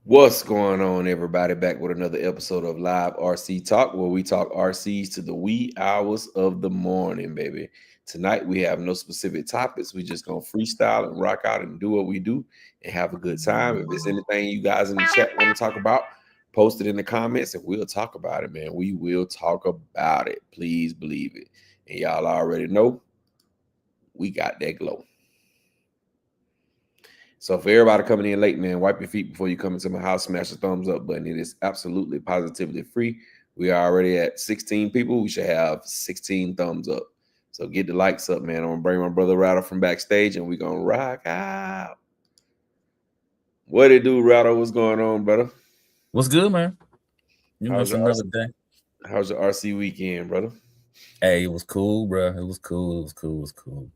What's going on, everybody? Back with another episode of Live RC Talk, where we talk RCs to the wee hours of the morning, baby. Tonight we have no specific topics. We just gonna freestyle and rock out and do what we do and have a good time. If there's anything you guys in the chat want to talk about, post it in the comments and we'll talk about it, man. We will talk about it. Please believe it. And y'all already know we got that glow. So for everybody coming in late, man, wipe your feet before you come into my house. Smash the thumbs up button. It is absolutely positively free. We are already at 16 people. We should have 16 thumbs up. So get the likes up, man. I'm gonna bring my brother Rattle from backstage, and we're gonna rock out. What it do, Rattle? What's going on, brother? What's good, man? You How's missed your another RC, day. how's your RC weekend, brother? Hey, it was cool, bro. It was cool. It was cool. It was cool.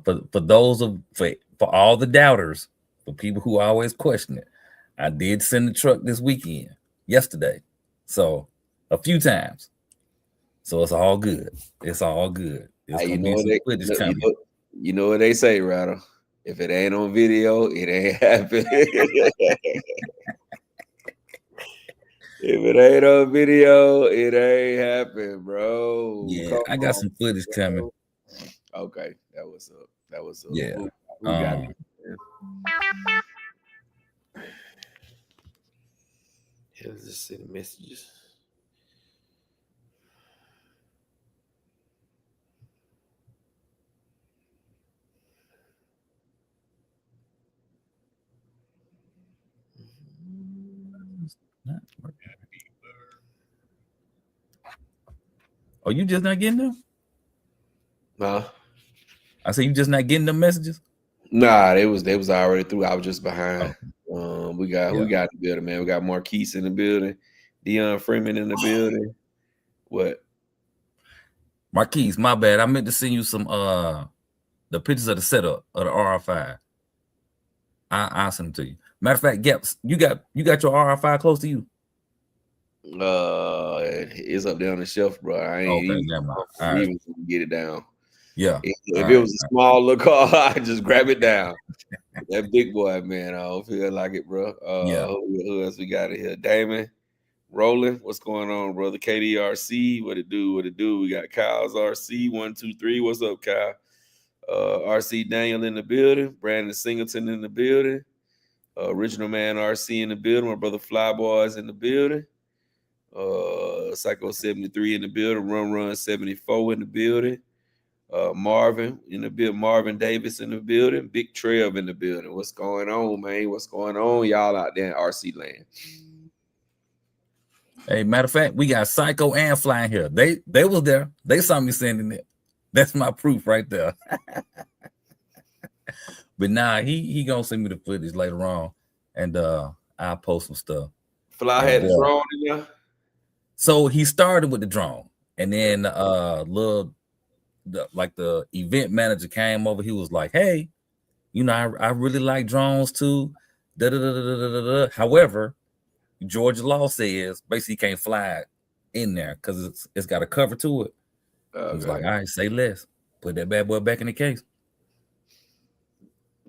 For those of for all the doubters, for people who always question it, I did send the truck this weekend, yesterday, so a few times. So it's all good. It's all good. It's Hey, gonna be some footage coming. you know what they say, Rattle. If it ain't on video, it ain't happening. If it ain't on video, it ain't happening, bro. Yeah, Come I got on, some footage coming. bro. Okay, that was up. That was up. Yeah. Who got it? Let's just see the messages. Oh, you just not getting them? Nah, I said you just not getting them messages? nah, they was already through. I was just behind. We got who we got in the building, man. We got Marquise in the building, Dion Freeman in the building. What? Marquise, my bad. I meant to send you some the pictures of the setup of the RR5. I'll send them to you. Matter of fact, Gaps, you got your RR5 close to you. It's up there on the shelf, bro. I ain't even get it down. Yeah. If it was a small little car, I just grab it down. That big boy, man, I don't feel like it, bro. Who else we got in here? Damon, Roland, what's going on, brother? KDRC, what it do? What it do? We got Kyle's RC 123. What's up, Kyle? RC Daniel in the building. Brandon Singleton in the building. Original Man RC in the building. My brother Flyboys in the building. Psycho 73 in the building. Run 74 in the building. Marvin in the building. Marvin Davis in the building. Big Trev in the building. What's going on, man? What's going on, y'all out there in RC land? Hey, matter of fact, we got Psycho and Flying here. They was there. They saw me sending it. That's my proof right there. But nah, he gonna send me the footage later on, and I'll post some stuff. Fly had the drone in there. So he started with the drone, and then the event manager came over. He was like, "Hey, I really like drones too." However, Georgia law says basically you can't fly it in there because it's got a cover to it. Okay. He's like, all right, say less. Put that bad boy back in the case.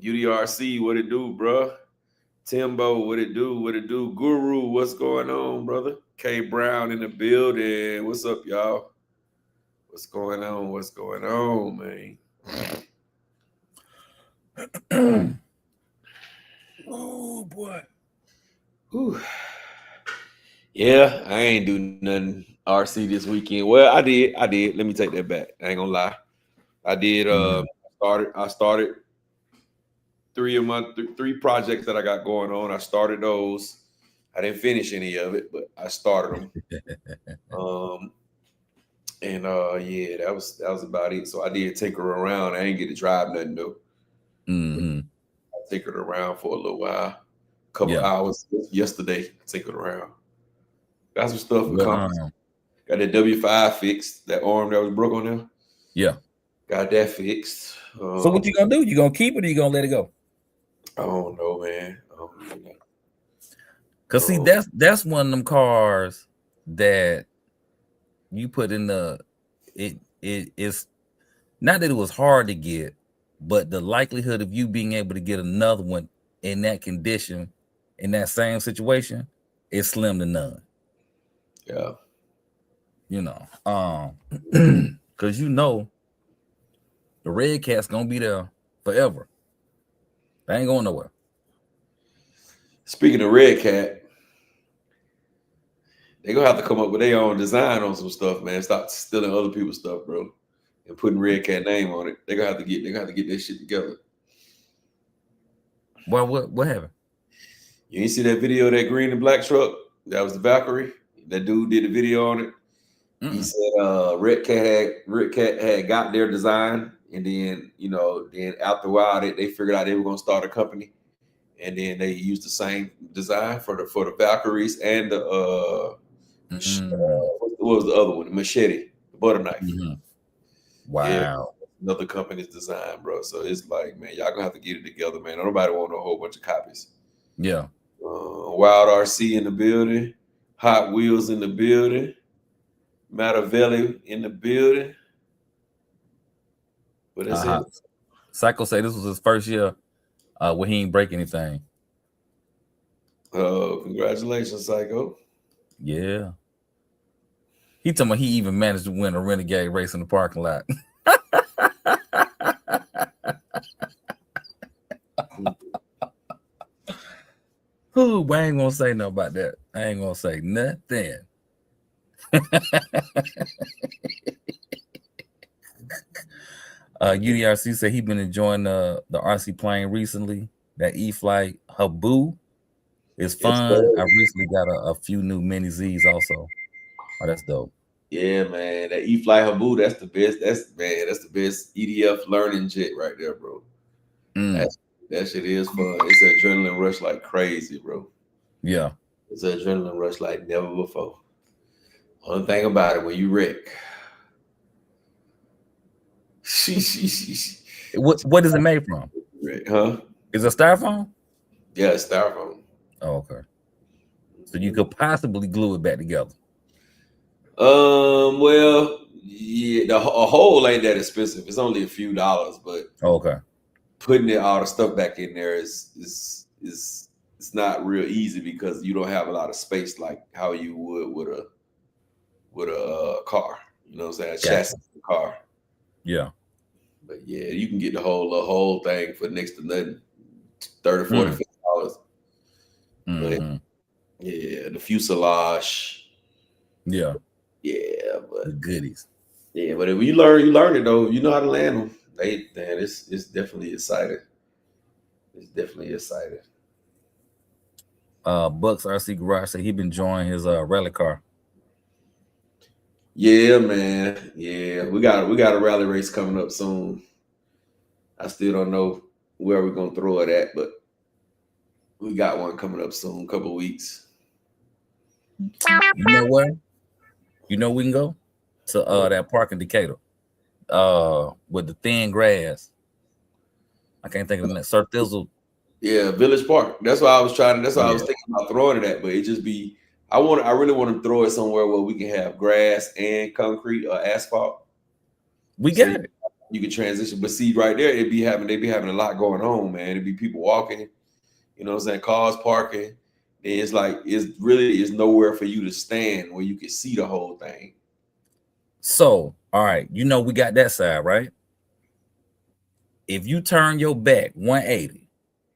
UDRC, what it do, bro? Timbo, what it do? What it do? Guru, what's going on, brother? K Brown in the building. What's up, y'all? What's going on? What's going on, man? Oh boy. Whew. Yeah, I ain't do nothing RC this weekend. Well, I did. Let me take that back. I ain't gonna lie. I did. I started three projects that I got going on. I started those. I didn't finish any of it, but I started them. Yeah, that was about it. So I did take her around. I ain't get to drive nothing though. Mm-hmm. I take her around for a little while, a couple hours yesterday. I take it around. Got some stuff accomplished. Got that W5 fixed. That arm that was broke on there. Yeah. Got that fixed. So what you gonna do? You gonna keep it or you gonna let it go? I don't know, man. Cause see, that's one of them cars that you put in the it's not that it was hard to get, but the likelihood of you being able to get another one in that condition in that same situation, it's slim to none. Yeah. You know, because you know the Red Cat's gonna be there forever. They ain't going nowhere. Speaking of Red Cat, they gonna have to come up with their own design on some stuff, man. Stop stealing other people's stuff, bro, and putting Red Cat name on it. They gonna have to get their shit together. Well, what happened? You ain't see that video of that green and black truck? That was the Valkyrie. That dude did a video on it. He said Red Cat had got their design, and then then after a while they figured out they were gonna start a company, and then they used the same design for the Valkyries and the what was the other one? The machete, the butter knife. Wow. Yeah, another company's design, bro. So it's like, man, y'all gonna have to get it together, man. Nobody want a whole bunch of copies. Yeah. Wild RC in the building, Hot Wheels in the building, Mattavelli in the building. What is it? Psycho say this was his first year where he ain't break anything. Oh, congratulations, Psycho. Yeah. He told me he even managed to win a Renegade race in the parking lot. Ooh, I ain't gonna say nothing about that. I ain't gonna say nothing. UDRC said he been enjoying the RC plane recently. That E-Flight Habu is fun. I recently got a few new mini Z's also. Oh, that's dope. Yeah, man. That E-Flight Habu, that's the best. That's the best EDF learning jet right there, bro. That shit is fun. It's an adrenaline rush like crazy, bro. Yeah. It's an adrenaline rush like never before. One thing about it, when you wreck. What is it made from? Huh? Is it styrofoam? Yeah, it's styrofoam. Oh, okay. So you could possibly glue it back together. Well, yeah, a hole ain't that expensive. It's only a few dollars, but okay, putting all the stuff back in there is it's not real easy because you don't have a lot of space like how you would with a car. You know what I'm saying? Chassis of the car. Yeah. But yeah, you can get the whole thing for next to nothing, $30, $40, $50. But yeah, the fuselage. Yeah. Yeah, but the goodies. Yeah, but if you learn it though. You know how to land them. It's definitely exciting. It's definitely exciting. Bucks RC Garage said he been enjoying his rally car. Yeah, man. Yeah, we got a rally race coming up soon. I still don't know where we're gonna throw it at, but we got one coming up soon, a couple of weeks. You know where? You know we can go to that park in Decatur with the thin grass. I can't think of that. Sir Thizzle. Yeah, Village Park. That's why I was trying. That's why I was thinking about throwing it at, but it just be. I really want to throw it somewhere where we can have grass and concrete or asphalt. We got it. You can transition, but see right there, they be having a lot going on, man. It'd be people walking, you know what I'm saying, cars parking. And it's like it's really is nowhere for you to stand where you can see the whole thing. So, all right, you know we got that side, right? If you turn your back 180,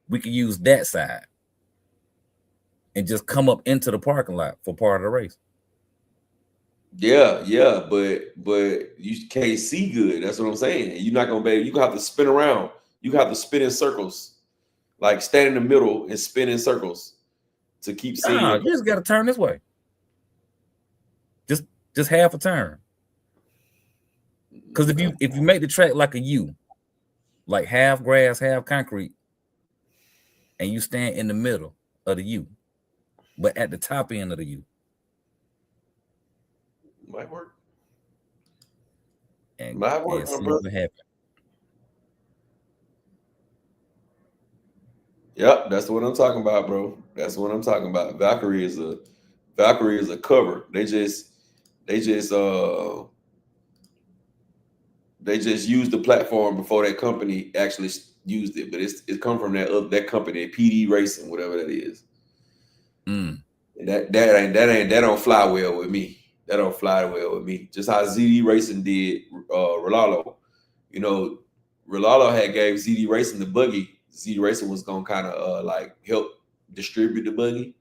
we can use that side and just come up into the parking lot for part of the race. Yeah, but you can't see good. That's what I'm saying. You're not gonna be. You gonna have to spin around. You have to spin in circles, like stand in the middle and spin in circles to keep seeing. You just got to turn this way. Just half a turn. Because if you make the track like a U, like half grass, half concrete, and you stand in the middle of the U, but at the top end of the U, might work. And might work, my brother. Yep, that's what I'm talking about, bro. That's what I'm talking about. Valkyrie is a cover. They just used the platform before that company actually used it, but it come from that company, PD Racing, whatever that is. Mm. That don't fly well with me. That don't fly well with me. Just how ZD Racing did Rolalo. You know, Rolalo had gave ZD Racing the buggy. ZD Racing was gonna kind of like help distribute the buggy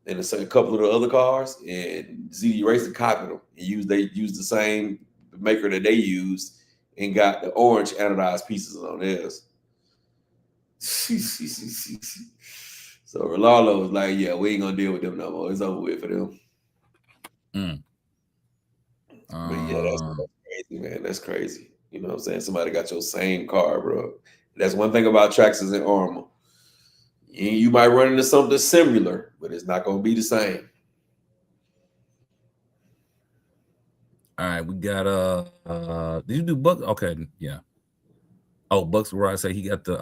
and a couple of the other cars, and ZD Racing copied them and they used the same maker that they used and got the orange anodized pieces on theirs. So Rolalo was like, yeah, we ain't gonna deal with them no more. It's over with for them. Mm. But yeah, that's crazy, man. That's crazy. You know what I'm saying? Somebody got your same car, bro. That's one thing about Traxxas and Arrma. You might run into something similar, but it's not gonna be the same. All right, we got did you do Buck? Okay, yeah. Oh, Bucks where I say he got the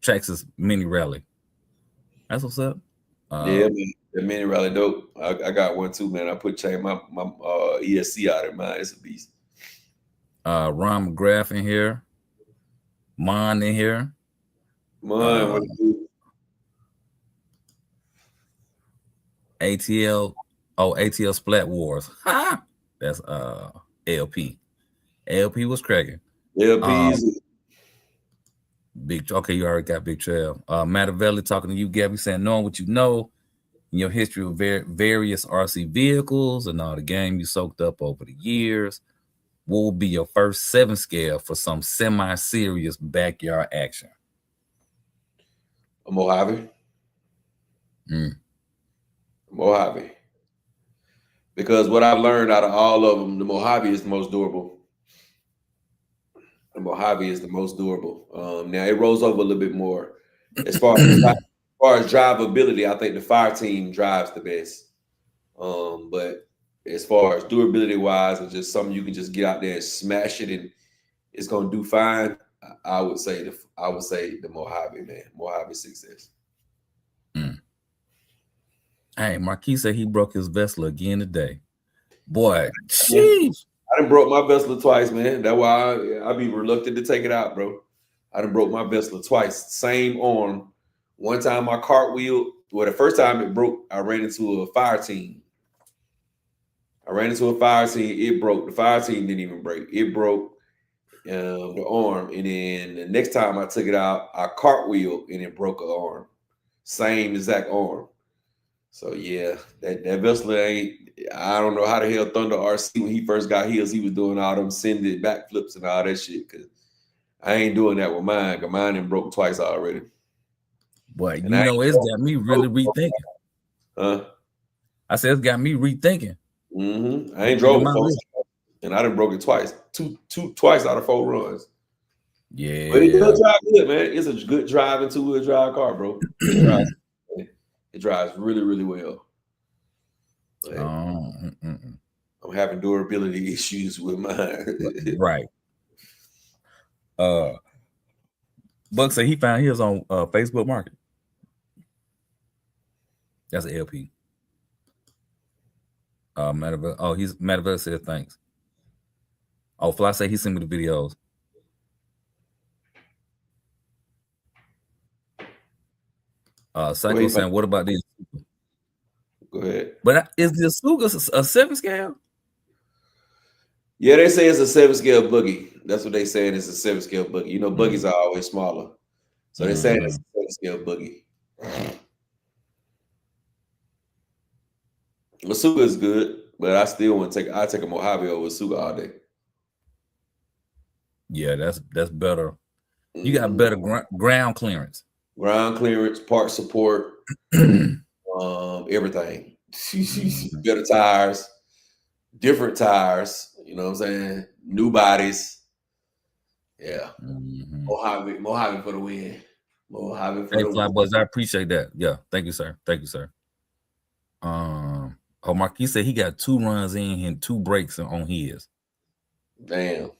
Traxxas mini rally. That's what's up. Yeah, man. The mini rally dope. I got one too, man. I put my ESC out of mine. It's a beast. Ron McGrath in here. Mon in here. ATL. Oh, ATL Splat Wars. That's LP. LP was cracking. LP's Big. Okay, you already got Big Trail. Mattavelli talking to you, Gabby, saying knowing what you know in your history of various RC vehicles and all the game you soaked up over the years, what will be your first 7 scale for some semi-serious backyard action? A Mojave. Mojave. Because what I've learned out of all of them, the Mojave is the most durable. The Mojave is the most durable. Now it rolls over a little bit more. As far as drivability, I think the fire team drives the best. But as far as durability wise, and just something you can just get out there and smash it and it's gonna do fine. I would say the Mojave, man. Mojave 6S. Hey, Marquis said he broke his Vesla again today. Boy, jeez. I done broke my Vesla twice, man. That's why I be reluctant to take it out, bro. I done broke my Vesla twice. Same arm. One time my cartwheel, the first time it broke, I ran into a fire team. It broke. The fire team didn't even break. It broke the arm. And then the next time I took it out, I cartwheeled and it broke an arm. Same exact arm. So yeah, that Vesla ain't. I don't know how the hell Thunder RC when he first got his, he was doing all them sending backflips and all that shit. Cause I ain't doing that with mine. Cause mine done broke twice already. Boy, you know it's got me really rethinking. Huh? I said it's got me rethinking. I ain't drove before, and I done broke it twice. Twice out of 4 runs. Yeah, but it does drive good, man. It's a good driving 2-wheel drive car, bro. It drives really, really well. I'm having durability issues with mine. Right. Buck said he found his on Facebook Market. That's an LP. Mattavelli said thanks. Oh, Fly said he sent me the videos. Psycho saying, what about this? Go ahead. But is the Asuga a 7 scale? Yeah, they say it's a 7 scale buggy. That's what they saying. It's a 7 scale buggy. You know, buggies are always smaller. So they're saying it's a 7 scale buggy. Asuga is good, but I still want to take a Mojave over Asuga all day. Yeah, that's better. You got better ground clearance. Ground clearance, part support, everything. Better tires, different tires. You know what I'm saying? New bodies. Yeah. Mojave for the win. Mojave for the Fly win. Boys, I appreciate that. Yeah, thank you, sir. Marquis said he got 2 runs in and 2 breaks on his. Damn.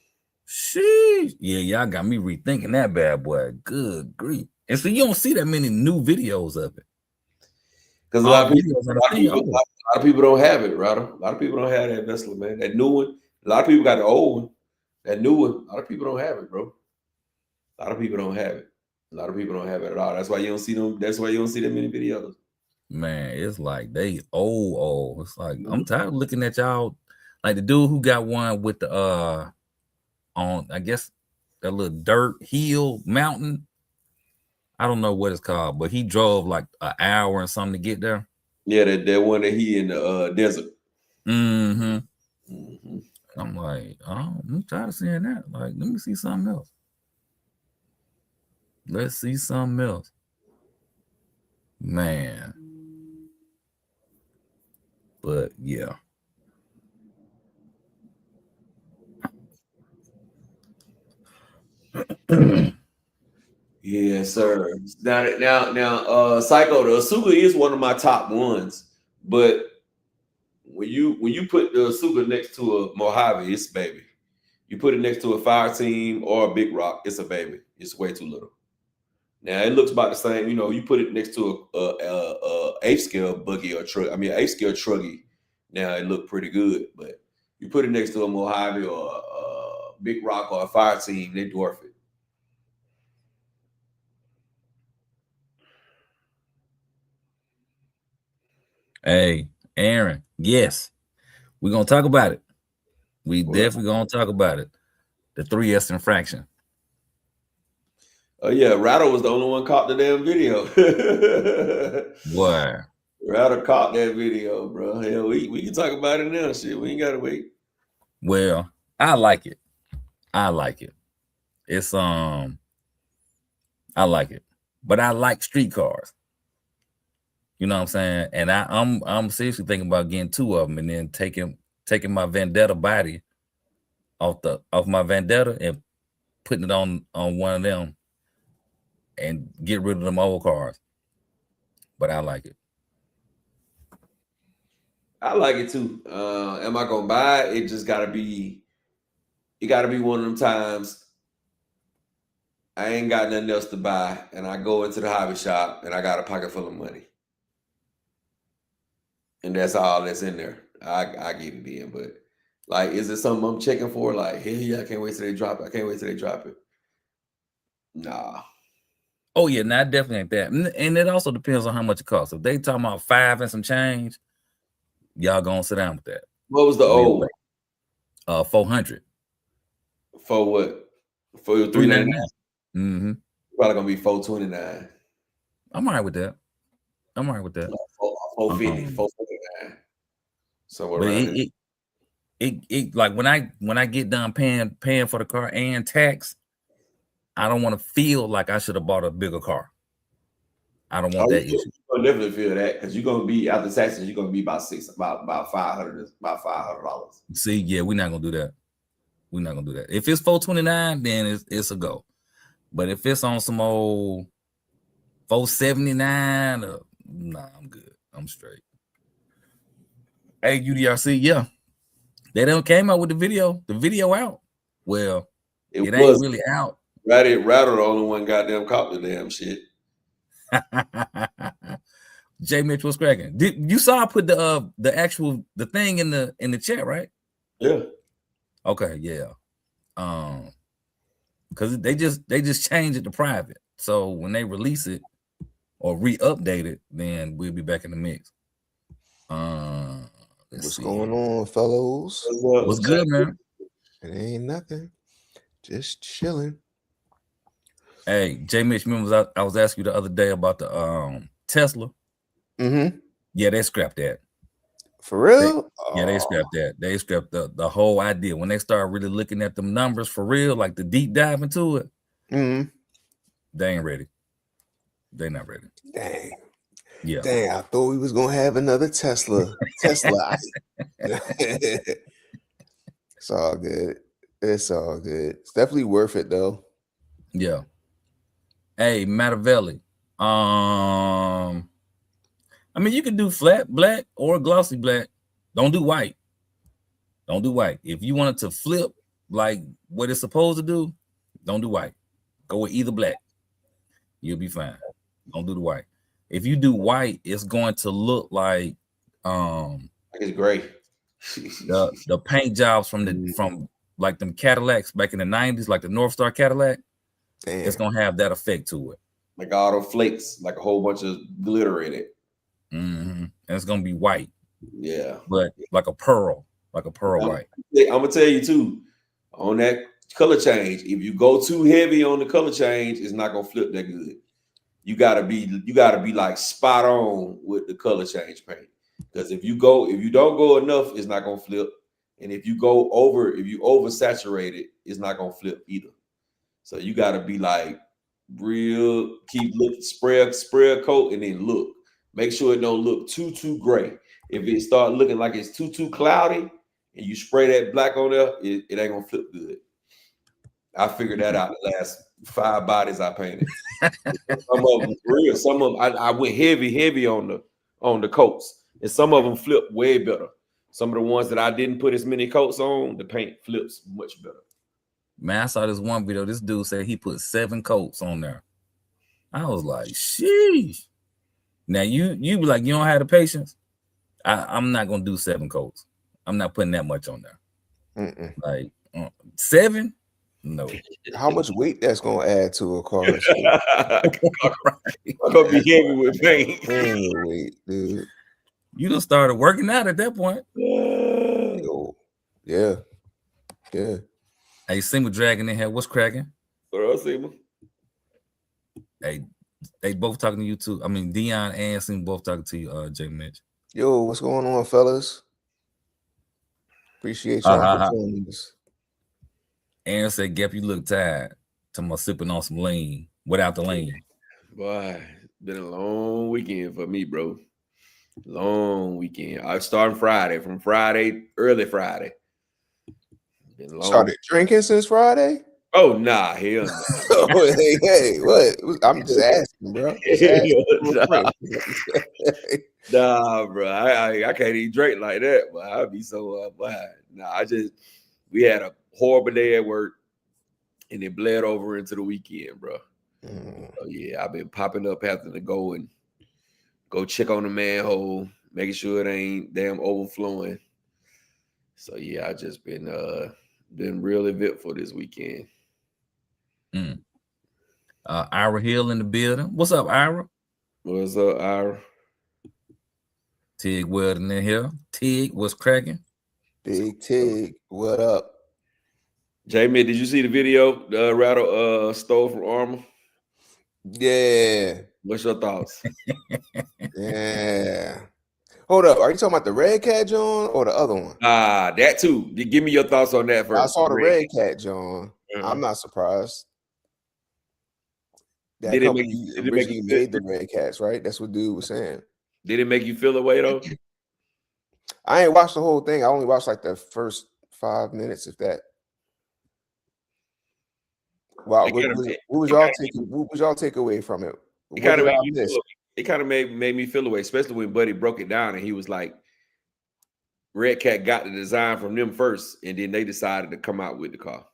Sheesh. Yeah, y'all got me rethinking that bad boy. Good grief. And so you don't see that many new videos of it. Because a lot of people don't have it, right? A lot of people don't have that Vesla, man. That new one. A lot of people got the old one. That new one, a lot of people don't have it, bro. A lot of people don't have it. A lot of people don't have it at all. That's why you don't see them. That's why you don't see that many videos. Man, it's like they old. It's like I'm tired of looking at y'all. Like the dude who got one with the on, I guess, that little dirt hill mountain. I don't know what it's called, but he drove like an hour and something to get there. Yeah, that one that he in the desert. Mm-hmm. I'm like, oh, I'm tired of seeing that. Like, let me see something else. Let's see something else. Man. But yeah. Yes, sir. Now, Psycho, the Asuka is one of my top ones, but when you put the Asuka next to a Mojave, it's baby. You put it next to a Fire Team or a Big Rock, it's a baby. It's way too little. Now it looks about the same. You put it next to a 8th scale buggy or truck. I mean, 8th scale truggy. Now it looked pretty good, but you put it next to a Mojave or a Big Rock or a Fire Team, they dwarf it. Hey, Aaron, yes, we're gonna talk about it. We definitely gonna talk about it. The 3S infraction. Oh yeah, Rattle was the only one caught the damn video. Wow. Rattle caught that video, bro. Hell, we can talk about it now. Shit, we ain't gotta wait. Well, I like it. It's I like it, but I like street cars. You know what I'm saying? And I'm seriously thinking about getting 2 of them and then taking my Vendetta body off my Vendetta and putting it on one of them and get rid of them old cars. But I like it. I like it too. Am I gonna buy it? It just gotta be. It gotta be one of them times. I ain't got nothing else to buy, and I go into the hobby shop and I got a pocket full of money, and that's all that's in there. I get it in, but like, is it something I'm checking for? Like, hell yeah, I can't wait till they drop it. I can't wait till they drop it. Nah. Oh yeah, nah, definitely ain't that. And it also depends on how much it costs. If they talking about 5 and some change, y'all gonna sit down with that. What was the old? 400. For what? For $399. Mm-hmm. Probably gonna be $429. I'm all right with that. 450, $449. Somewhere But around it like when I get done paying for the car and tax, I don't want to feel like I should have bought a bigger car. I don't want that issue. You're gonna definitely feel that because you're gonna be after taxes. You're gonna be about $500. See, yeah, we're not gonna do that. If it's $429, then it's a go. But if it's on some old $479, nah, I'm good. I'm straight. Hey, UDRC, yeah, they done came out with the video. The video out. Well, it ain't really out. Rattle the only one goddamn caught the damn shit. J Mitch was cracking. You saw I put the actual thing in the chat, right? Yeah. Okay, yeah. Because they just changed it to private. So when they release it or re-update it, then we'll be back in the mix. What's going on, fellows? What's good, man? It ain't nothing. Just chilling. Hey, J Mitch, remember I was asking you the other day about the Tesla? Mm-hmm. Yeah, they scrapped that. For real? They scrapped that. They scrapped the whole idea. When they start really looking at them numbers for real, like the deep dive into it, they ain't ready. They're not ready. Dang. Yeah. Dang, I thought we was gonna have another Tesla. It's all good. It's all good. It's definitely worth it though. Yeah. Hey, Mattavelli. I mean, you can do flat black or glossy black. Don't do white. If you want it to flip like what it's supposed to do, don't do white. Go with either black. You'll be fine. Don't do the white. If you do white, it's going to look like it's gray. the paint jobs from like them Cadillacs back in the 90s, like the North Star Cadillac. Damn. It's gonna have that effect to it. Like all the flakes, like a whole bunch of glitter in it. And it's gonna be white. Yeah, but like a pearl white. I'm gonna tell you too, on that color change, if you go too heavy on the color change, it's not gonna flip that good. You gotta be like spot on with the color change paint. Because if you don't go enough, it's not gonna flip. And if you oversaturate it, it's not gonna flip either. So you gotta be like real, keep looking, spray a coat, and then look. Make sure it don't look too gray. If it start looking like it's too cloudy, and you spray that black on there, it ain't gonna flip good. I figured that out the last 5 bodies I painted. Some of them real, some of them I went heavy on the coats, and some of them flip way better. Some of the ones that I didn't put as many coats on, the paint flips much better. Man, I saw this one video. This dude said he put 7 coats on there. I was like, sheesh. Now you be like, you don't have the patience. I'm not gonna do 7 coats. I'm not putting that much on there. Like 7. No. How much weight that's gonna add to a car? I'm gonna be heavy with paint. Weight, dude. You done started working out at that point. Yeah. Hey, Sima Dragon in here. What's cracking? What else, Sima? Hey, they both talking to you too. I mean, Dion and Sima both talking to you, J Mitch. Yo, what's going on, fellas? Appreciate y'all for joining us. Aaron said, Gep, you look tired. Talking about sipping on some lean without the lean. Boy, it's been a long weekend for me, bro. Long weekend. I started early Friday. Started drinking since Friday? Oh, nah, hell no. hey, what? I'm just asking, bro. Nah, bro. I can't even drink like that, but I'd be so behind. Nah, we had a horrible day at work, and it bled over into the weekend, bro. So yeah, I've been popping up having to go check on the manhole, making sure it ain't damn overflowing. So yeah, I just been really eventful this weekend. Ira Hill in the building. What's up, Ira? What's up, Ira? Tig Weldon in here. Tig, what's cracking? Big Tig, what up? Jamie, did you see the video Rattle stole from Armour? Yeah. What's your thoughts? Yeah. Hold up. Are you talking about the Red Cat John or the other one? That too. Give me your thoughts on that first. I saw the Red Cat John. I'm not surprised. That company originally made the Red Cats, right? That's what dude was saying. Did it make you feel away though? I ain't watched the whole thing. I only watched like the first 5 minutes, if that. Wow, what was y'all takeaway from it? It kind of made me feel away, especially when Buddy broke it down and he was like, Red Cat got the design from them first, and then they decided to come out with the car.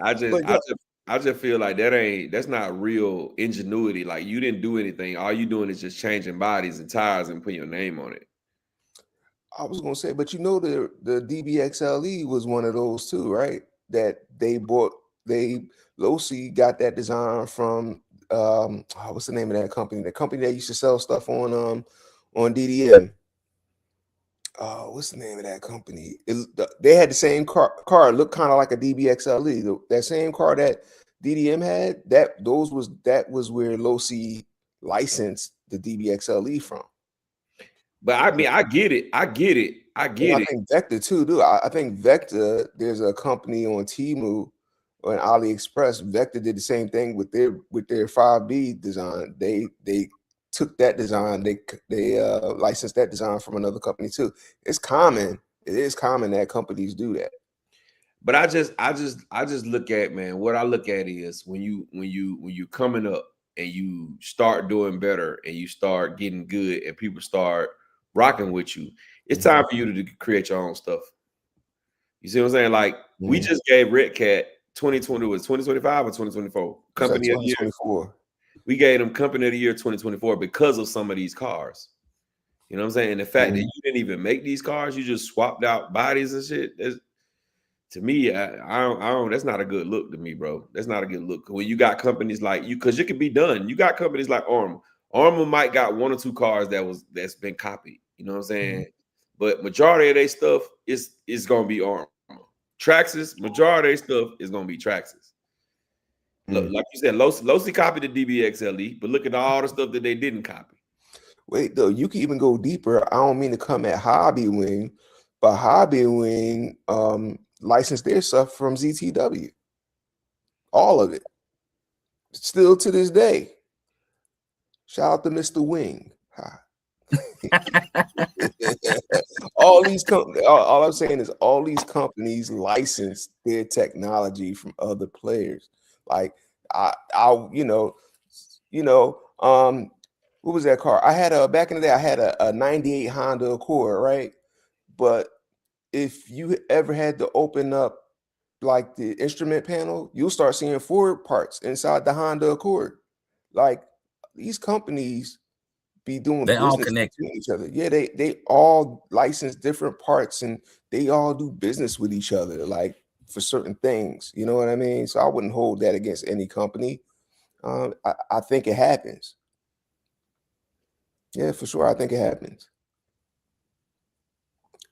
I just feel like that's not real ingenuity. Like, you didn't do anything. All you doing is just changing bodies and tires and putting your name on it. I was gonna say, but you know, the DBXLE was one of those too, right? That they bought. Losi got that design from what's the name of that company? The company that used to sell stuff on DDM. What's the name of that company? They had the same car looked kind of like a DBXLE. That same car that DDM had, that was where Losi licensed the DBXLE from. But I mean, I get it. I think Vector too, dude. I think Vector, there's a company on Temu or on AliExpress. Vector did the same thing with their 5B design. They took that design, they licensed that design from another company too. It's common. It is common that companies do that. But I just look at, man, what I look at is when you coming up and you start doing better and you start getting good and people start rocking with you, it's time for you to create your own stuff. You see what I'm saying? Like, we just gave Red Cat 2020, was 2025 or 2024 company of the year. We gave them company of the year 2024 because of some of these cars. You know what I'm saying? And the fact that you didn't even make these cars, you just swapped out bodies and shit. To me, I don't. That's not a good look to me, bro. That's not a good look. When you got companies like you, because it can be done. You got companies like Armour. Armour might got 1 or 2 cars that's been copied. You know what I'm saying? But majority of their stuff is gonna be Armour. Traxxas, majority of their stuff is gonna be Traxxas. Like you said, Losi copied the DBXLE, but look at all the stuff that they didn't copy. Wait, though, you can even go deeper. I don't mean to come at Hobbywing, but Hobbywing licensed their stuff from ZTW. All of it. Still to this day. Shout out to Mr. Wing. All these companies, all I'm saying is all these companies license their technology from other players. Like what was that car? I had back in the day, I had a 98 Honda Accord, right? But if you ever had to open up like the instrument panel, you'll start seeing Ford parts inside the Honda Accord. Like these companies be doing they all business connected with each other. Yeah, they all license different parts and they all do business with each other, like for certain things. You know what I mean? So I wouldn't hold that against any company. I think it happens. Yeah, for sure. I think it happens.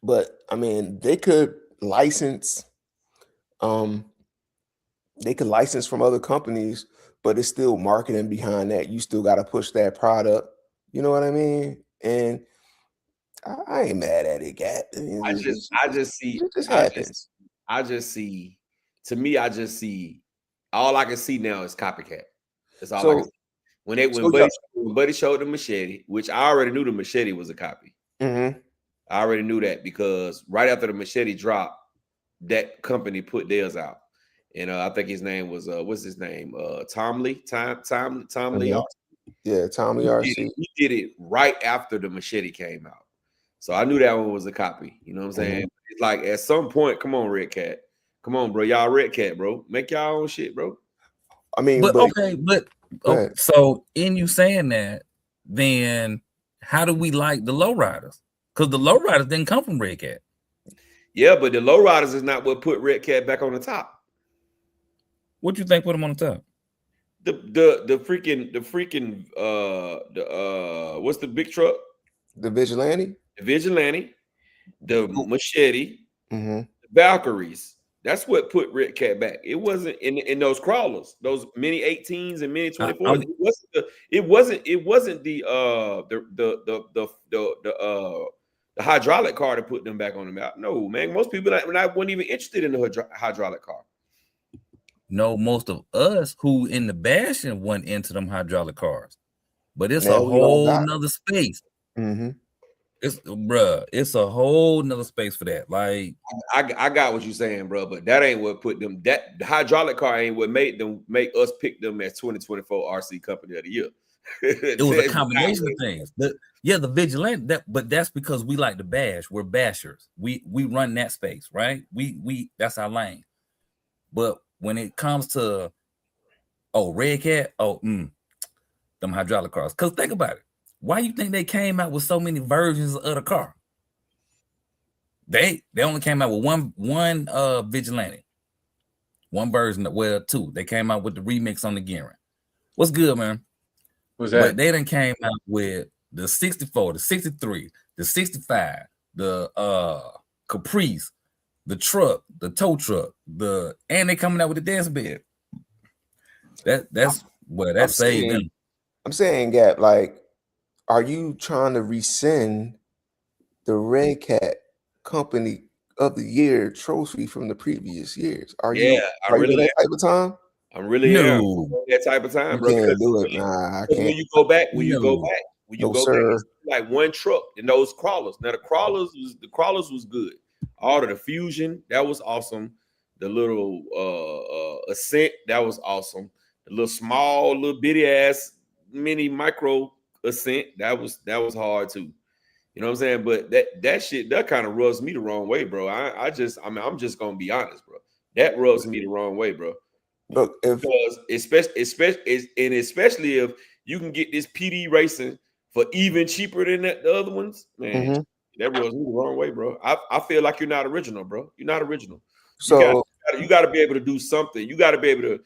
But I mean, they could license from other companies, but it's still marketing behind that. You still got to push that product. You know what I mean? And I ain't mad at it, Gat. I just see to me, I just see all I can see now is copycat. That's all I can see. When Buddy showed the machete, which I already knew the machete was a copy. I already knew that because right after the machete dropped, that company put theirs out. And I think his name was what's his name? Tom Lee. Yeah, Tommy RC. He did it right after the machete came out. So I knew that one was a copy. You know what I'm saying? It's like at some point, come on, Red Cat. Come on, bro. Y'all Red Cat, bro. Make y'all own shit, bro. I mean, so in you saying that, then how do we like the lowriders? Because the lowriders didn't come from Red Cat. Yeah, but the lowriders is not what put Red Cat back on the top. What you think put him on the top? The freaking what's the big truck? The Vigilante. The machete, the Valkyries. That's what put Red Cat back. It wasn't in those crawlers, those mini 18s and mini 24s. It wasn't the hydraulic car to put them back on the map. No, man. Most people weren't even interested in the hydraulic car. No, most of us who in the bashing went into them hydraulic cars, but it's a whole nother space. It's a whole nother space for that. Like I got what you're saying, bro, but that ain't what put them. That the hydraulic car ain't what make us pick them as 2024 RC Company of the Year. It was a combination of things. The Vigilante, but that's because we like to bash. We're bashers. We run that space, right? We that's our lane. But when it comes to Red Cat, them hydraulic cars. Because think about it. Why you think they came out with so many versions of the car? They only came out with one Vigilante. One version, two. They came out with the remix on the Gearing. What's good, man? What's that? But they done came out with the 64, the 63, the 65, the Caprice, the truck, the tow truck, and they coming out with the dance bed. That's saved them. I'm saying, Gap, like, are you trying to rescind the Red Cat Company of the Year trophy from the previous years? Are you that type of time? I'm really that type of time, bro. Can't do it. Nah, I can't. When you go back, like one truck in those crawlers. Now the crawlers was good. All of the Fusion, that was awesome. The little Ascent, that was awesome. The little bitty ass mini micro Ascent, that was hard too. You know what I'm saying? But that shit that kind of rubs me the wrong way, bro. I'm just gonna be honest, bro. That rubs me the wrong way, bro. Look, because especially if you can get this PD racing for even cheaper than the other ones, man, that rubs me the wrong way, bro. I feel like you're not original, bro. You're not original. So you got to be able to do something. You got to be able to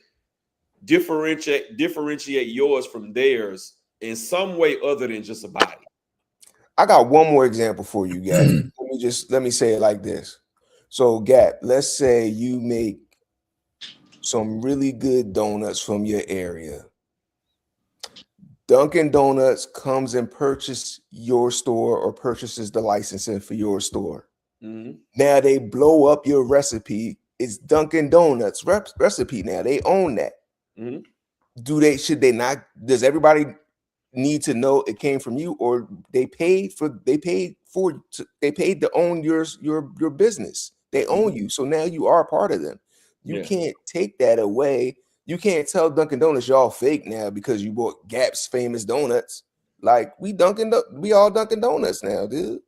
differentiate yours from theirs in some way other than just a body. I got one more example for you guys. let me say it like this. So, Gap, let's say you make some really good donuts from your area. Dunkin' Donuts comes and purchases your store or purchases the licensing for your store. Mm-hmm. Now they blow up your recipe. It's Dunkin' Donuts recipe now. They own that. Mm-hmm. Should they not? Does everybody need to know it came from you, or they paid to own your business? They own you, so now you are part of them. You can't take that away. You can't tell Dunkin' Donuts y'all fake now because you bought Gap's famous donuts. Like we all Dunkin' Donuts now, dude.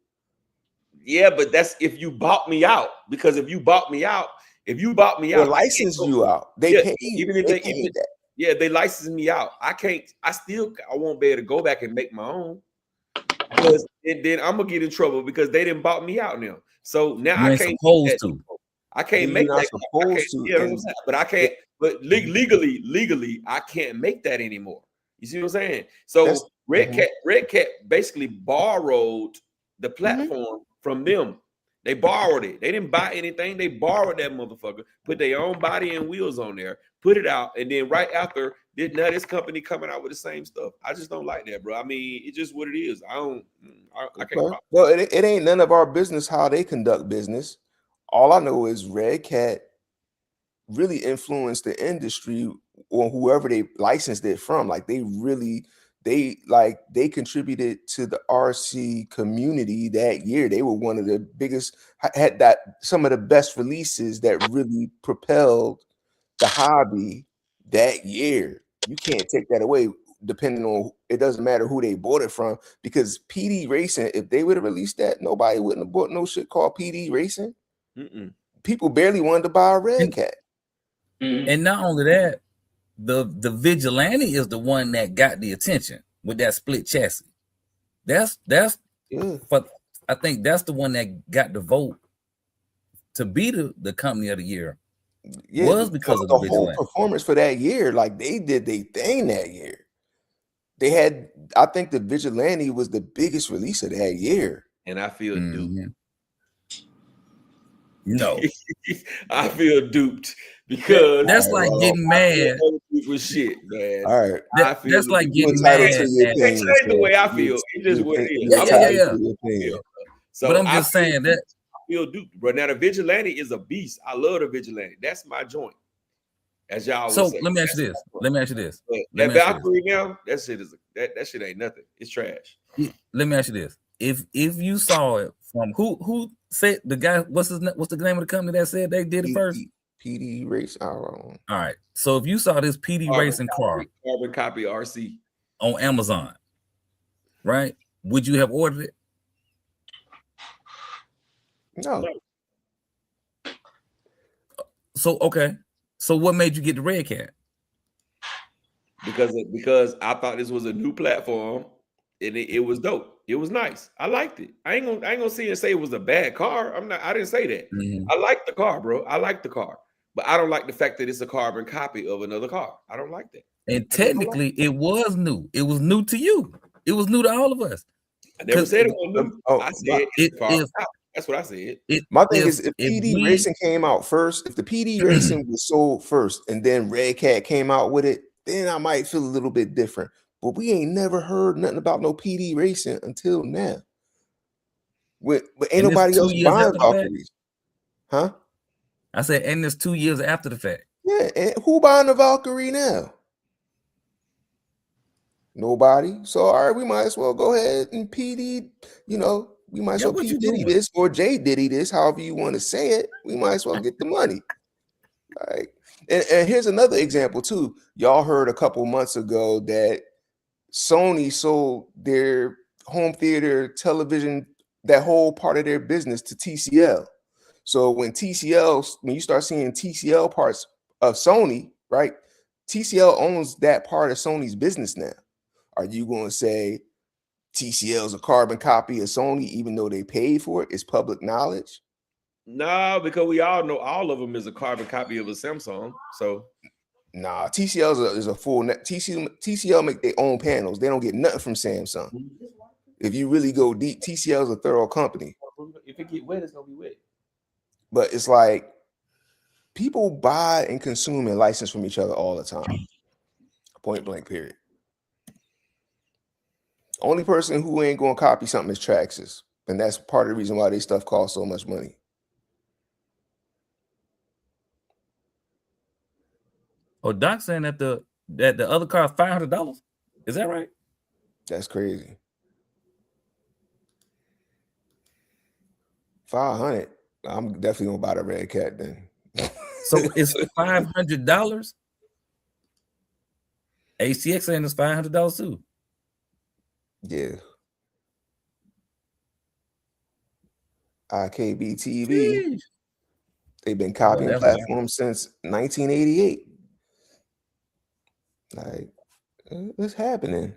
Yeah, but that's if you bought me out. Because if you bought me out, or licensed you out, they paid. Even if they paid that. Yeah, they licensed me out. I won't be able to go back and make my own. Because then I'm gonna get in trouble because they didn't bought me out now. So now I can't supposed to. I can't make that. But I can't. But legally, I can't make that anymore. You see what I'm saying? So Red Cat basically borrowed the platform from them. They borrowed it. They didn't buy anything. They borrowed that motherfucker, put their own body and wheels on there, put it out, and then right after, now this company coming out with the same stuff. I just don't like that, bro. I mean, it's just what it is. I can't. Well, it ain't none of our business how they conduct business. All I know is Red Cat really influenced the industry or whoever they licensed it from. Like they contributed to the RC community that year. They were one of the biggest, had some of the best releases that really propelled the hobby that year. You can't take that away. Depending on, it doesn't matter who they bought it from, because PD Racing, if they would have released that, nobody wouldn't have bought no shit called PD Racing. People barely wanted to buy a Red Cat. And not only that, the Vigilante is the one that got the attention with that split chassis. But I think that's the one that got the vote to be the company of the year. Was because of the whole performance for that year. Like they did their thing that year. I think the Vigilante was the biggest release of that year. And I feel duped. No, I feel duped because that's like getting mad. Shit, man. All right, that's like getting mad. It's the way I feel. It's just what it is. Yeah. So but I'm just saying that I feel duped, bro. Now the Vigilante is a beast. I love the Vigilante. That's my joint. As y'all. So let me ask you this. That Valkyrie now, that shit ain't nothing. It's trash. Let me ask you this: if you saw it from who said the guy, what's the name of the company that said they did it first? PD Race. All right. So if you saw this PD Racing car, Carbon Copy RC on Amazon, right? Would you have ordered it? No. So okay. So what made you get the Red Cat? Because I thought this was a new platform and it was dope. It was nice. I liked it. I ain't gonna see and say it was a bad car. I didn't say that. I like the car, bro. I like the car. But I don't like the fact that it's a carbon copy of another car. I don't like that. And technically, it was new. It was new to you. It was new to all of us. I never said it was new. I said that's what I said. My thing is, if PD Racing came out first, if the PD Racing was sold first and then Red Cat came out with it, then I might feel a little bit different. But we ain't never heard nothing about no PD Racing until now. But ain't nobody else buying Valkyries. Huh? I said, and it's 2 years after the fact. Yeah, and who buying the Valkyrie now? Nobody. So all right, we might as well go ahead and PD, we might as well P Diddy this or J Diddy this, however you want to say it. We might as well get the money. All right. And here's another example too. Y'all heard a couple months ago that Sony sold their home theater television, that whole part of their business, to TCL. So when you start seeing TCL parts of Sony, right? TCL owns that part of Sony's business now. Are you going to say TCL is a carbon copy of Sony, even though they paid for it? It's public knowledge. No, because we all know all of them is a carbon copy of a Samsung. So Nah, TCL is a full net. TCL make their own panels. They don't get nothing from Samsung. If you really go deep, TCL is a thorough company. If it get wet, it's gonna be wet. But it's like people buy and consume and license from each other all the time. Point blank, period. Only person who ain't gonna copy something is Traxxas, and that's part of the reason why their stuff costs so much money. Oh, Doc saying that the other car is $500. Is that right? That's crazy. 500. I'm definitely gonna buy the Red Cat then. So it's $500. ACX saying it's $500 too. Yeah. IKB TV. They've been copying platforms since 1988. Like, what's happening?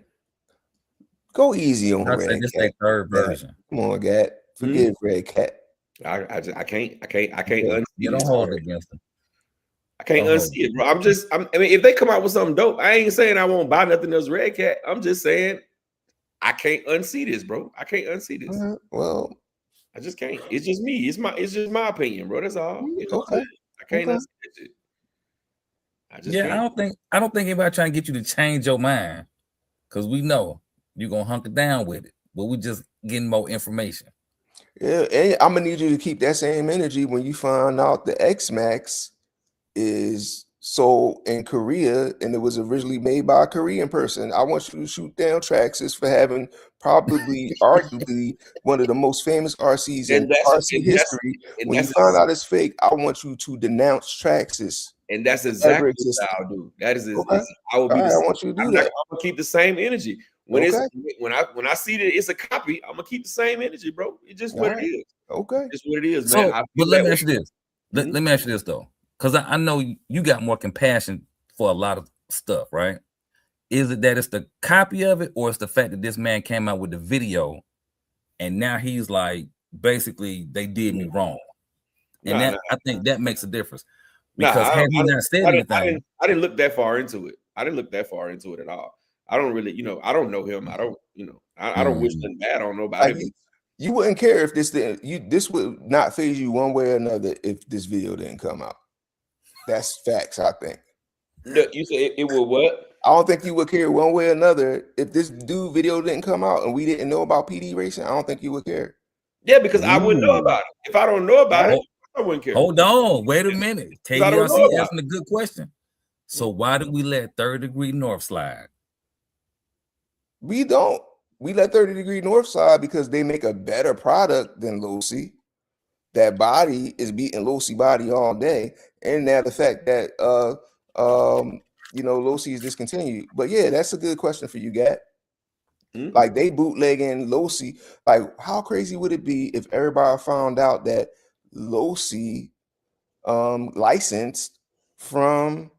Go easy on Red Cat. Third version. Come on, Gat. Forgive Red Cat. I can't unsee you don't hold it against them. I can't unsee it, bro. I mean, if they come out with something dope, I ain't saying I won't buy nothing else Red Cat. I'm just saying I can't unsee this, bro. I can't unsee this. Well, I just can't. It's just me. It's just my opinion, bro. That's all. You know okay. I can't unsee it. I don't think anybody trying to get you to change your mind, because we know you're gonna hunker down with it, but we just getting more information. Yeah, and I'm gonna need you to keep that same energy when you find out the X-Max is sold in Korea and it was originally made by a Korean person. I want you to shoot down Traxxas for having probably arguably one of the most famous RCs in RC history. When you find out it's fake, I want you to denounce Traxxas. And that's exactly what I'll do. That is I will be I want you to do that. I'm gonna keep the same energy. When when I see that it's a copy, I'm gonna keep the same energy, bro. It's just what it is. Okay. It's what it is, man. But let me ask you this. Let me ask you this though. Because I know you got more compassion for a lot of stuff, right? Is it that it's the copy of it, or it's the fact that this man came out with the video and now he's like, basically, they did me wrong? And I think that makes a difference. Because had he not said anything, I didn't look that far into it. I didn't look that far into it at all. I don't really, I don't know him. I don't, I don't wish nothing bad on nobody. You wouldn't care if this would not phase you one way or another if this video didn't come out. That's facts, I think. You say it will what? I don't think you would care one way or another if this dude video didn't come out and we didn't know about PD racing. I don't think you would care. Yeah, because I wouldn't know about it. If I don't know about it, I wouldn't care. Hold on, wait a minute. KDRC asking a good question. So why do we let 30 Degree North slide? We don't. We let 30 Degree North slide because they make a better product than Losi. That body is beating Losi body all day, and now the fact that Losi is discontinued. But yeah, that's a good question for you, Gat. Like they bootlegging Losi. Like, how crazy would it be if everybody found out that Losi licensed from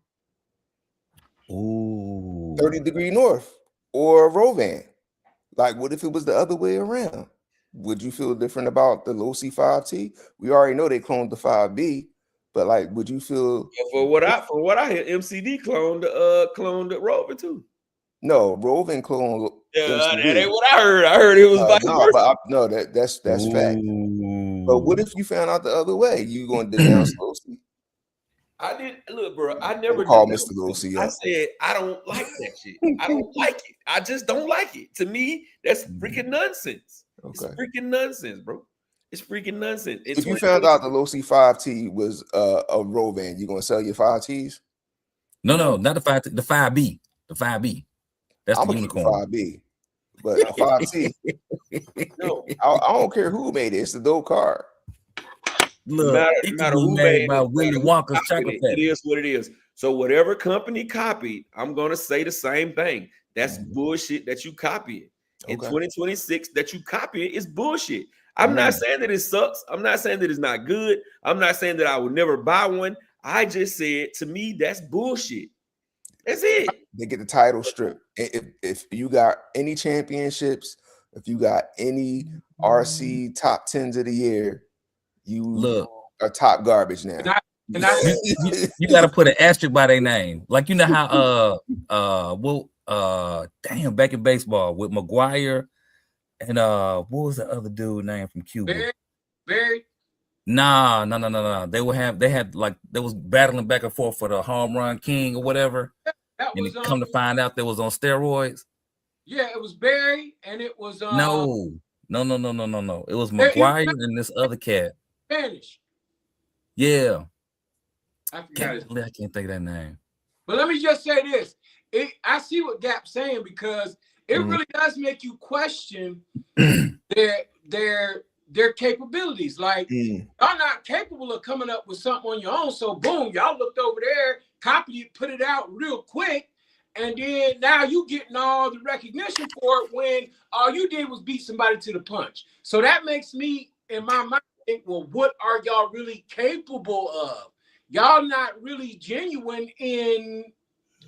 30 Degree North or Rovan? Like, what if it was the other way around? Would you feel different about the Losi 5T? We already know they cloned the 5B, but like, would you feel? For what I hear, MCD cloned the Rover too. No, Rovan cloned. That ain't what I heard. I heard it was vice versa. That's fact. But what if you found out the other way? You going to denounce Losi? I didn't look, bro. I never call Mr. Losi. I said I don't like that shit. I don't like it. I just don't like it. To me, that's freaking nonsense. Okay. It's freaking nonsense, bro. It's freaking nonsense. If you found out the Losi 5T was a Rovan, you gonna sell your 5Ts? No, not the 5T, the 5B. The 5B. That's the unicorn. 5B. But a 5T. No, I don't care who made it. It's the dope car. Look, no matter who made it, Willy Wonka's chocolate. It is what it is. So whatever company copied, I'm gonna say the same thing. That's bullshit that you copy it. In 2026, that you copy it is bullshit. I'm not saying that it sucks. I'm not saying that it's not good. I'm not saying that I would never buy one. I just said, to me, that's bullshit. That's it. They get the title strip. If you got any championships, if you got any RC top 10s of the year, you are top garbage now. And I you got to put an asterisk by their name. Like, you know how damn, back in baseball with McGuire and what was the other dude name from Cuba? Barry. Nah. They had like, they was battling back and forth for the home run king or whatever. That and was come to find out they was on steroids. Yeah, it was Barry, and it was no. It was McGuire and this other cat. Spanish. Yeah. I can't think of that name. But let me just say this. I see what Gap's saying, because it really does make you question their capabilities. Like, y'all not capable of coming up with something on your own. So boom, y'all looked over there, copied it, put it out real quick, and then now you getting all the recognition for it when all you did was beat somebody to the punch. So that makes me, in my mind, think, well, what are y'all really capable of? Y'all not really genuine in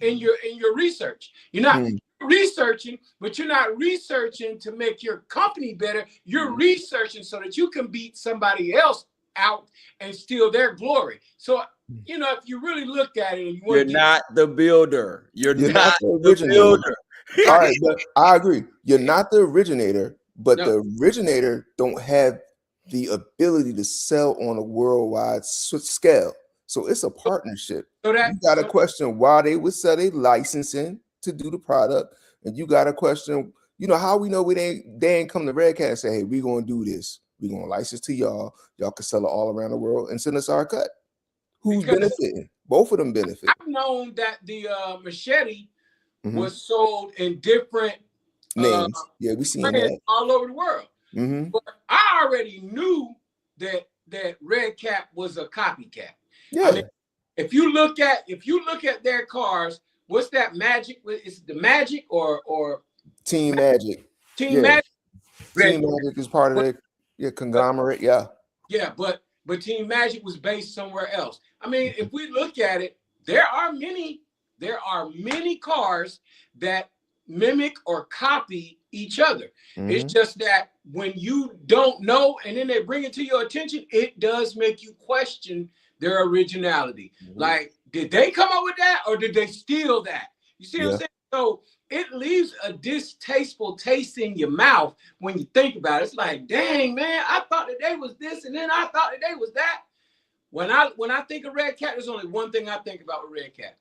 your research. You're not researching, but you're not researching to make your company better. You're researching so that you can beat somebody else out and steal their glory. So, you know, if you really look at it, and you're not the builder. You're not the builder. All right, but I agree. You're not the originator, but the originator don't have the ability to sell on a worldwide scale. So it's a partnership. So you got to question why they would sell a licensing to do the product, and you got to question, you know, how we know they ain't come to Red Cat and say, hey, we're gonna do this. We're gonna license to y'all. Y'all can sell it all around the world and send us our cut. Who's benefiting? Both of them benefit. I've known that the machete was sold in different names. Yeah, we seen that all over the world. But I already knew that Red Cat was a copycat. Yeah. I mean, if you look at their cars, what's that Magic? Is it the Magic or Team Magic? Magic. Team Magic is part of their conglomerate. Yeah. Yeah, but Team Magic was based somewhere else. I mean, if we look at it, there are many cars that mimic or copy each other. It's just that when you don't know and then they bring it to your attention, it does make you question their originality. Like, did they come up with that or did they steal that? You see what I'm saying? So it leaves a distasteful taste in your mouth when you think about it. It's like, dang, man, I thought that they was this and then I thought that they was that. When I think of Red Cat, there's only one thing I think about with Red Cat.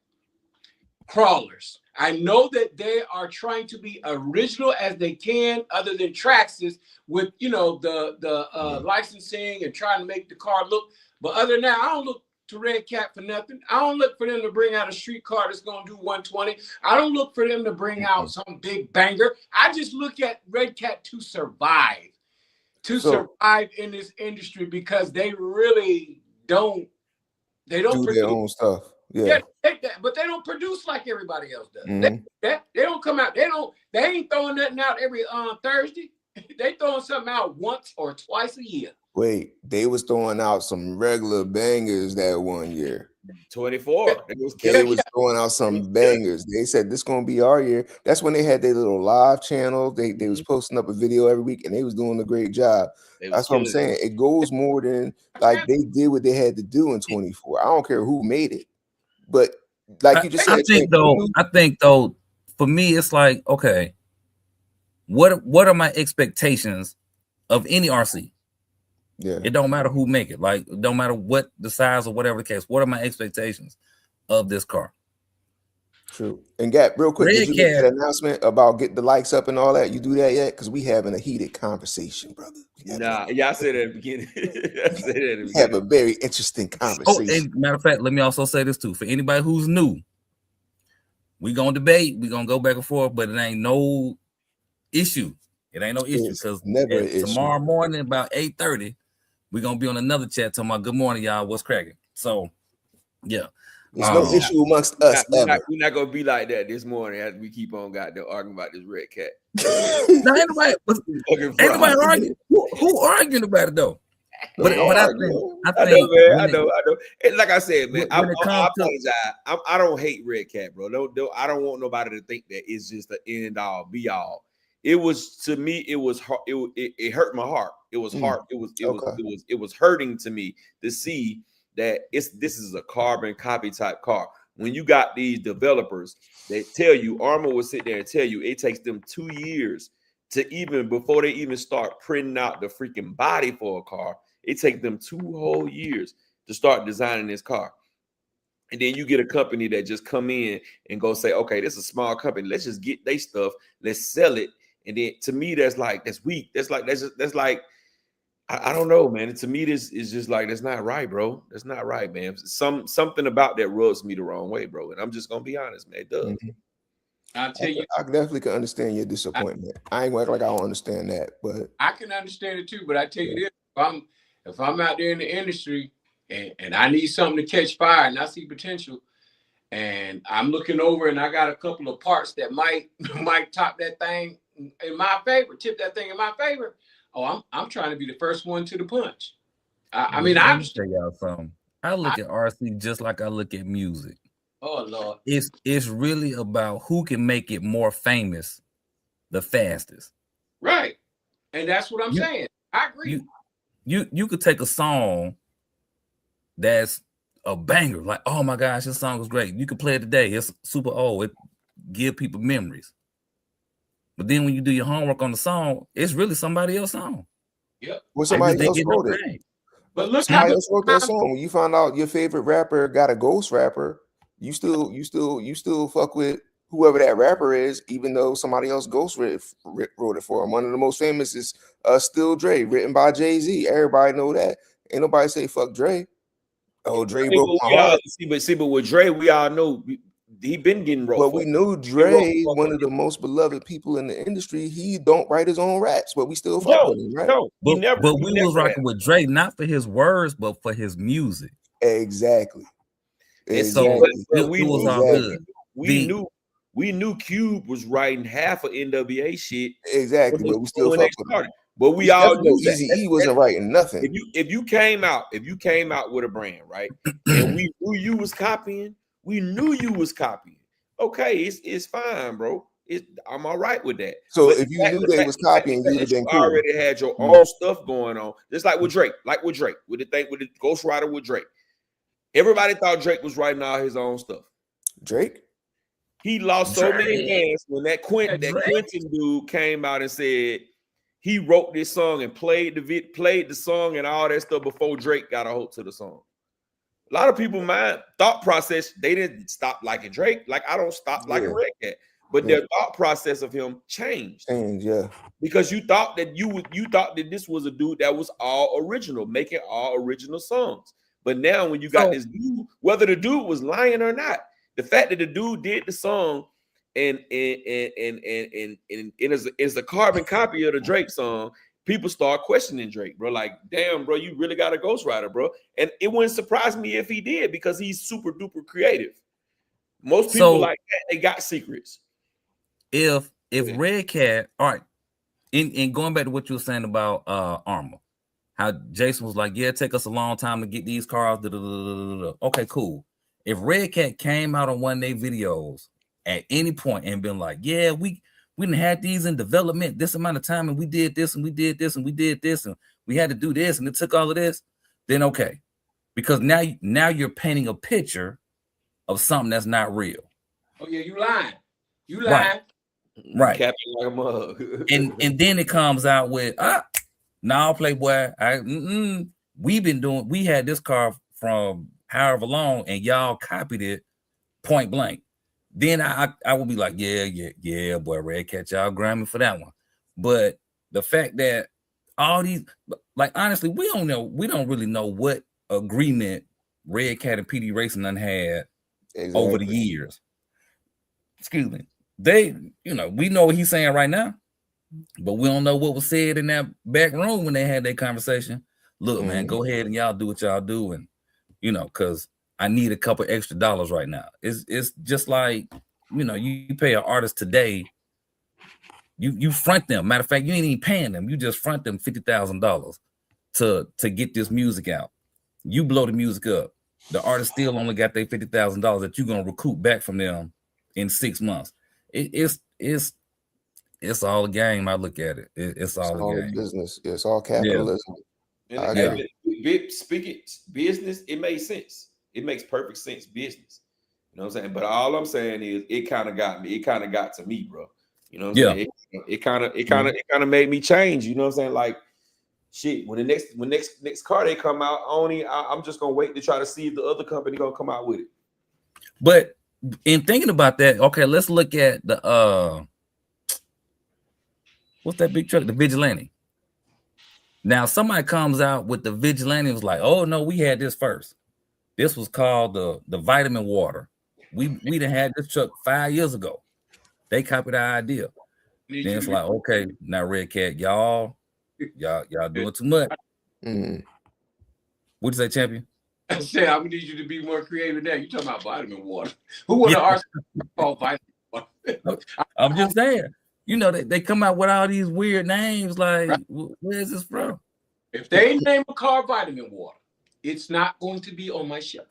Crawlers. I know that they are trying to be original as they can, other than Traxxas, with, you know, the licensing and trying to make the car look. But other than that, I don't look to Red Cat for nothing. I don't look for them to bring out a street car that's going to do 120. I don't look for them to bring out some big banger. I just look at Red Cat to survive in this industry, because they really don't do their own stuff. Yeah, but they don't produce like everybody else does. They don't come out. They ain't throwing nothing out every Thursday. They throwing something out once or twice a year. Wait, they was throwing out some regular bangers that one year. 24. They was throwing out some bangers. They said this gonna be our year. That's when they had their little live channel. They was posting up a video every week, and they was doing a great job. That's what I'm saying. It goes more than like they did what they had to do in 24. I don't care who made it, but like you just said, I think though, for me, it's like, okay, what are my expectations of any RC? Yeah, it don't matter who make it. Like, it don't matter what the size or whatever the case. What are my expectations of this car? True. And Gap, real quick, did you get that announcement about get the likes up and all that? You do that yet? Because we having a heated conversation, brother. I said that at the beginning. We have a very interesting conversation. Oh, and matter of fact, let me also say this too. For anybody who's new, we gonna debate, we gonna go back and forth, but it ain't no issue. It ain't no issue, because tomorrow morning about 8:30, we're gonna be on another chat talking about good morning, y'all. What's cracking? So, yeah, there's no issue amongst us. We're not gonna be like that this morning as we keep on arguing about this Red Cat. No, ain't nobody arguing. Who arguing about it though? But I think, I know. And like I said, man, I apologize. I don't hate Red Cat, bro. I don't want nobody to think that it's just the end all be all. It was, to me, it was hard. It hurt my heart. It was hard. It was hurting to me to see that this is a carbon copy type car. When you got these developers, they tell you, Armor will sit there and tell you it takes them 2 years to even before they even start printing out the freaking body for a car. It takes them 2 whole years to start designing this car. And then you get a company that just come in and go say, okay, this is a small company. Let's just get their stuff. Let's sell it. And then to me, that's weak. That's like, I don't know, man. And to me, this is just like, that's not right, bro. That's not right, man. Something about that rubs me the wrong way, bro. And I'm just gonna be honest, man. It does. Mm-hmm. I'll tell you, I definitely can understand your disappointment. I ain't like I don't understand that, but I can understand it too. But I tell you this: if I'm out there in the industry and I need something to catch fire and I see potential, and I'm looking over and I got a couple of parts that might top that thing in my favor, tip that thing in my favor. Oh, I'm trying to be the first one to the punch. I mean, I tell y'all something. I look at RC just like I look at music. Oh Lord, it's really about who can make it more famous the fastest. Right, and that's what I'm saying. I agree. You could take a song that's a banger, like, oh my gosh, this song is great. You can play it today. It's super old. It give people memories. But then when you do your homework on the song, it's really somebody else's song. Yep. Well, somebody else wrote it. But look, somebody else wrote that song. When you find out your favorite rapper got a ghost rapper, you still fuck with whoever that rapper is, even though somebody else ghost wrote it for him. One of the most famous is Still Dre, written by Jay-Z. Everybody know that. Ain't nobody say fuck Dre. Oh, Dre broke my heart. But with Dre, we all know he been getting wrote. But we knew Dre, one of the most beloved people in the industry, he don't write his own raps, but we still fuck with him, right? No, we was rocking with Dre not for his words, but for his music. Exactly. So it was all good. We knew Cube was writing half of NWA shit. Exactly, but we still fuck with him. But we all knew Eazy-E wasn't writing nothing. If you came out with a brand, right, and we knew you was copying, okay, it's fine, bro. I'm all right with that. So if you knew they was copying, you would have been cool. Already had your own stuff going on, just like with Drake, with the Ghost Rider with Drake. Everybody thought Drake was writing all his own stuff. Drake? He lost so many fans when that Quentin dude came out and said he wrote this song and played the song and all that stuff before Drake got a hold to the song. A lot of people, my thought process, they didn't stop liking Drake. Like I don't stop liking Red Cat, but their thought process of him changed. Because you thought that this was a dude that was all original, making all original songs. But now when you got this dude, whether the dude was lying or not, the fact that the dude did the song and is a carbon copy of the Drake song, people start questioning Drake, bro. Like, damn, bro, you really got a ghostwriter, bro. And it wouldn't surprise me if he did, because he's super duper creative. Most people like that, they got secrets. If Red Cat, all right, and going back to what you were saying about Armor, how Jason was like, yeah, it take us a long time to get these cars. Okay, cool. If Red Cat came out on one of their videos at any point and been like, yeah, we didn't have these in development this amount of time, and we did this and we did this and we did this and we had to do this and it took all of this, then okay. Because now you're painting a picture of something that's not real. Oh yeah, you lying. You lying. Right. Capping like a mug. and then it comes out with now, Playboy, we had this car from however long and y'all copied it point blank. Then I would be like, yeah, boy, Red Cat, y'all Grammy for that one. But the fact that all these, like, honestly, we don't really know what agreement Red Cat and PD Racing done had over the years. Excuse me. We know what he's saying right now, but we don't know what was said in that back room when they had that conversation. Look, man, go ahead and y'all do what y'all do, and because I need a couple extra dollars right now. It's just like, you pay an artist today, you front them. Matter of fact, you ain't even paying them. You just front them $50,000 to get this music out. You blow the music up. The artist still only got their $50,000 that you're gonna recoup back from them in 6 months. It's all a game. I look at it. It's all a game. Business. It's all capitalism. Yeah. speaking business, it makes sense. It makes perfect sense business. You know what I'm saying? But all I'm saying is it kind of got me. It kind of got to me, bro. You know what I'm saying? It kind of made me change. You know what I'm saying? Like shit. When next car they come out, I'm just gonna wait to try to see if the other company gonna come out with it. But in thinking about that, okay, let's look at the what's that big truck? The Vigilante. Now somebody comes out with the Vigilante and was like, oh no, we had this first. This was called the vitamin water. We done had this truck 5 years ago. They copied our idea. Then it's like, okay, now Red Cat, y'all doing too much. Mm. What'd you say, champion? I said I need you to be more creative there. You talking about vitamin water? Who would have called vitamin water? I'm just saying. You know, they come out with all these weird names. Like, where is this from? If they name a car vitamin water, it's not going to be on my shelf.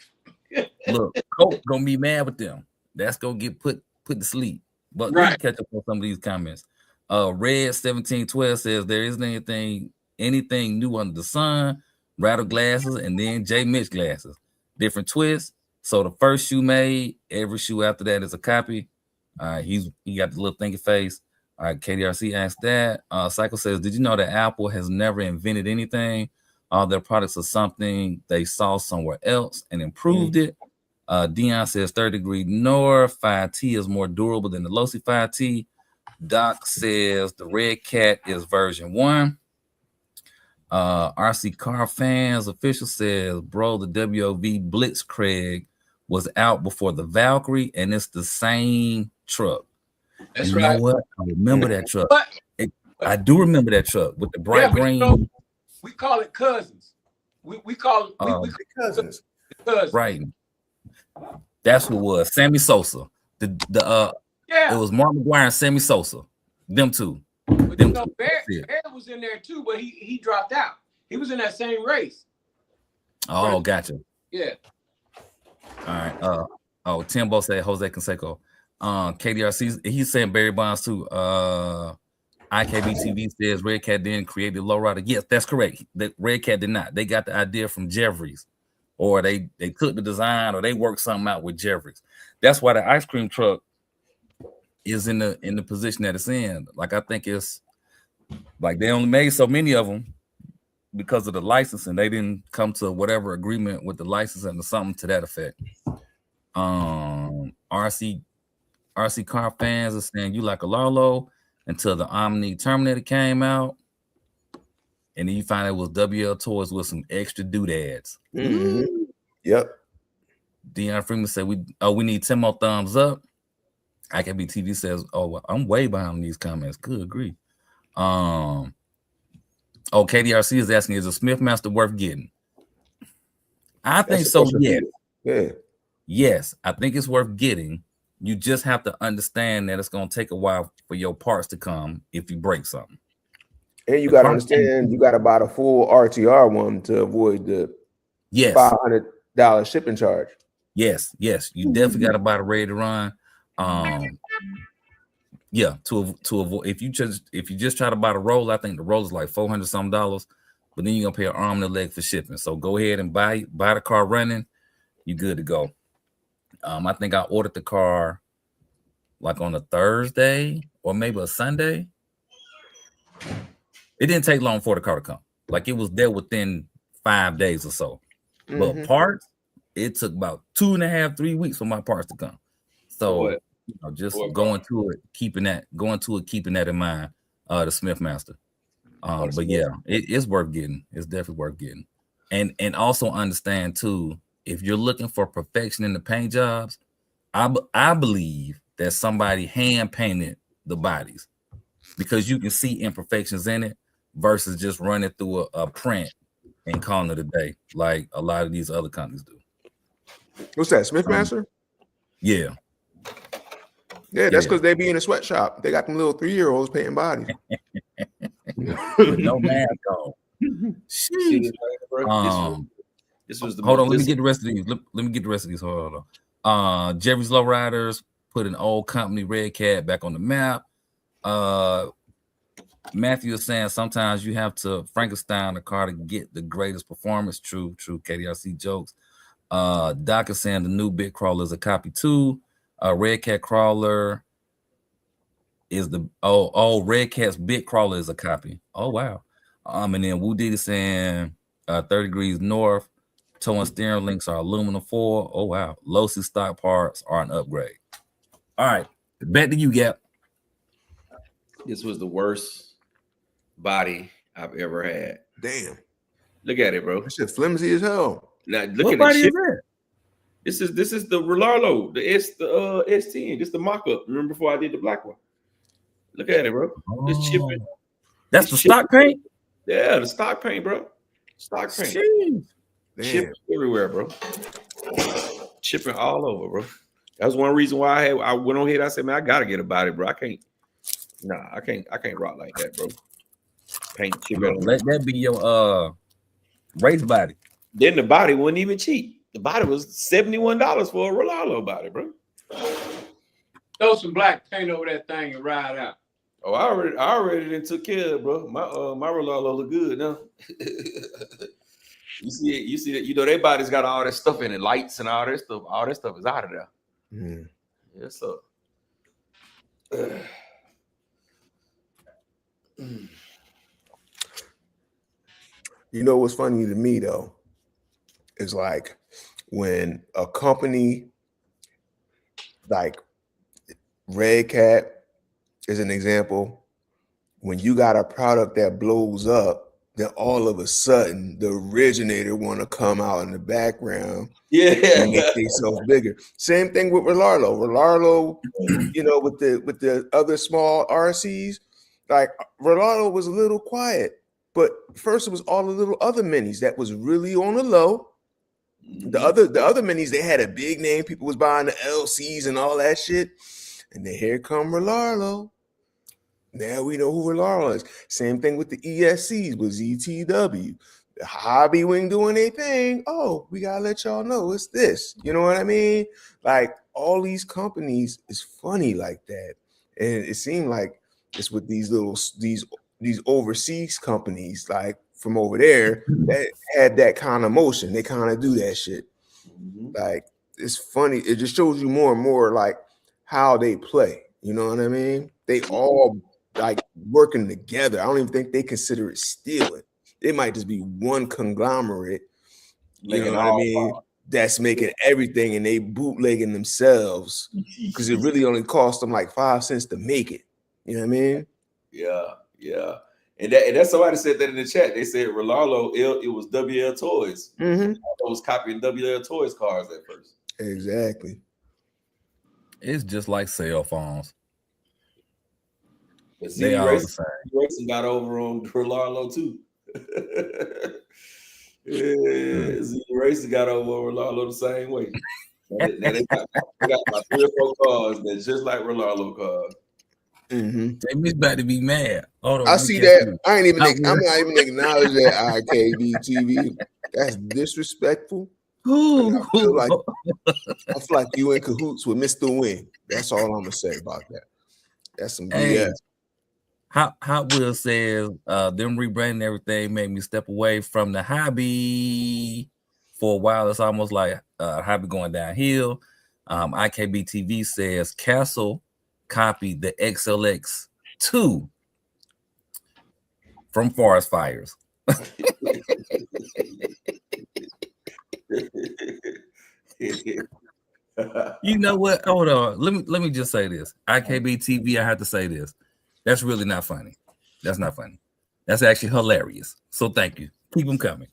Look, Coke gonna be mad with them. That's gonna get put to sleep. But let me catch up on some of these comments. Red 1712 says there isn't anything new under the sun. Rattle glasses and then J Mitch glasses. Different twists. So the first shoe made, every shoe after that is a copy. He got the little thinking face. All right, KDRC asked that. Cycle says, did you know that Apple has never invented anything? All their products are something they saw somewhere else and improved it. Dion says 30 degree north, 5T is more durable than the Losi 5T. Doc says the Red Cat is version 1. RC Car Fans official says, bro, the WOV Blitzkrieg was out before the Valkyrie, and it's the same truck. That's right. You know what? I remember that truck. I do remember that truck with the bright green. You know, we call it cousins. We call it cousins. Right. That's who it was. Sammy Sosa. It was Mark McGuire and Sammy Sosa. Them two. But you know, Bear was in there too, but he dropped out. He was in that same race. Oh, gotcha. Yeah. All right. Timbo said Jose Canseco. KDRC, he's saying Barry Bonds too. IKB TV says Red Cat didn't create the lowrider. Yes, that's correct. The Red Cat did not. They got the idea from Jeffries, or they took the design, or they worked something out with Jeffries. That's why the ice cream truck is in the position that it's in. Like, I think it's like they only made so many of them because of the licensing. They didn't come to whatever agreement with the licensing or something to that effect. RC Car Fans are saying you like a Lalo until the Omni Terminator came out, and then you find it was WL Toys with some extra doodads. Mm-hmm. Yep. Dion Freeman said we need 10 more thumbs up. IKB TV says, well, I'm way behind these comments. Good grief. KDRC is asking, is a Smithmaster worth getting? I think so, yes. Yeah. Yes, I think it's worth getting. You just have to understand that it's going to take a while for your parts to come if you break something. And you got to understand, you got to buy the full RTR one to avoid the $500 shipping charge. Yes. You definitely got to buy the ready to run. To avoid, if you just try to buy the roll, I think the roll is like $400 something, but then you're gonna pay an arm and a leg for shipping. So go ahead and buy the car running. You're good to go. I think I ordered the car like on a Thursday or maybe a Sunday. It didn't take long for the car to come. Like, it was there within 5 days or so. Mm-hmm. But parts, it took about 2.5-3 weeks for my parts to come. So going to it, keeping that in mind. The Smithmaster. But yeah, it's worth getting. It's definitely worth getting. And also understand too, if you're looking for perfection in the paint jobs, I believe that somebody hand painted the bodies, because you can see imperfections in it versus just running through a print and calling it a day like a lot of these other companies do. What's that, Smithmaster? Yeah, that's because they be in a sweatshop. They got them little 3-year-olds painting bodies. With no mask on. Hold on, let me get the rest of these. Hold on. Jerry's Lowriders put an old company, Red Cat, back on the map. Matthew is saying sometimes you have to Frankenstein a car to get the greatest performance. True. KDRC jokes. Doc is saying the new bit crawler is a copy too. Red Cat crawler is the Red Cat's bit crawler is a copy. Oh wow. And then Woo Diddy saying 30 degrees north. Toe and steering links are aluminum foil. Oh wow. Losi stock parts are an upgrade. All right. Back to you, Gap. This was the worst body I've ever had. Damn. Look at it, bro. That shit flimsy as hell. Now look What at body it. is that? This is the Rolalo, the S10. This the mock-up. Remember before I did the black one? Look at it, bro. It's chipping. That's the stock paint? Yeah, the stock paint, bro. Stock paint. Chipping everywhere, bro. Chipping all over, bro. That was one reason why I went on here. I said, man, I gotta get a body, bro. I can't rock like that, bro. Paint chipping. Let that be your race body. Then the body wasn't even cheap. The body was $71 for a Rolalo body, bro. Throw some black paint over that thing and ride out. Oh, I already done took care of it, bro. My Rolalo look good now. You see that, their body's got all that stuff in it, lights and all that stuff. All that stuff is out of there. Mm. Yes, sir. You know what's funny to me though is like when a company like Red Cat is an example. When you got a product that blows up, then all of a sudden the originator want to come out in the background, and make themselves bigger. Same thing with Rolalo. Rolalo, with the other small RCs, like Rolalo was a little quiet. But first, it was all the little other minis that was really on the low. The other minis, they had a big name. People was buying the LCs and all that shit. And then here come Rolalo. Now we know who Rolalo is. Same thing with the ESCs with ZTW. The Hobby Wing doing their thing. Oh, we gotta let y'all know it's this. You know what I mean? Like all these companies is funny like that. And it seemed like it's with these overseas companies, like from over there, that had that kind of motion. They kind of do that shit. Like it's funny. It just shows you more and more like how they play. You know what I mean? They all like working together. I don't even think they consider it stealing. It might just be one conglomerate. You know what I mean? That's making everything, and they bootlegging themselves because it really only cost them like 5 cents to make it. You know what I mean? Yeah. And that somebody said that in the chat. They said Rolalo, it was WL Toys. Mm-hmm. I was copying WL Toys cars at first. Exactly. It's just like cell phones. But They all the same. Racing got over on Rolalo too. Z Racing got over on Rolalo the same way. They got about 3 or 4 cars that's just like Rolalo cars. Mm-hmm. Jamie's about to be mad. Hold on, I see that. I'm not even acknowledge that IKB TV. That's disrespectful. I feel like you in cahoots with Mr. Wing. That's all I'm gonna say about that. That's some BS. Hot Wheels says them rebranding everything made me step away from the hobby for a while. It's almost like hobby going downhill. IKB TV says Castle copied the XLX 2 from Forest Fires. You know what? Hold on. Let me just say this. IKB TV, I have to say this. That's really not funny. That's not funny. That's actually hilarious. So thank you. Keep them coming.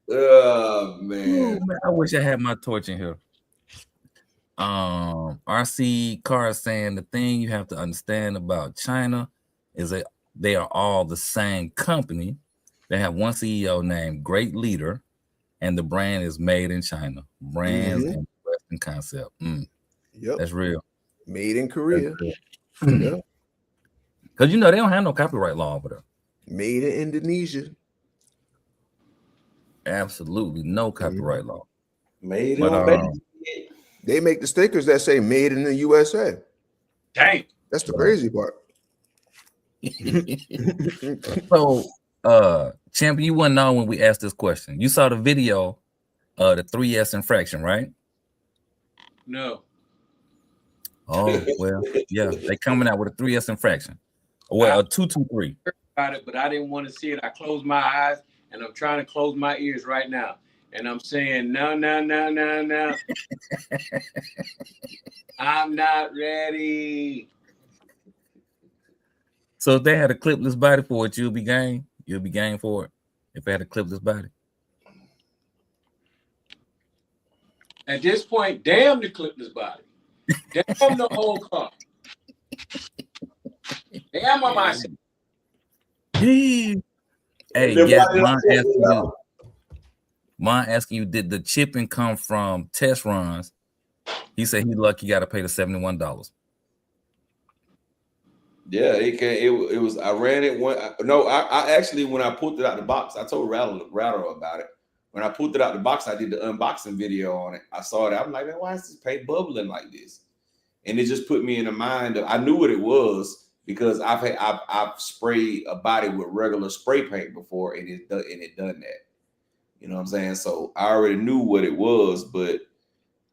Oh man. I wish I had my torch in here. RC Car saying the thing you have to understand about China is that they are all the same company. They have one CEO named Great Leader, and the brand is made in China. Brands and Western concept. Yep, that's real. Made in Korea. Because they don't have no copyright law over there. Made in Indonesia. Absolutely no copyright law. Made in they make the stickers that say "Made in the USA." Dang. That's the crazy part. So, Champion, you wouldn't know when we asked this question. You saw the video, the 3S infraction, right? No. Oh, well, yeah, they coming out with a 3S infraction. Well, a 223. About it, but I didn't want to see it. I closed my eyes and I'm trying to close my ears right now. And I'm saying, no. I'm not ready. So if they had a clipless body for it, you'll be game. You'll be game for it. If they had a clipless body. At this point, damn the clipless body. Damn the whole car. Damn my mindset. Hey, yeah, mine asking you, did the chipping come from test runs? He said he lucky got to pay the $71. Yeah, it was. I ran it one. No, I actually, when I pulled it out the box, I told Rattle about it. When I pulled it out the box, I did the unboxing video on it. I saw it. I'm like, man, why is this paint bubbling like this? And it just put me in the mind of, I knew what it was because I've sprayed a body with regular spray paint before, and it done that. You know what I'm saying? So I already knew what it was, but as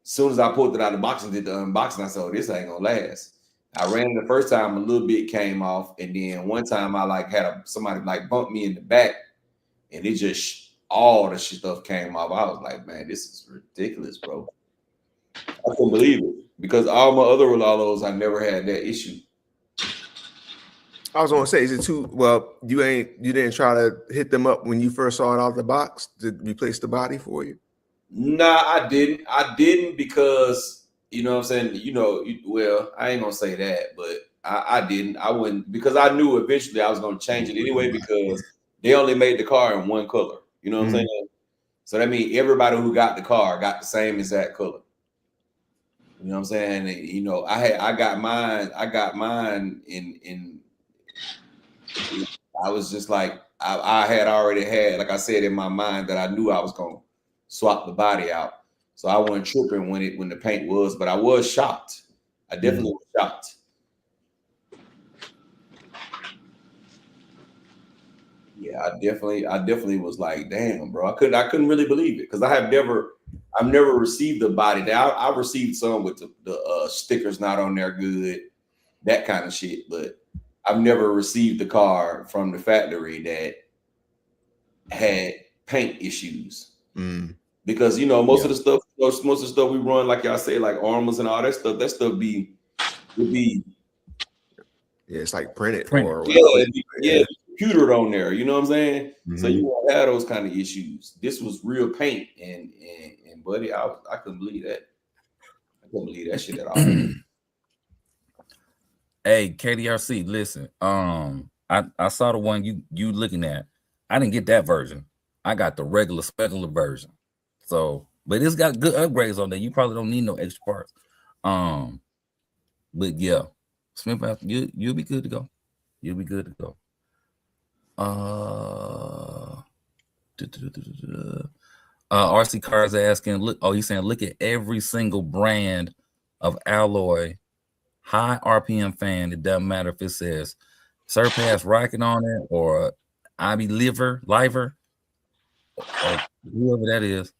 soon as I pulled it out of the box and did the unboxing, I said, oh, this ain't gonna last. I ran it the first time, a little bit came off, and then one time I like had somebody like bump me in the back, and it just all the stuff came off. I was like, man, this is ridiculous, bro. I couldn't believe it because all my other Rolalos, I never had that issue. I was gonna say, is it too well? You didn't try to hit them up when you first saw it out of the box to replace the body for you? Nah, I didn't. I didn't because you know what I'm saying. You know, well, I ain't gonna say that, but I didn't. I wouldn't because I knew eventually I was gonna change it anyway because they only made the car in one color. You know what I'm saying? So that means everybody who got the car got the same exact color. You know what I'm saying? And, you know, I got mine in. I was just like, I had already had, like I said in my mind, that I knew I was gonna swap the body out. So I wasn't tripping when the paint was, but I was shocked. I definitely was shocked. Yeah, I definitely was like, damn, bro. I couldn't really believe it because I've never received a body. I received some with the stickers not on there good, that kind of shit, but I've never received the car from the factory that had paint issues. Because you know most of the stuff we run, like y'all say, like Armors and all that stuff would be it's like printed. Or computered on there. You know what I'm saying? So you won't have those kind of issues. This was real paint, and buddy, I couldn't believe that. I couldn't believe that shit at all. Hey, KDRC, listen. I saw the one you looking at. I didn't get that version. I got the regular version. So, but it's got good upgrades on there. You probably don't need no extra parts. But yeah, Smith, you'll be good to go. You'll be good to go. RC Cars asking, look, he's saying, look at every single brand of alloy, high RPM fan. It doesn't matter if it says Surpass Rocket on it or IB Liver, or whoever that is.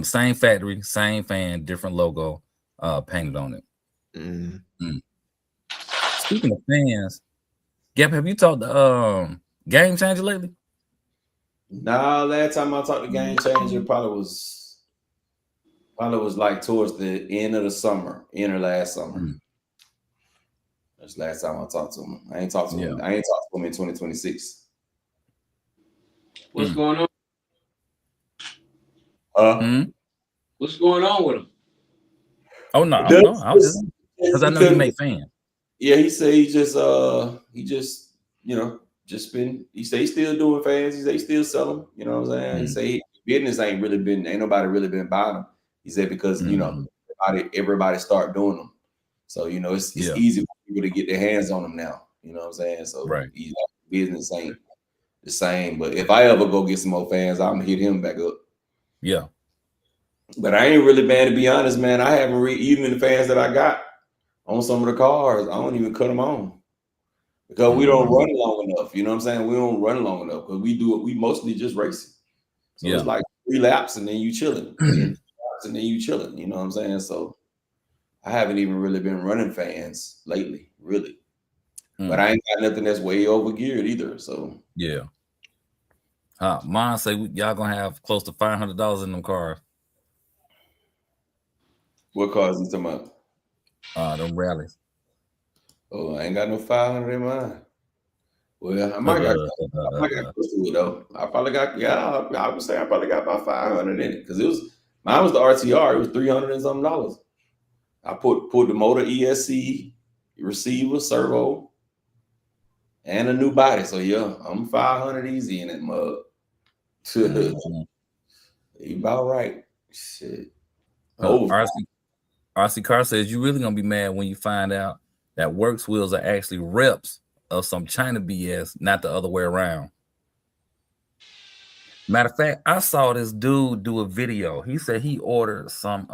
Same factory, same fan, different logo, painted on it. Speaking of fans, Gap, have you talked to Game Changer lately? Nah, last time I talked to Game Changer probably was like towards the end of the summer, end of last summer. That's the last time I talked to him. I ain't talked to him in 2026. What's going on? What's going on with him? Oh no, I was just because I know you make fans. Yeah, he said he just you know, just been, he say he's still doing fans. He say he still sell them. You know what I'm saying? He say business ain't nobody really been buying them. He said because you know everybody start doing them. So you know it's easy for people to get their hands on them now. You know what I'm saying? So business ain't the same. But if I ever go get some more fans, I'm gonna hit him back up. Yeah. But I ain't really, man, to be honest, man. I haven't even the fans that I got on some of the cars, I don't even cut them on because we don't run long enough. You know what I'm saying? We don't run long enough because we do it. We mostly just racing. So it's like 3 laps and then you chilling, and then 2 laps and then you chilling. You know what I'm saying? So I haven't even really been running fans lately, really. But I ain't got nothing that's way over geared either. So yeah. Mine say y'all gonna have close to $500 in them cars. What cars you talking about? Them rallies. Oh, I ain't got no 500 in mine. Well, I might got close to it though. I probably got I would say I probably got about 500 in it because mine was the RTR. It was $300 and something dollars. I put the motor ESC, receiver, servo, and a new body. So yeah, I'm 500 easy in that mug. You about right. Shit. RC Car says you really gonna be mad when you find out that Works wheels are actually reps of some China BS, not the other way around. Matter of fact, I saw this dude do a video. He said he ordered some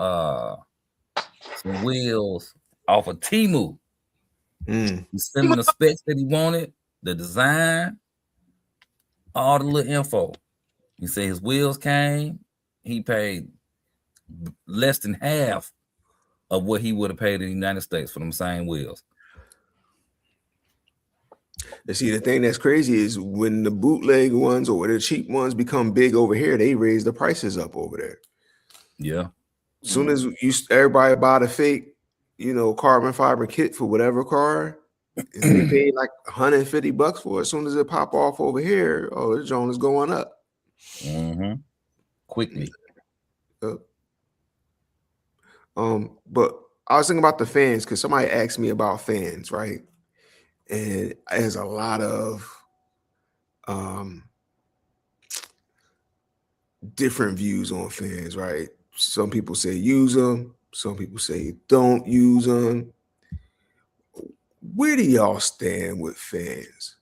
wheels off of Temu. He sent him the specs that he wanted, the design, all the little info. He said his wheels came. He paid less than half of what he would have paid in the United States for them same wheels. And see, the thing that's crazy is when the bootleg ones or the cheap ones become big over here, they raise the prices up over there. Yeah. As soon as everybody buy the fake, carbon fiber kit for whatever car, and they pay like $150 for it. As soon as it pop off over here, the joint is going up. Quickly. But I was thinking about the fans because somebody asked me about fans, right? And there's a lot of different views on fans, right? Some people say use them. Some people say don't use them. Where do y'all stand with fans?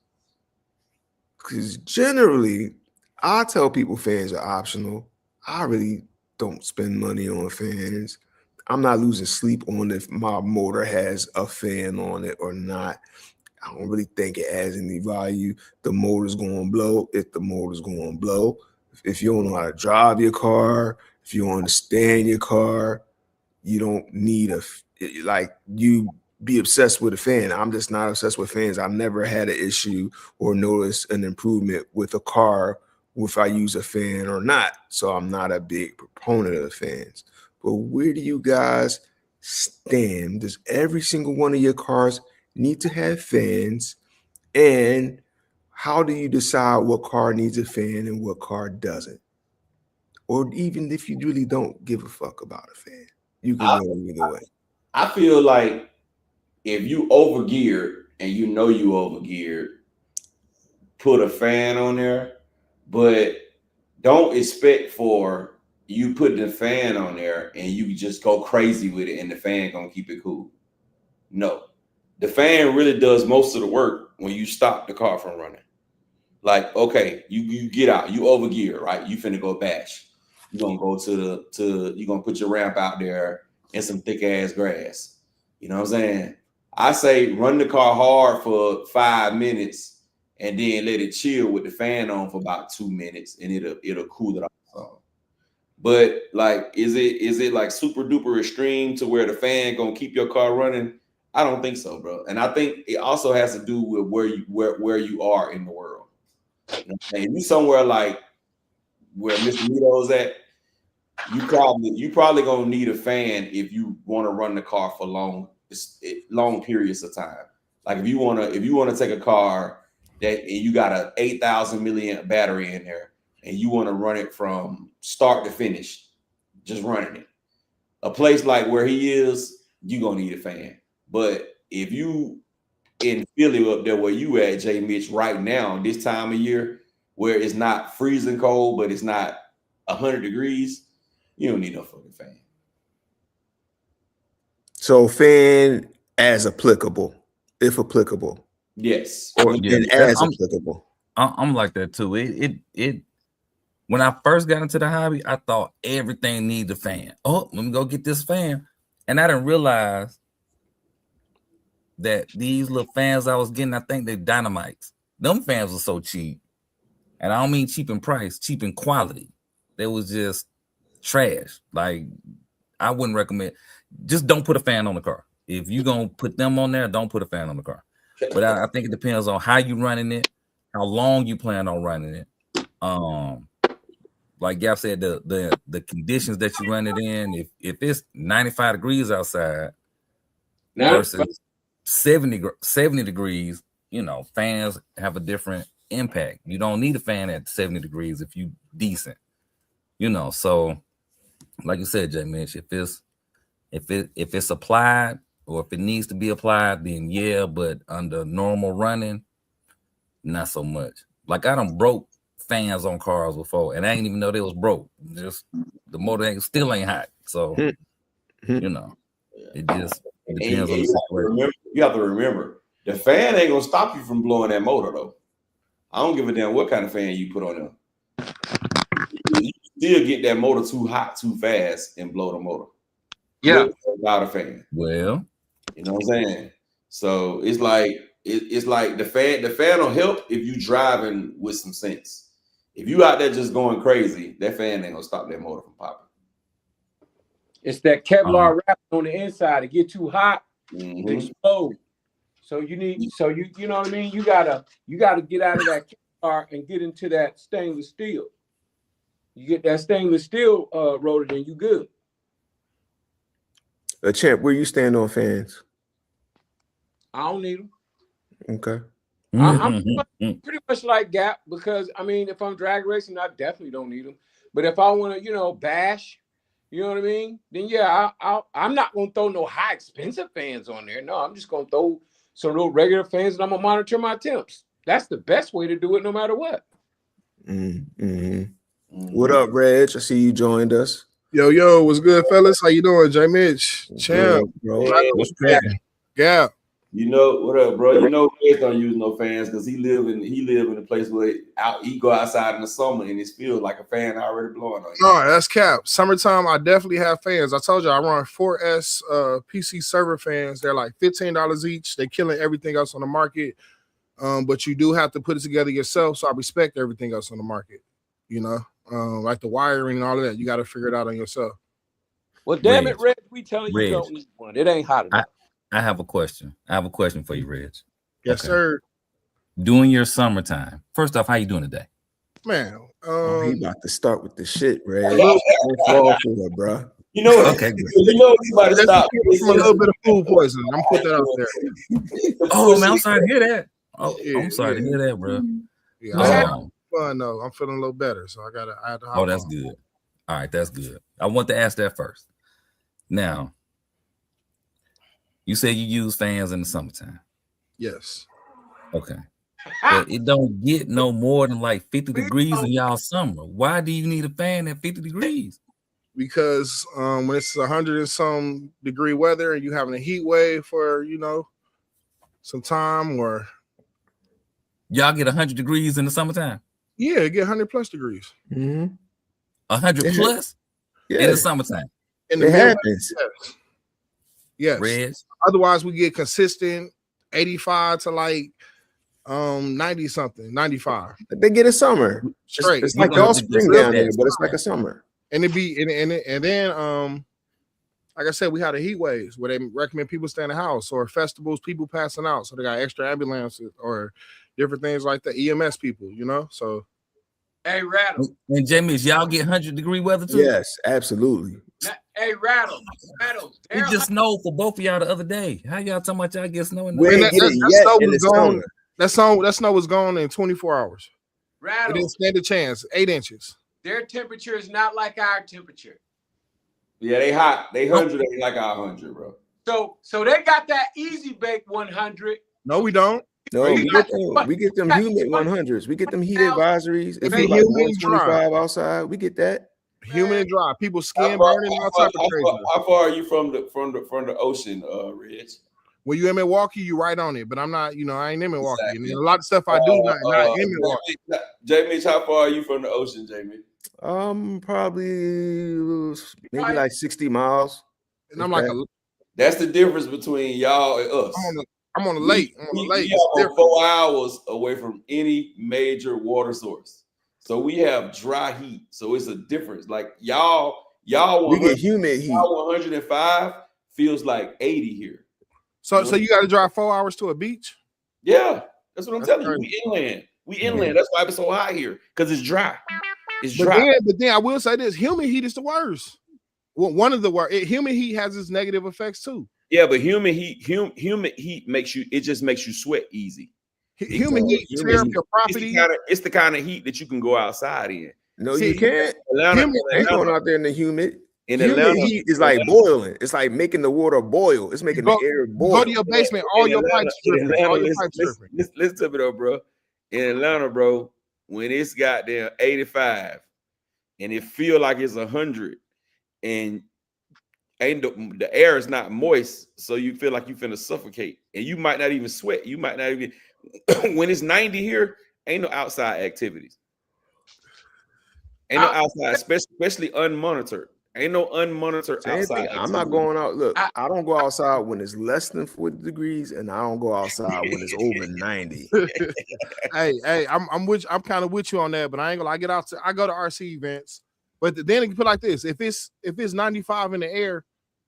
Because generally, I tell people fans are optional. I really don't spend money on fans. I'm not losing sleep on if my motor has a fan on it or not. I don't really think it has any value. The motor's going to blow if the motor's going to blow. If you don't know how to drive your car, if you don't understand your car, you don't need you be obsessed with a fan. I'm just not obsessed with fans. I've never had an issue or noticed an improvement with a car if I use a fan or not. So I'm not a big proponent of fans. But where do you guys stand? Does every single one of your cars need to have fans? And how do you decide what car needs a fan and what car doesn't? Or even if you really don't give a fuck about a fan, you can go either way. I feel like if you overgeared and you know you overgeared, put a fan on there, but don't expect for you putting the fan on there and you just go crazy with it and the fan gonna keep it cool. No, the fan really does most of the work when you stop the car from running. Like, okay, you get out, you overgear, right? You finna go bash. You're gonna go you're gonna put your ramp out there in some thick ass grass. You know what I'm saying? I say run the car hard for 5 minutes and then let it chill with the fan on for about 2 minutes and it'll cool it off. But like, is it like super duper extreme to where the fan gonna keep your car running? I don't think so, bro. And I think it also has to do with where you are in the world. You know what I'm saying? You somewhere like where Mr. Mito's at, you probably gonna need a fan if you want to run the car for long periods of time. Like if you want to take a car and you got a 8,000 milliamp battery in there and you want to run it from start to finish, just running it. A place like where he is, you gonna need a fan. But if you in Philly up there where you at, J. Mitch, right now, this time of year, where it's not freezing cold, but it's not 100 degrees, you don't need no fucking fan. So fan as applicable, if applicable. Yes. Or as applicable. I'm like that too. It when I first got into the hobby, I thought everything needs a fan. Oh, let me go get this fan. And I didn't realize that these little fans I was getting, I think they Dynamites. Them fans were so cheap. And I don't mean cheap in price, cheap in quality. They was just trash. Like, I wouldn't recommend. Just don't put a fan on the car. If you're going to put them on there, don't put a fan on the car. But I think it depends on how you running it, how long you plan on running it. Like Gap said, the conditions that you run it in, if it's 95 degrees outside versus 70 degrees, you know, fans have a different impact. You don't need a fan at 70 degrees if you decent, you know. So like you said, J Mitch, if it's applied or if it needs to be applied, then yeah, but under normal running, not so much. Like, I done broke fans on cars before, and I didn't even know they was broke. Just the motor still ain't hot. So you know, it just depends on the situation. You have to remember, the fan ain't gonna stop you from blowing that motor though. I don't give a damn what kind of fan you put on them. You still get that motor too hot too fast and blow the motor. Yeah, without a fan. Well, you know what I'm saying. So it's like the fan will help if you driving with some sense. If you out there just going crazy, that fan ain't gonna stop that motor from popping. It's that Kevlar wrap on the inside. It get too hot, it explode. So you know what I mean. You gotta get out of that Kevlar and get into that stainless steel. You get that stainless steel rotor, then you good. Champ, where you stand on fans? I don't need them. Okay. I'm pretty much like Gap, because I mean, if I'm drag racing, I definitely don't need them. But if I want to, bash, you know what I mean? Then yeah, I'm not gonna throw no high expensive fans on there. No, I'm just gonna throw some real regular fans, and I'm gonna monitor my temps. That's the best way to do it, no matter what. What up, Reg? I see you joined us. Yo, what's good, fellas? How you doing, J Mitch? Champ, bro. What's cracking? Gap. You know what up, bro? You know Reg don't use no fans because he live in a place where he go outside in the summer and it feels like a fan already blowing on you. No, that's cap. Summertime, I definitely have fans. I told you I run 4S PC server fans. They're like $15 each. They're killing everything else on the market. But you do have to put it together yourself. So I respect everything else on the market. Like the wiring and all of that. You got to figure it out on yourself. Well, damn it, Reg, we telling you don't need one. It ain't hot enough. I have a question. For you, Reg. Yes, sir. During your summertime, first off, how you doing today? Man, he about to start with the shit, Reg. Don't fall for it, bro. You know what? Okay, somebody stop. From a little bit of food poisoning. I'm put that out there. Oh man, I'm sorry to hear that. Oh, yeah, I'm sorry to hear that, bro. Yeah, fun though. I'm feeling a little better, so I had to. Oh, that's good. All right, that's good. I want to ask that first. Now, you say you use fans in the summertime. Yes. Okay. But it don't get no more than like 50 degrees in y'all summer. Why do you need a fan at 50 degrees? Because when it's 100 and some degree weather and you having a heat wave for some time, or y'all get 100 degrees in the summertime. Yeah, it get 100 plus degrees. 100 plus in the summertime. It happens. Yes. Reg. Otherwise, we get consistent 85 to like 90 something, 95. They get a summer straight. It's like all spring down there, but it's like a summer. And then like I said, we had a heat waves where they recommend people stay in the house, or festivals, people passing out, so they got extra ambulances or different things like that. EMS people, So hey, Rattle. And Jamie, y'all get 100-degree weather too? Yes, absolutely. Hey, Rattle. We just snowed for both of y'all the other day. How y'all talking about y'all get snow in the That snow was gone in 24 hours. Rattle. It didn't stand a chance. 8 inches. Their temperature is not like our temperature. Yeah, they hot. They 100 ain't like our 100, bro. So they got that easy bake 100. No, we don't. No, we get them humid 100s. We get them heat advisories. If it's like 125 outside, we get that. Humid and dry. People skin burning, all type of crazy. How far are you from the ocean, Reg? When you in Milwaukee, you right on it. But I'm not, I ain't in Milwaukee. Exactly. And a lot of stuff I do not in Milwaukee. Jamie, how far are you from the ocean, Jamie? Probably maybe like 60 miles. And I'm like, that's the difference between y'all and us. I'm on the lake. We are 4 hours away from any major water source. So we have dry heat. So it's a difference. Like y'all we get humid heat. Y'all 105 feels like 80 here. So you got to drive 4 hours to a beach? Yeah, that's what I'm telling you. We inland. That's why it's so hot here, because it's dry. It's dry. But then I will say this: humid heat is the worst. Well, one of the worst. Humid heat has its negative effects too. Yeah, but humid heat makes you sweat easy. Humid heat tear up your property. It's the kind of heat that you can go outside in. No, you can't. Atlanta ain't going out there in the humid. Atlanta, heat is like boiling. It's like making the water boil. It's making the air boil. Go to your basement. All your pipes dripping. Listen to me though, bro. In Atlanta, bro, when it's goddamn 85 and it feel like it's 100 and the air is not moist, so you feel like you finna suffocate, and you might not even sweat. You might not even when it's 90 here, ain't no outside activities. Ain't no outside, especially unmonitored. Ain't no unmonitored outside. I'm not going out. Look, I don't go outside when it's less than 40 degrees, and I don't go outside when it's over 90. Hey, I'm kind of with you on that, but I ain't gonna. I go to RC events, but then you put like this: if it's 95 in the air,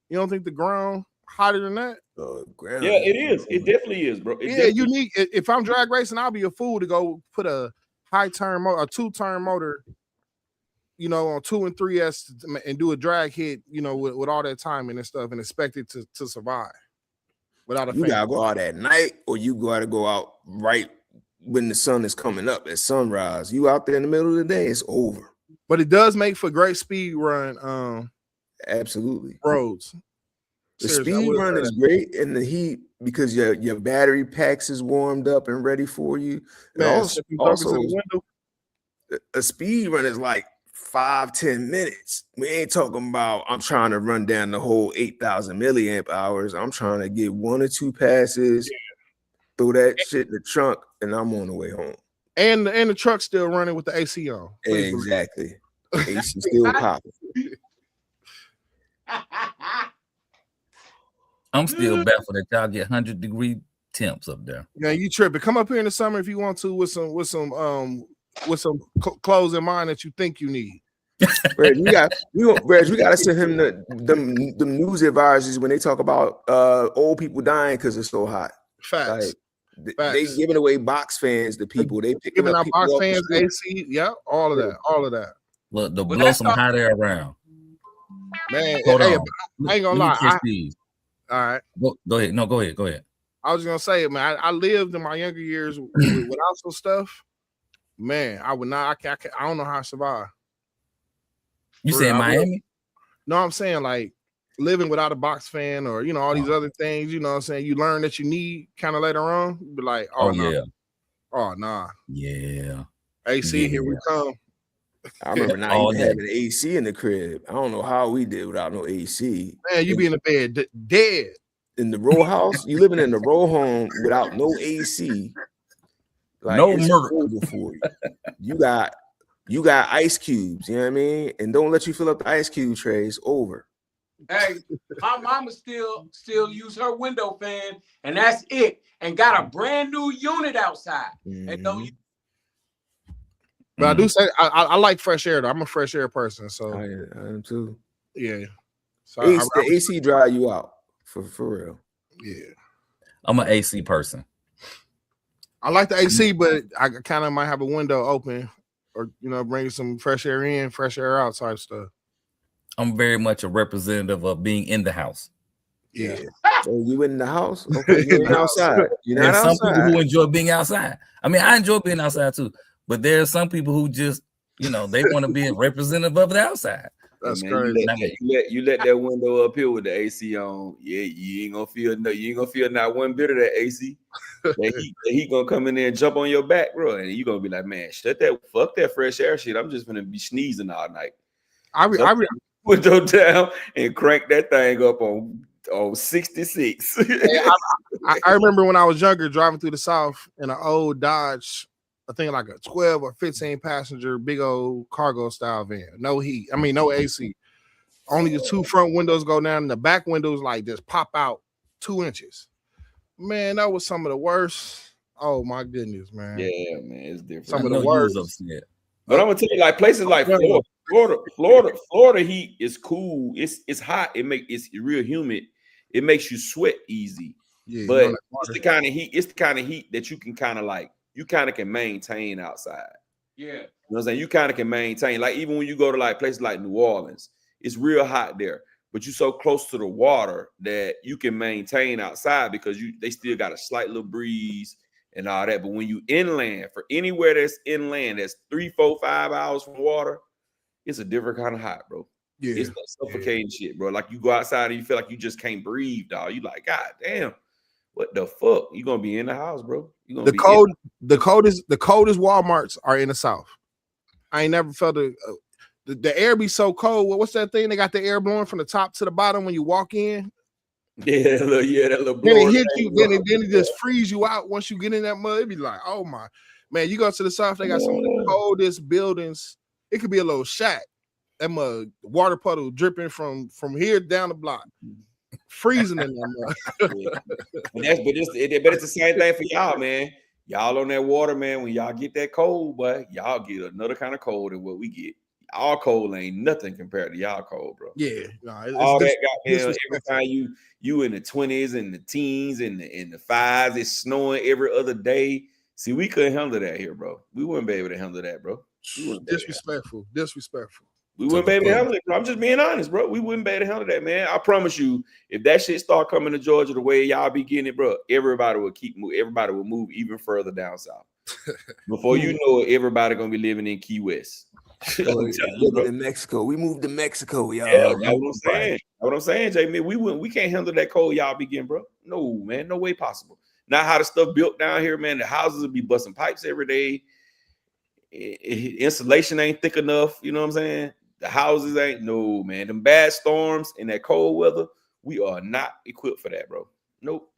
you don't think the ground hotter than that? Yeah, it is. It definitely is, bro. You need. If I'm drag racing, I'll be a fool to go put a high turn motor, a 2-turn motor, on 2 and 3S and do a drag hit, with all that timing and stuff, and expect it to survive without a fan. You gotta go out at night, or you gotta go out right when the sun is coming up at sunrise. You out there in the middle of the day, it's over. But it does make for great speed run. Absolutely. Roads. The speed run is great in the heat because your battery packs is warmed up and ready for you. Man, also a speed run is like 5-10 minutes. We ain't talking about I'm trying to run down the whole 8,000 milliamp hours. I'm trying to get 1 or 2 passes, throw that shit in the trunk, and I'm on the way home. And the truck's still running with the AC on. Exactly. AC still popping. I'm still baffled that y'all get 100-degree temps up there. Yeah, you tripping. Come up here in the summer if you want to with some clothes in mind that you think you need. Reg, we got to send him the news advisories when they talk about old people dying because it's so hot. Facts. Like, they giving away box fans to people. They giving out box fans, AC, all of that. Look, they'll blow some hot air around. Man, hold on. I ain't gonna lie. All right. Go ahead. No, go ahead. I was gonna say, man, I lived in my younger years without some stuff. Man, I would not. I don't know how I survive. You saying Miami? No, I'm saying like living without a box fan or all these other things. You know what I'm saying? You learn that you need kind of later on. You be like, yeah. Oh nah. Yeah. AC, here we come. I remember not even having AC in the crib. I don't know how we did without no AC. Man, you be in the bed dead. In the row house, you living in the row home without no AC. Like, no it's murder over for you. You got ice cubes, you know what I mean? And don't let you fill up the ice cube trays. Over. Hey, my mama still use her window fan, and that's it. And got a brand new unit outside. Mm-hmm. And don't. But I do say I like fresh air though. I'm a fresh air person, so I am too. Yeah. So the AC dry you out for real. Yeah. I'm an AC person. I like the AC, but I kind of might have a window open, or bring some fresh air in, fresh air out type stuff. I'm very much a representative of being in the house. Yeah. So you in the house? Okay, you're outside. You're not outside. Some people who enjoy being outside. I mean, I enjoy being outside too, but there are some people who just, they want to be a representative of the outside. That's crazy. You let that window up here with the AC on. Yeah, you ain't gonna feel not one bit of that AC. that heat gonna come in there and jump on your back, bro, and you gonna be like, man, fuck that fresh air shit. I'm just gonna be sneezing all night. I window down and crank that thing up on 66. I remember when I was younger driving through the South in an old Dodge, I think like a 12 or 15 passenger big old cargo style van. No heat. I mean, no AC. Only the 2 front windows go down, and the back windows like just pop out 2 inches. Man, that was some of the worst. Oh my goodness, man. Yeah, man, it's different. Some of the worst. But I'm gonna tell you, like places like Florida heat is cool. It's hot. It's real humid. It makes you sweat easy. Yeah, but it's the kind of heat. It's the kind of heat that you can kind of can maintain outside. Yeah, you know what I'm saying. You kind of can maintain. Like even when you go to like places like New Orleans, it's real hot there. But you're so close to the water that you can maintain outside because they still got a slight little breeze and all that. But when you inland, for anywhere that's inland, that's 3, 4, 5 hours from water, it's a different kind of hot, bro. Yeah, it's that suffocating shit, bro. Like you go outside and you feel like you just can't breathe, dog. You like, God damn, what the fuck? You gonna be in the house, bro? You gonna the coldest Walmarts are in the South. I ain't never felt the air be so cold. What's that thing? They got the air blowing from the top to the bottom when you walk in. Yeah, that little then it hit you, then it just freeze you out once you get in that mud. It be like, oh my man, you go to the South, they got some of the coldest buildings. It could be a little shack. That mud, water puddle dripping from here down the block, freezing in that mud. but it's the same thing for y'all, man. Y'all on that water, man. When y'all get that cold, but y'all get another kind of cold than what we get. Our cold ain't nothing compared to y'all cold, bro. Yeah, all that goddamn every time you in the 20s and the teens and the 5s, it's snowing every other day. See, we couldn't handle that here, bro. We wouldn't be able to handle that, bro. Disrespectful. We wouldn't be able to handle it, bro. I'm just being honest, bro. We wouldn't be able to handle that, man. I promise you, if that shit start coming to Georgia the way y'all be getting it, bro, everybody will move even further down south. Before you know it, everybody gonna be living in Key West. Living in Mexico. We moved to Mexico, y'all. Yeah, that's what I'm saying. What I'm saying, Jamie, we can't handle that cold y'all be getting, bro. No, man, no way possible. Not how the stuff built down here, man. The houses will be busting pipes every day. Insulation ain't thick enough. You know what I'm saying? The houses ain't man. Them bad storms and that cold weather, we are not equipped for that, bro. Nope.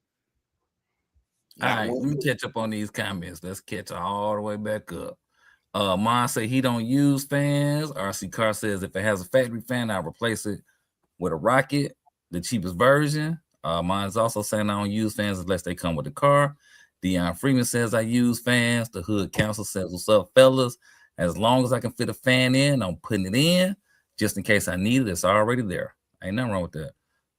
All right, let me catch up on these comments. Let's catch all the way back up. Mon say he don't use fans. RC Car says if it has a factory fan, I'll replace it with a Rocket, the cheapest version. Mine's also saying I don't use fans unless they come with the car. Dion Freeman says I use fans. The Hood Council says, what's up, fellas? As long as I can fit a fan in, I'm putting it in. Just in case I need it, it's already there. Ain't nothing wrong with that.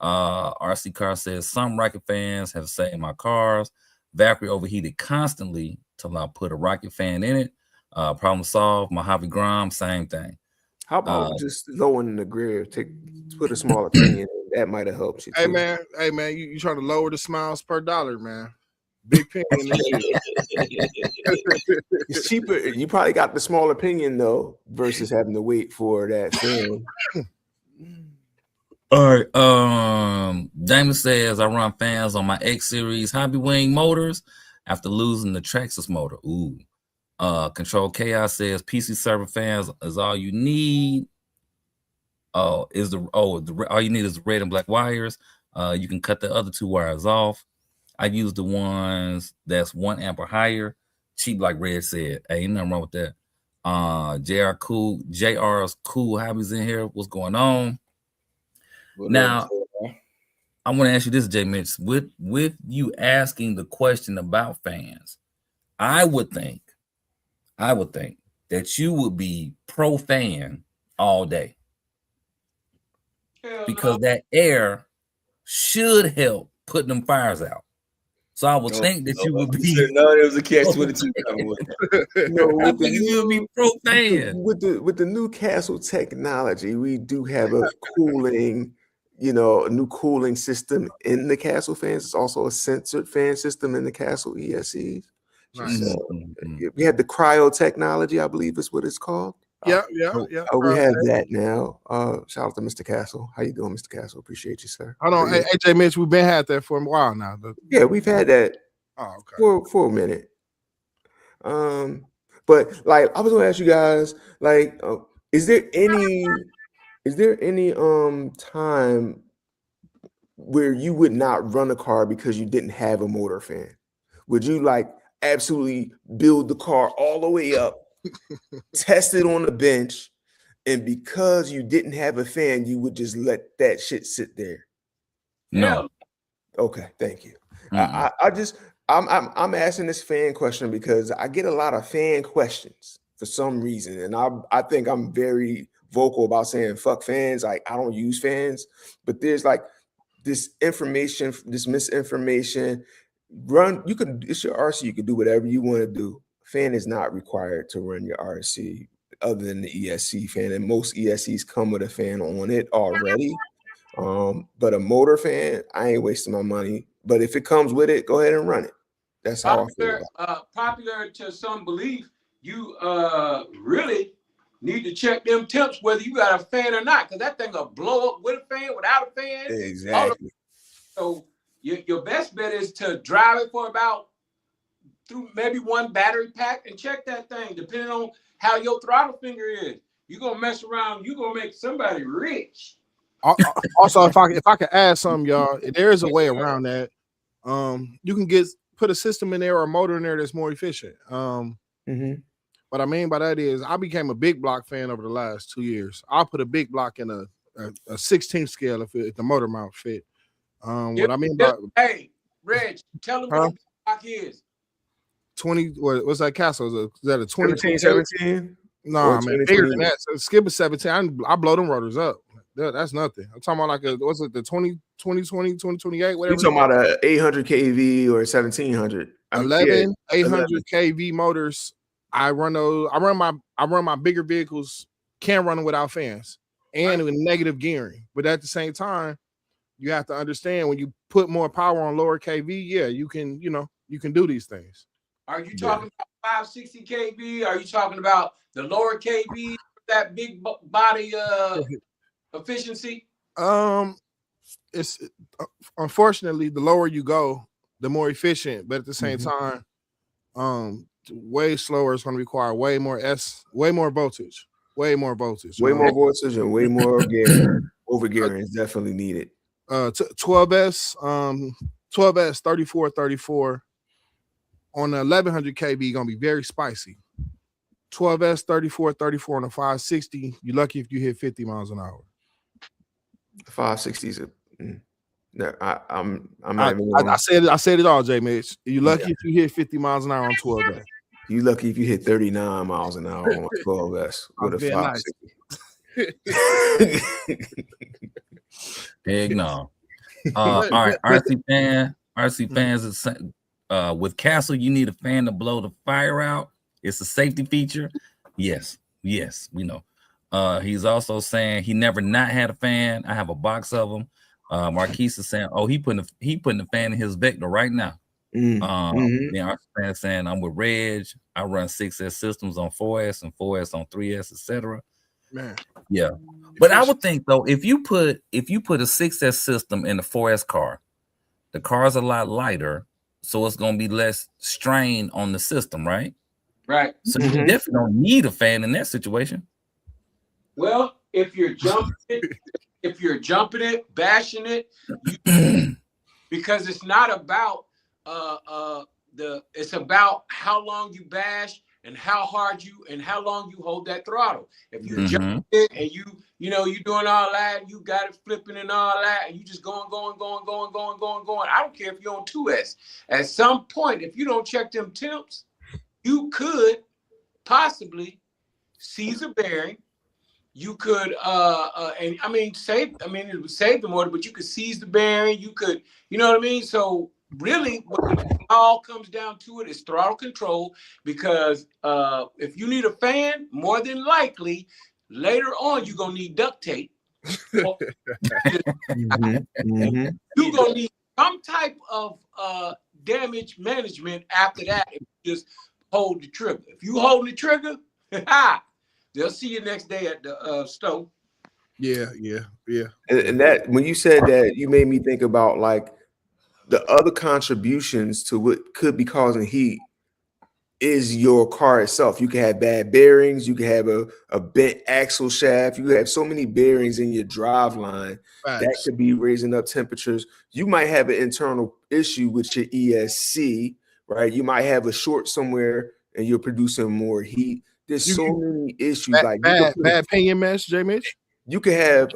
RC Car says some Rocket fans have sat in my cars. Valkyrie overheated constantly till I put a Rocket fan in it. Problem solved. Mojave Grom, same thing. How about just lowering the grid? Put a smaller opinion. That might have helped you. Hey man, you trying to lower the smiles per dollar, man. Big penny in It's cheaper. You probably got the smaller opinion though, versus having to wait for that film. All right. Damon says I run fans on my X Series Hobby Wing motors after losing the Traxxas motor. Ooh. Control Chaos says PC server fans is all you need. All you need is the red and black wires. You can cut the other 2 wires off. I use the ones that's 1 amp or higher. Cheap, like Red said. Hey, ain't nothing wrong with that. JR's cool hobbies in here. What's going on? Now, I want to ask you this, J Mitch. With you asking the question about fans, I would think that you would be pro fan all day. Because that air should help put them fires out. So I would think that you would be. No, it was a catch-22. I think you would be pro fan. With the new Castle technology, we do have a cooling, a new cooling system in the Castle fans. It's also a censored fan system in the Castle ESCs. Nice. So, we had the cryo technology, I believe is what it's called. Yeah. We have that now. Shout out to Mr. Castle. How you doing, Mr. Castle? Appreciate you, sir. Hold on, AJ Mitch, we've been had that for a while now. Yeah, we've had that for a minute. But like I was gonna ask you guys, like, is there any time where you would not run a car because you didn't have a motor fan? Would you like absolutely build the car all the way up, test it on the bench, and because you didn't have a fan, you would just let that shit sit there? No. Okay, thank you. I'm asking this fan question because I get a lot of fan questions for some reason, and I think I'm very vocal about saying fuck fans. Like I don't use fans, but there's like this information, this misinformation. It's your RC. You can do whatever you want to do. Fan is not required to run your RC other than the ESC fan, and most ESCs come with a fan on it already. But a motor fan, I ain't wasting my money. But if it comes with it, go ahead and run it. That's how I feel. Popular to some belief, you really need to check them temps whether you got a fan or not, because that thing will blow up with a fan, without a fan. Exactly. So your best bet is to drive it for about through maybe one battery pack and check that thing, depending on how your throttle finger is. You're gonna mess around, you're gonna make somebody rich. Also, if I could add something, y'all, there is a way around that. You can put a system in there or a motor in there that's more efficient. What I mean by that is I became a big block fan over the last 2 years. I'll put a big block in a 16th scale if the motor mount fit. What I mean by Reg, tell them what the block is. 20. What's that Castle? Is that a 17? No, man, bigger than that. So skip a 17. I blow them rotors up. That's nothing. I'm talking about like what's it, the 2028, whatever. You talking about a 800 kV or 1700? 800 kV motors. I run my bigger vehicles, can run them without fans and with negative gearing. But at the same time, you have to understand when you put more power on lower kV, yeah, you can do these things. Are you talking about 560 kV? Are you talking about the lower kV, that big body efficiency? It's unfortunately the lower you go, the more efficient, but at the same time, way slower. It's going to require way more voltage, way more voltage, way more voltage, and way more gearing. Over gearing is definitely needed. 12S 3434 on the 1100 kV going to be very spicy. 12S 3434 on a 560. You're lucky if you hit 50 miles an hour. 560s. No, I said it all, J Mitch. You're lucky if you hit 50 miles an hour on 12S. You lucky if you hit 39 miles an hour on 12S with a 560. Big no. All right, RC fans is with Castle, you need a fan to blow the fire out. It's a safety feature. Yes, we know. He's also saying he never not had a fan. I have a box of them. Marquise is saying, he putting the fan in his Vector right now. Then our fan saying, I'm with Reg. I run 6S systems on 4S and 4S on 3S, etc. Man, yeah. But I would think though, if you put a 6S system in the 4S car, the car's a lot lighter, so it's gonna be less strain on the system, right? Right. So you definitely don't need a fan in that situation. Well, if you're jumping it, bashing it, because it's not about it's about how long you bash and how long you hold that throttle. If you're jumping it and you doing all that, you got it flipping and all that, and you just going. I don't care if you're on 2S. At some point, if you don't check them temps, you could possibly seize a bearing. You could it would save the motor, but you could seize the bearing. You could, you know what I mean? So really, what it all comes down to is throttle control, because if you need a fan, more than likely later on you're gonna need duct tape. You're gonna need some type of damage management after that. If you just hold the trigger. If you hold the trigger, they'll see you next day at the stove. Yeah. And that, when you said that, you made me think about like the other contributions to what could be causing heat is your car itself. You can have bad bearings. You can have a bent axle shaft. You have so many bearings in your drive line that could be raising up temperatures. You might have an internal issue with your ESC, right? You might have a short somewhere and you're producing more heat. There's so many issues. Bad pinion mesh, J Mitch. You can have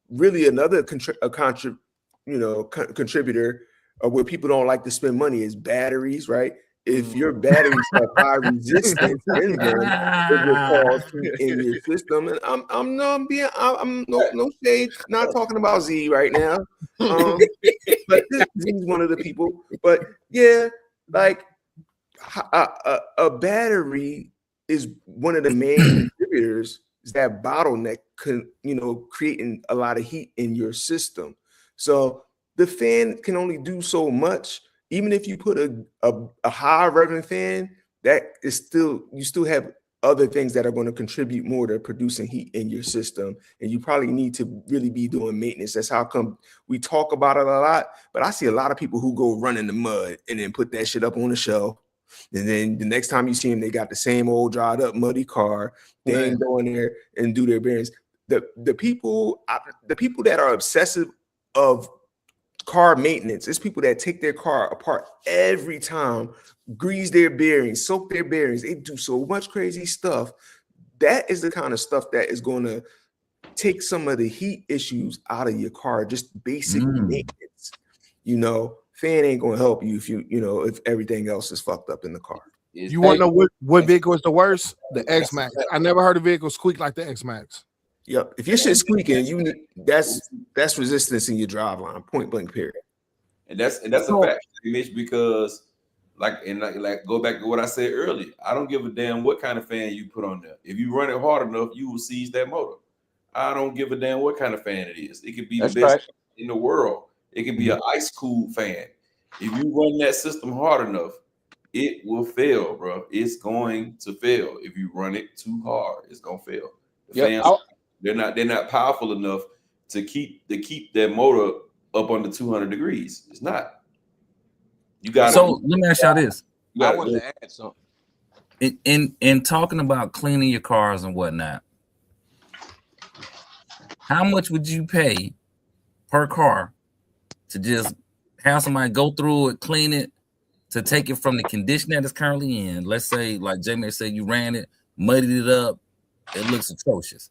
really another contributor or where people don't like to spend money is batteries, right? If your batteries have high resistance in them, it will cause heat in your system. And I'm no shade, not talking about Z right now. But Z's one of the people. But yeah, like a battery is one of the main contributors. Is that bottleneck, creating a lot of heat in your system. So the fan can only do so much. Even if you put a high revving fan, you still have other things that are going to contribute more to producing heat in your system. And you probably need to really be doing maintenance. That's how come we talk about it a lot. But I see a lot of people who go run in the mud and then put that shit up on the shelf. And then the next time you see them, they got the same old dried up muddy car. They ain't go in there and do their bearings. The people that are obsessive of car maintenance, it's people that take their car apart every time, grease their bearings, soak their bearings. They do so much crazy stuff. That is the kind of stuff that is going to take some of the heat issues out of your car, just basic maintenance. Fan ain't going to help you if everything else is fucked up in the car. You want to know what vehicle is the worst? The X-Max. I never heard a vehicle squeak like the X-Max. Yep. If your shit's squeaking, that's resistance in your drive line, point blank period. And that's a fact, Mitch, because like go back to what I said earlier. I don't give a damn what kind of fan you put on there. If you run it hard enough, you will seize that motor. I don't give a damn what kind of fan it is. It could be the best in the world. It could be an ice cool fan. If you run that system hard enough, it will fail, bro. It's going to fail. If you run it too hard, it's gonna fail. The fans, they're not powerful enough to keep that motor up under 200 degrees. It's not. You got. So let me ask y'all this. I wanted to add something. In talking about cleaning your cars and whatnot, how much would you pay per car to just have somebody go through it, clean it, to take it from the condition that it's currently in? Let's say, like Jamie said, you ran it, muddied it up, it looks atrocious.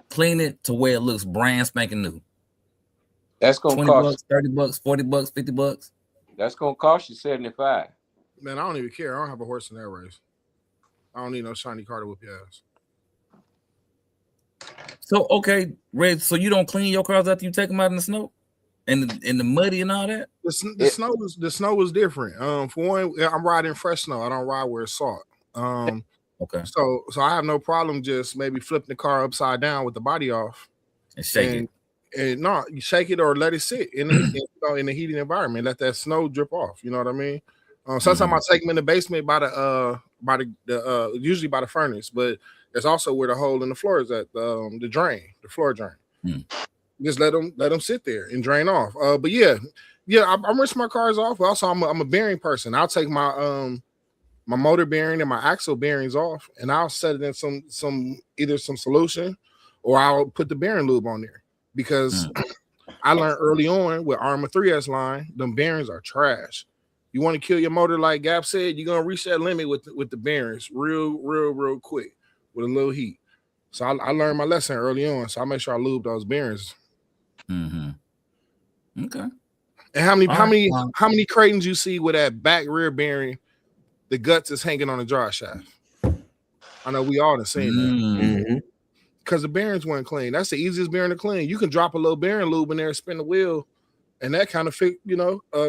Clean it to where it looks brand spanking new. That's gonna cost $20, $30, $40, $50. That's gonna cost you $75. Man, I don't even care. I don't have a horse in that race. I don't need no shiny car to whip your ass. So okay, Red. So you don't clean your cars after you take them out in the snow, and in the muddy and all that. The snow is different. For one, I'm riding fresh snow. I don't ride where it's salt. Okay. So I have no problem just maybe flipping the car upside down with the body off and shake it. And no, you shake it or let it sit in the heated environment. Let that snow drip off. You know what I mean? Sometimes I take them in the basement by the usually by the furnace, but there's also where the hole in the floor is at, the floor drain. Just let them sit there and drain off. But yeah, I'm rinsing my cars off. Also, I'm a bearing person. I'll take my my motor bearing and my axle bearings off, and I'll set it in either some solution, or I'll put the bearing lube on there, because I learned early on with Arma 3S line, them bearings are trash. You want to kill your motor, like Gap said, you're gonna reach that limit with the bearings real quick with a little heat. So I learned my lesson early on. So I make sure I lube those bearings. Okay. And how many Creightons you see with that back rear bearing, the guts is hanging on the drive shaft? I know we all have seen that. Because the bearings weren't clean. That's the easiest bearing to clean. You can drop a little bearing lube in there, spin the wheel, and that kind of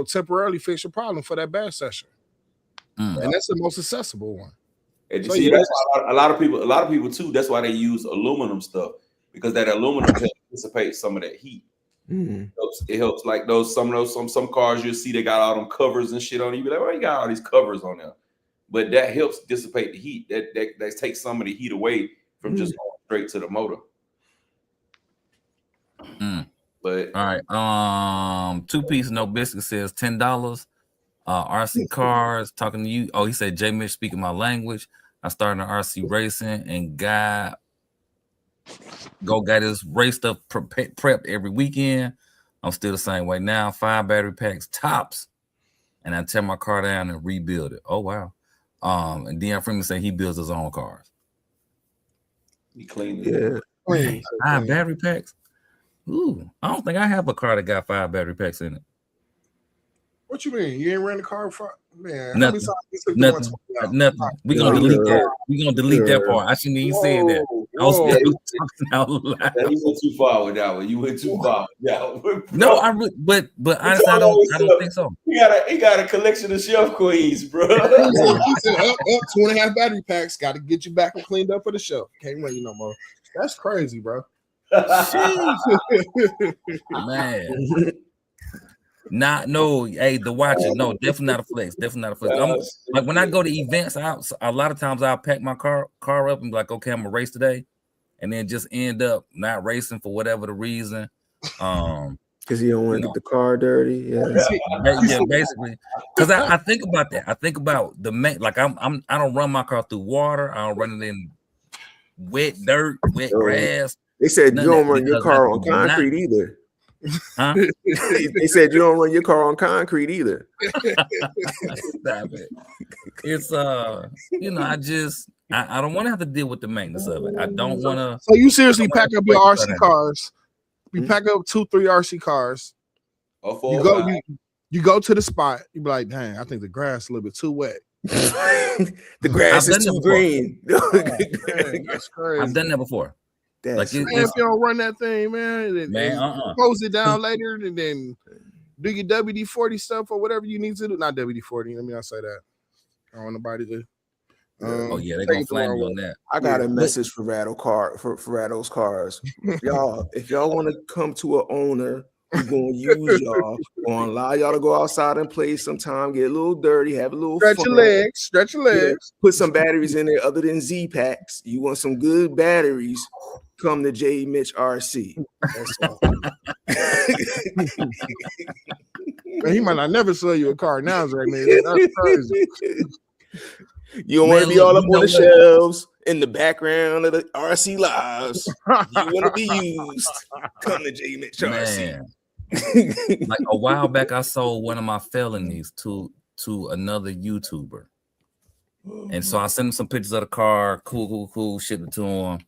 temporarily fix your problem for that bad session. And that's the most accessible one. And so see, that's why a lot of people too. That's why they use aluminum stuff, because that aluminum helps dissipate some of that heat. It helps like some cars you'll see they got all them covers and shit on it. You be like, well, you got all these covers on there, but that helps dissipate the heat. That takes some of the heat away from just going straight to the motor. But all right, 2 Piece No Biscuit says $10. RC Cars talking to you. Oh, he said J Mitch speaking my language. I started in RC racing and got his race stuff prepped every weekend. I'm still the same way now. 5 battery packs tops, and I tear my car down and rebuild it. Oh wow. And Deion Freeman said he builds his own cars. He cleaned it. 5 battery packs. Ooh, I don't think I have a car that got 5 battery packs in it. What you mean? You ain't ran the car for man? Nothing. Nothing. We gonna delete that. We gonna delete that part. I shouldn't even say that. I was talking out loud. You went too far with that one. You went too far. Yeah. No, but honestly, I don't think so. He got a collection of shelf queens, bro. He said, up 2.5 battery packs. Got to get you back and cleaned up for the shelf. Can't wait you no more. That's crazy, bro. Man. Hey, the watcher, no, definitely not a flex. Definitely not a flex. Like when I go to events, a lot of times I'll pack my car up and be like, okay, I'm gonna race today, and then just end up not racing for whatever the reason. Because you don't want to get the car dirty. Yeah, basically. Because I think about that. I think about the like I don't run my car through water. I don't run it in wet dirt, wet grass. They said you don't run your car on concrete either. Huh? They said you don't run your car on concrete either. Stop it. It's I don't want to have to deal with the maintenance of it. I don't want to. So you seriously pack up your RC cars? You pack up 2-3 RC cars. You go to the spot. You be like, dang, I think the grass is a little bit too wet. The grass is too green. That's crazy. I've done that before. If you don't run that thing, man, close it down later and then do your WD-40 stuff or whatever you need to do. Not WD-40. Let me not say that. I don't want nobody to. They're gonna flame you on that. I got a message for Rattle's cars. If y'all want to come to an owner, we're gonna use y'all. We're gonna allow y'all to go outside and play sometime, get a little dirty, have a little stretch fun. Stretch your legs. Put some batteries in there other than Z packs. You want some good batteries? Come to J Mitch RC. That's all. Man, he might not never sell you a car now, man. That's crazy. You don't want to be all up on the shelves in the background of the RC lives. You want to be used. Come to J Mitch RC. Like a while back, I sold one of my felonies to another YouTuber, and so I sent him some pictures of the car. Cool. Shipped it to him.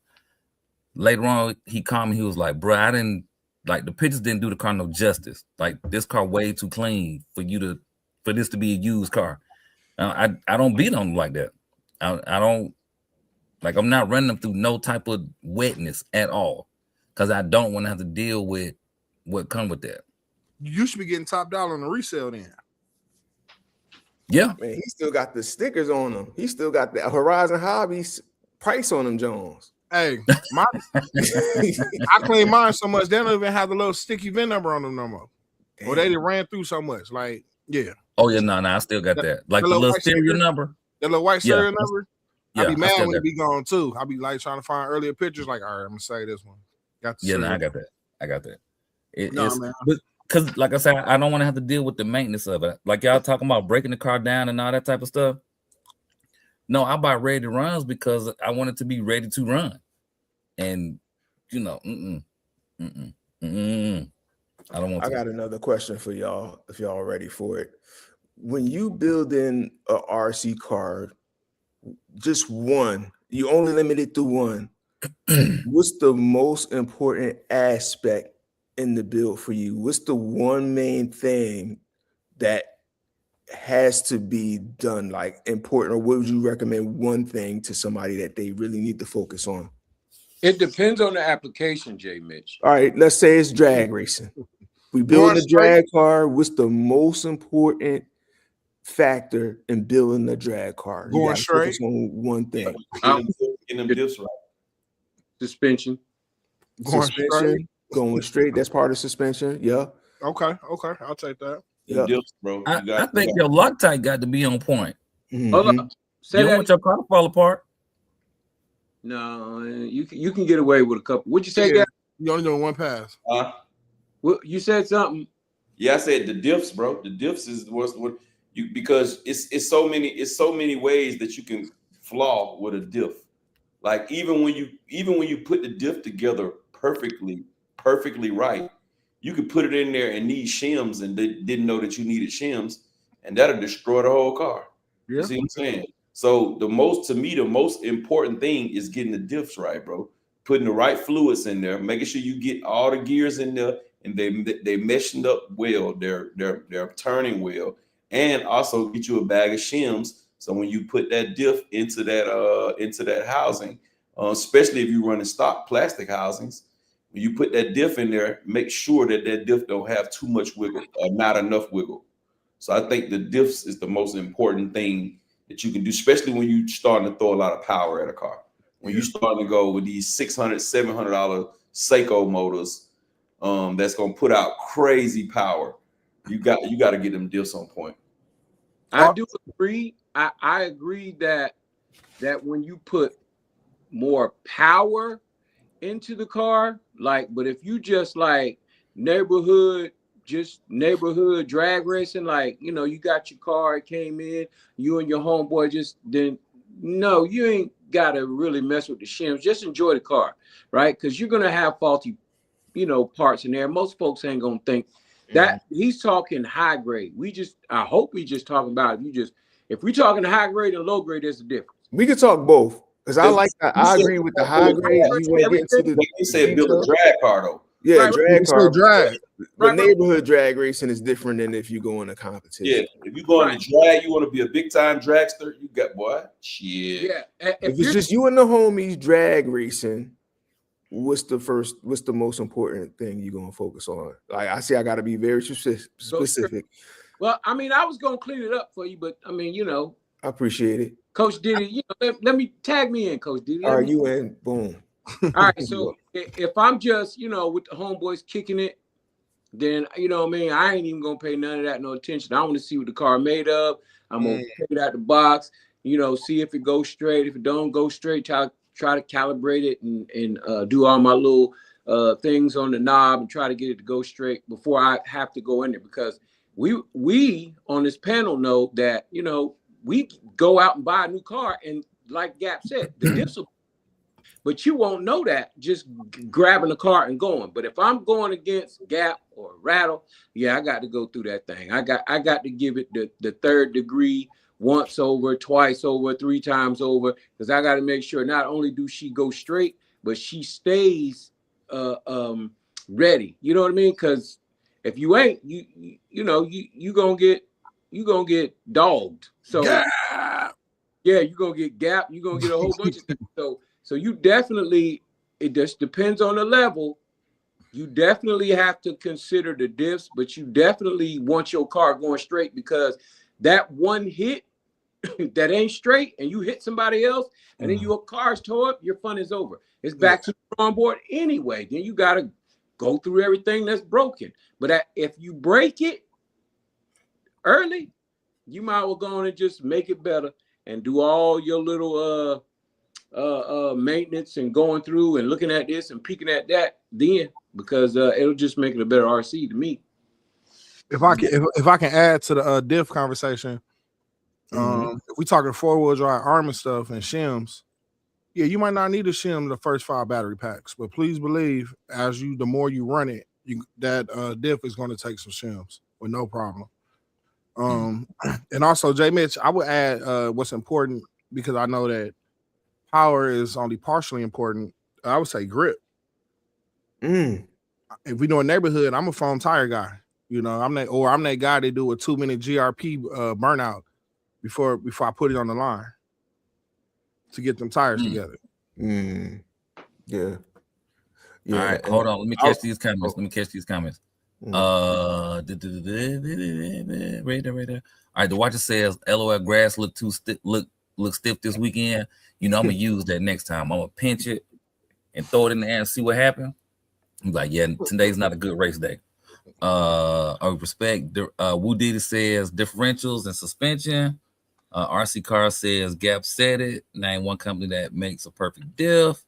Later on, he called me. He was like, "Bro, I didn't like the pictures. Didn't do the car no justice. Like this car way too clean for this to be a used car." I don't beat on them like that. I don't like. I'm not running them through no type of wetness at all because I don't want to have to deal with what come with that. You should be getting top dollar on the resale then. Yeah, man, he still got the stickers on them. He still got the Horizon Hobbies price on them, Jones. Hey, I clean mine so much they don't even have the little sticky VIN number on them no more. Damn. Or they done ran through so much. Like, yeah. Oh yeah, no, I still got that. Like the little serial number. The little white serial number. I be mad when it be gone too. I be like trying to find earlier pictures. Like, all right, I'm gonna say this one. I got that. Man. Because, like I said, I don't want to have to deal with the maintenance of it. Like y'all talking about breaking the car down and all that type of stuff. No, I buy ready runs because I want it to be ready to run. And I don't want. I got another question for y'all if y'all ready for it. When you build in a RC car, just one, you only limited to one. What's the most important aspect in the build for you? What's the one main thing that has to be done, like important, or what would you recommend one thing to somebody that they really need to focus on? It depends on the application, J Mitch. All right, let's say it's drag racing. We build a drag car. What's the most important factor in building a drag car? You going straight on one thing. Getting them diffs right. Suspension. Going straight. That's part of suspension. Yeah. Okay. I'll take that. Yeah, diffs, bro. I think your Loctite got to be on point. Mm-hmm. Hold on. You don't want your car to fall apart. No, you can get away with a couple. What'd you say, guys? You only doing one pass. Well, you said something. Yeah, I said the diffs, bro. The diffs is what you, because it's so many ways that you can flaw with a diff. Like even when you put the diff together perfectly right, you could put it in there and need shims and they didn't know that you needed shims, and that'll destroy the whole car. Yeah. You see what I'm saying? So the most important thing is getting the diffs right, bro. Putting the right fluids in there, making sure you get all the gears in there and they meshing up well. They're turning well, and also get you a bag of shims. So when you put that diff into that housing, especially if you're running stock plastic housings, when you put that diff in there, make sure that diff don't have too much wiggle or not enough wiggle. So I think the diffs is the most important thing that you can do, especially when you're starting to throw a lot of power at a car. When you're starting to go with these $600, $700 Seiko motors, that's gonna put out crazy power. You got to get them diffs on point. I do agree. I agree that when you put more power into the car, but if you just neighborhood drag racing, you got your car, it came in, you and your homeboy you ain't gotta really mess with the shims. Just enjoy the car, right? Because you're gonna have faulty, parts in there. Most folks ain't gonna think that. He's talking high grade. I hope we just talking about if we talking high grade and low grade, there's a difference. We can talk both. Because I like that. I agree with the high grade. You said build a drag car though. Yeah, drag car. Drag. But neighborhood drag racing is different than if you go in a competition. Yeah, if you go in to drag, you want to be a big time dragster. You got shit. Yeah, if it's just you and the homies drag racing, what's the most important thing you're gonna focus on? I got to be very specific. Well, I was gonna clean it up for you, but I appreciate it. Coach Diddy, let me tag me in, Coach Diddy. Are you in? Boom. All right, so if I'm just, with the homeboys kicking it, then, I ain't even going to pay none of that no attention. I want to see what the car made of. I'm going to take it out the box, see if it goes straight. If it don't go straight, try to calibrate it and do all my little things on the knob and try to get it to go straight before I have to go in there. Because we on this panel know that, we go out and buy a new car, and like Gap said, the diffs will, but you won't know that just grabbing the car and going. But if I'm going against Gap or Rattle, I got to go through that thing. I got to give it the third degree, once over, twice over, 3 times over, because I got to make sure not only do she go straight, but she stays ready. You know what I mean? Because if you ain't, you gonna get dogged. So you're gonna get Gap, you're gonna get a whole bunch of things. So you definitely, it just depends on the level. You definitely have to consider the diffs, but you definitely want your car going straight, because that one hit that ain't straight and you hit somebody else and then your car's tore up, your fun is over. It's back to the drawing board anyway. Then you got to go through everything that's broken. But if you break it early, you might well go on and just make it better and do all your little maintenance and going through and looking at this and peeking at that then, because it'll just make it a better RC to me. If I can add to the diff conversation, if we talking 4-wheel drive arm and stuff and shims, you might not need a shim the first 5 battery packs, but please believe the more you run it, that diff is going to take some shims with no problem. And also, J. Mitch, I would add what's important, because I know that power is only partially important. I would say grip. If we do a neighborhood, I'm a foam tire guy. I'm that guy that do a 2-minute GRP burnout before I put it on the line to get them tires together. Yeah. All right, hold on. Let me catch these comments. Right there. All right, the watcher says LOL grass look stiff this weekend. I'm gonna use that next time. I'm gonna pinch it and throw it in the air and see what happens. I'm like, today's not a good race day. Respect. Woo Diddy says differentials and suspension. RC Car says Gap said it. Name one company that makes a perfect diff.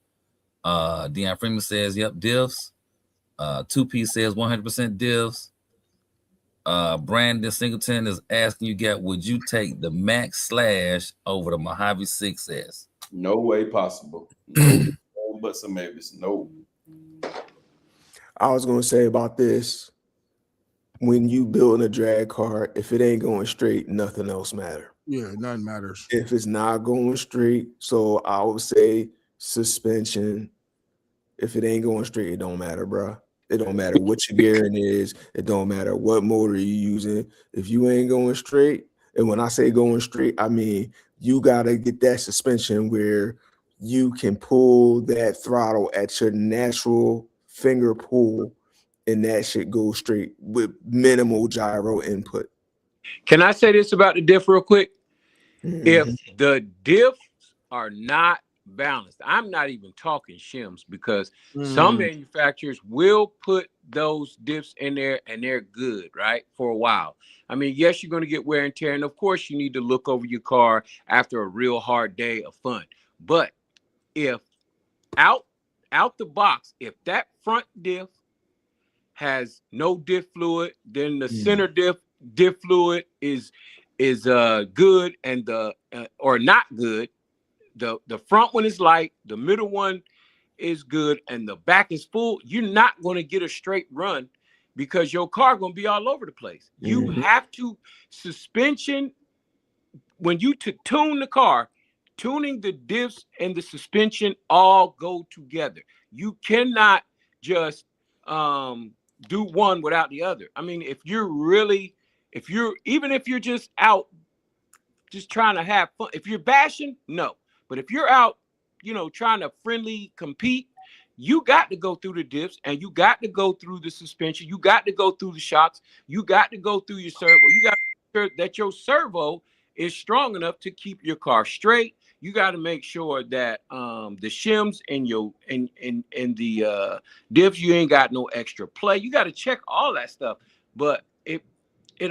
Deion Freeman says, yep, diffs. 2P says 100% diffs. Brandon Singleton is asking you, Gap, would you take the Max Slash over the Mojave 6S? No way possible. No, but some maybes. No. I was gonna say about this: when you building a drag car, if it ain't going straight, nothing else matters. Yeah, nothing matters. If it's not going straight, so I would say suspension. If it ain't going straight, it don't matter, bro. It don't matter what your gearing is. It don't matter what motor you're using. If you ain't going straight, and when I say going straight, I mean you gotta get that suspension where you can pull that throttle at your natural finger pull, and that shit goes straight with minimal gyro input. Can I say this about the diff real quick? If the diffs are not balanced, I'm not even talking shims, because some manufacturers will put those diffs in there and they're good, right, for a while. I mean, yes, you're going to get wear and tear, and of course you need to look over your car after a real hard day of fun. But if out the box, if that front diff has no diff fluid, then the center diff fluid is good, and the or not good. The front one is light, the middle one is good, and the back is full. You're not going to get a straight run because your car going to be all over the place. You have to suspension when you tune the car. Tuning the diffs and the suspension all go together. You cannot just do one without the other. I mean, if you're just out just trying to have fun, if you're bashing, no. But if you're out, trying to friendly compete, you got to go through the diffs, and you got to go through the suspension. You got to go through the shocks. You got to go through your servo. You got to make sure that your servo is strong enough to keep your car straight. You got to make sure that the shims and the diffs, you ain't got no extra play. You got to check all that stuff. But it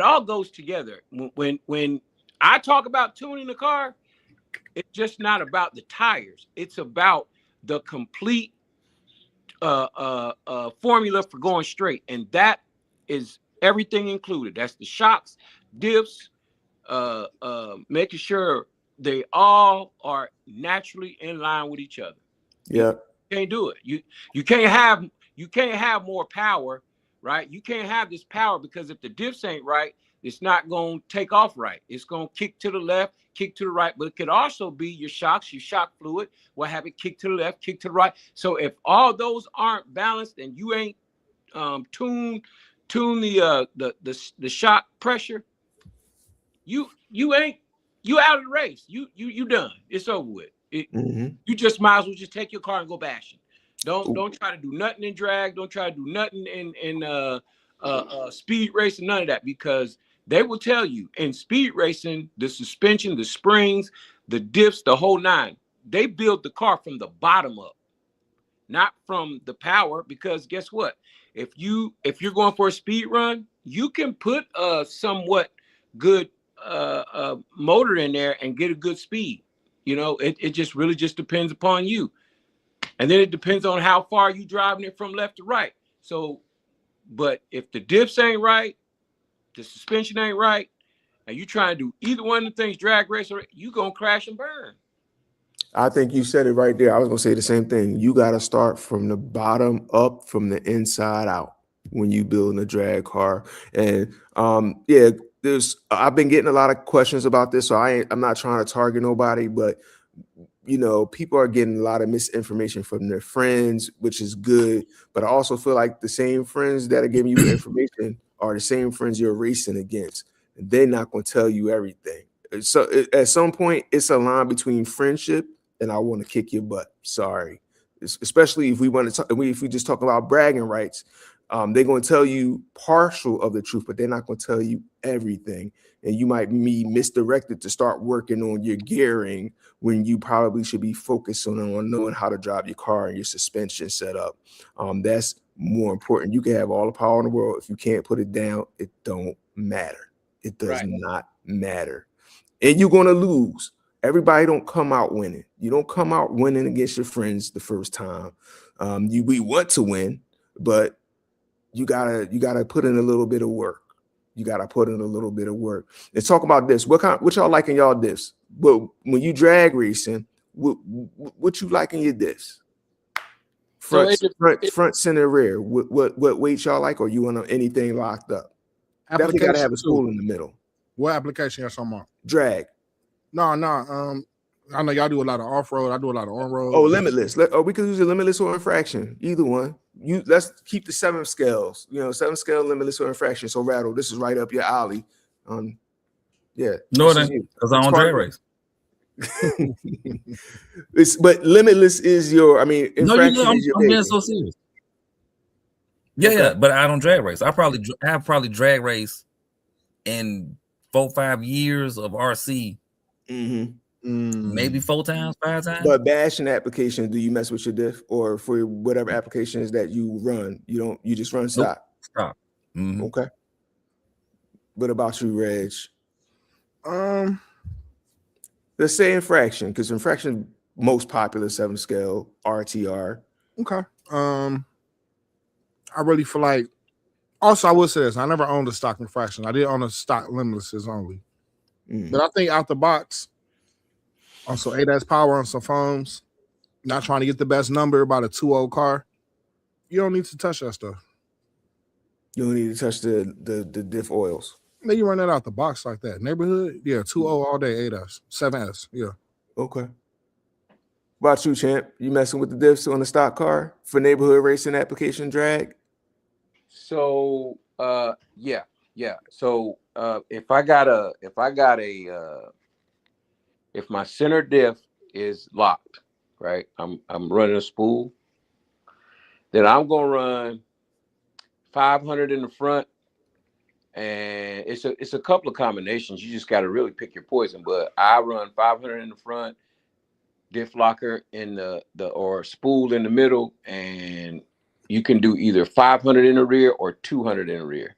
all goes together. When I talk about tuning the car, it's just not about the tires. It's about the complete formula for going straight, and that is everything included. That's the shocks, diffs, making sure they all are naturally in line with each other. Yeah, you can't do it. You can't have more power, right? You can't have this power, because if the diffs ain't right, it's not going to take off right. It's going to kick to the left, kick to the right. But it could also be your shocks, your shock fluid, what have it, kick to the left, kick to the right. So if all those aren't balanced and you ain't tune the shock pressure, you out of the race. You done. It's over with. You just might as well just take your car and go bashing. Don't try to do nothing in drag. Don't try to do nothing in speed racing. None of that, because they will tell you in speed racing, the suspension, the springs, the diffs, the whole nine, they build the car from the bottom up, not from the power. Because guess what? If you're going for a speed run, you can put a somewhat good motor in there and get a good speed. It just really just depends upon you. And then it depends on how far you driving it from left to right. So, but if the diffs ain't right, the suspension ain't right, and you trying to do either one of the things, drag race, or you gonna crash and burn. I think you said it right there. I was gonna say the same thing. You got to start from the bottom up, from the inside out when you building a drag car. And I've been getting a lot of questions about this, so I'm not trying to target nobody, but people are getting a lot of misinformation from their friends, which is good. But I also feel like the same friends that are giving you information are the same friends you're racing against. And they're not going to tell you everything. So at some point, it's a line between friendship and I want to kick your butt. Sorry. Especially if we want to if we just talk about bragging rights, they're going to tell you partial of the truth, but they're not going to tell you everything. And you might be misdirected to start working on your gearing when you probably should be focusing on knowing how to drive your car and your suspension setup. That's more important. You can have all the power in the world. If you can't put it down, it don't matter. It does not matter. And you're going to lose. Everybody don't come out winning. You don't come out winning against your friends the first time. We want to win, but you gotta put in a little bit of work. You gotta put in a little bit of work. Let's talk about this. What y'all like in y'all diffs? Well, when you drag racing, what you like in your diffs? Front, center, rear. What weight y'all like, or you want anything locked up? Definitely gotta have a spool in the middle. What application y'all talking about? Drag. No. I know y'all do a lot of off-road. I do a lot of on-road. Oh, limitless. We could use a limitless or infraction. Either one. let's keep the 7 scales. 7 scale limitless or infraction. So Rattle, this is right up your alley. Yeah. No, because I don't drag race. But limitless is your. I mean, infraction is your. I'm being so serious. Yeah, but I don't drag race. I probably drag race in 4-5 years of RC. Maybe 4 times, 5 times. But bashing application, do you mess with your diff, or for whatever applications that you run, you just run stock? Stop. Okay. What about you, Reg? Let's say infraction, because infraction most popular 7 scale RTR. Okay. I really feel like. Also, I will say this: I never owned a stock infraction. I did own a stock limitlesses only. But I think out the box, also ADAS power on some foams, not trying to get the best number about a 2.0 car. You don't need to touch that stuff. You don't need to touch the diff oils. Then you run that out the box like that. Neighborhood, yeah, 2.0 all day, ADAS, 7S, yeah. Okay. What about you, champ? You messing with the diffs on the stock car for neighborhood racing application drag? So yeah. So if my center diff is locked, right? I'm running a spool, then I'm gonna run 500 in the front, and it's a couple of combinations. You just got to really pick your poison. But I run 500 in the front, diff locker in the or spool in the middle, and you can do either 500 in the rear or 200 in the rear.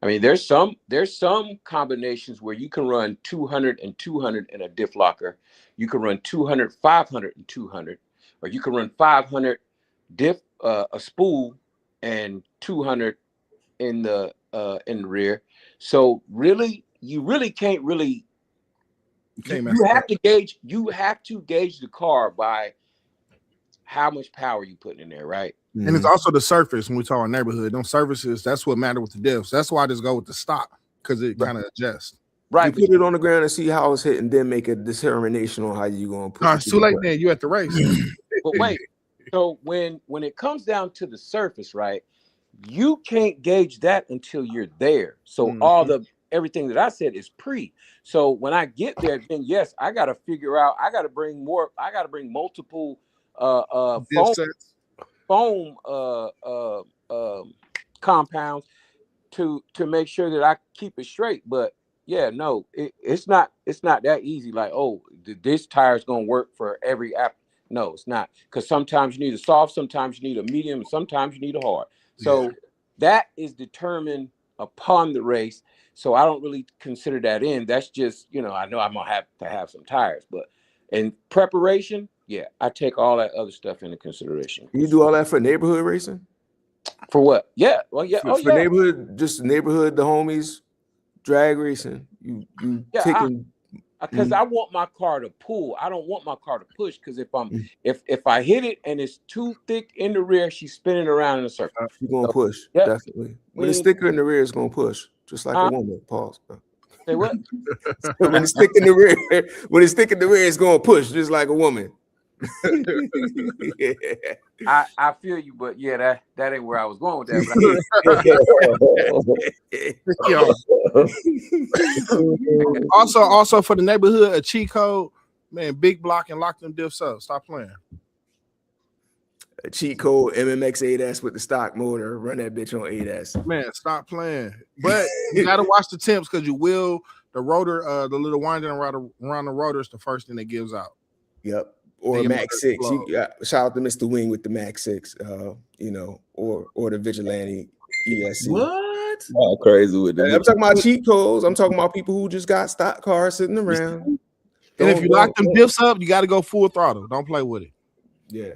I mean, there's some combinations where you can run 200 and 200 in a diff locker. You can run 200, 500 and 200, or you can run 500 diff a spool and 200 in the rear. So really, you really can't really. You have to gauge the car by how much power you put in there, right? And it's also the surface when we talk about neighborhood. Them surfaces, that's what matter with the diffs. That's why I just go with the stock, because it kind of adjusts. Right. You put it on the ground and see how it's hitting, then make a determination on how you're going to put it. It's too late then. You at the race. But wait. So when it comes down to the surface, right, you can't gauge that until you're there. So everything that I said is pre. So when I get there, then yes, I got to figure out. I got to bring multiple foam compounds to make sure that I keep it straight. But yeah, no, it's not that easy. Like, oh, this tire is gonna work for every app. No, it's not, because sometimes you need a soft, sometimes you need a medium, and sometimes you need a hard. So that is determined upon the race. So I don't really consider that in. That's just, I know I'm gonna have to have some tires, but in preparation, yeah, I take all that other stuff into consideration. You do all that for neighborhood racing? For what? Yeah. Well, yeah. For neighborhood, just neighborhood, the homies, drag racing. You taking. Because I want my car to pull. I don't want my car to push. Because if I hit it and it's too thick in the rear, she's spinning around in a circle. You're gonna push, definitely. When it's thicker in the rear, it's gonna push, just like a woman. Pause. Say what? When it's thick in the rear, it's gonna push, just like a woman. I feel you, but yeah, that ain't where I was going with that. Also for the neighborhood, a cheat code, man. Big block and lock them diffs up. Stop playing. A cheat code, MMX 8S with the stock motor. Run that bitch on 8S. Man, stop playing. But you gotta watch the temps, because you will. The rotor, the little winding around the rotor is the first thing that gives out. Yep. Or Max 6. Shout out to Mr. Wing with the Max 6, or the Vigilante ESC. What? Oh, crazy with that. I'm talking about cheat codes. I'm talking about people who just got stock cars sitting around. And if you lock them diffs up, you got to go full throttle. Don't play with it. Yeah.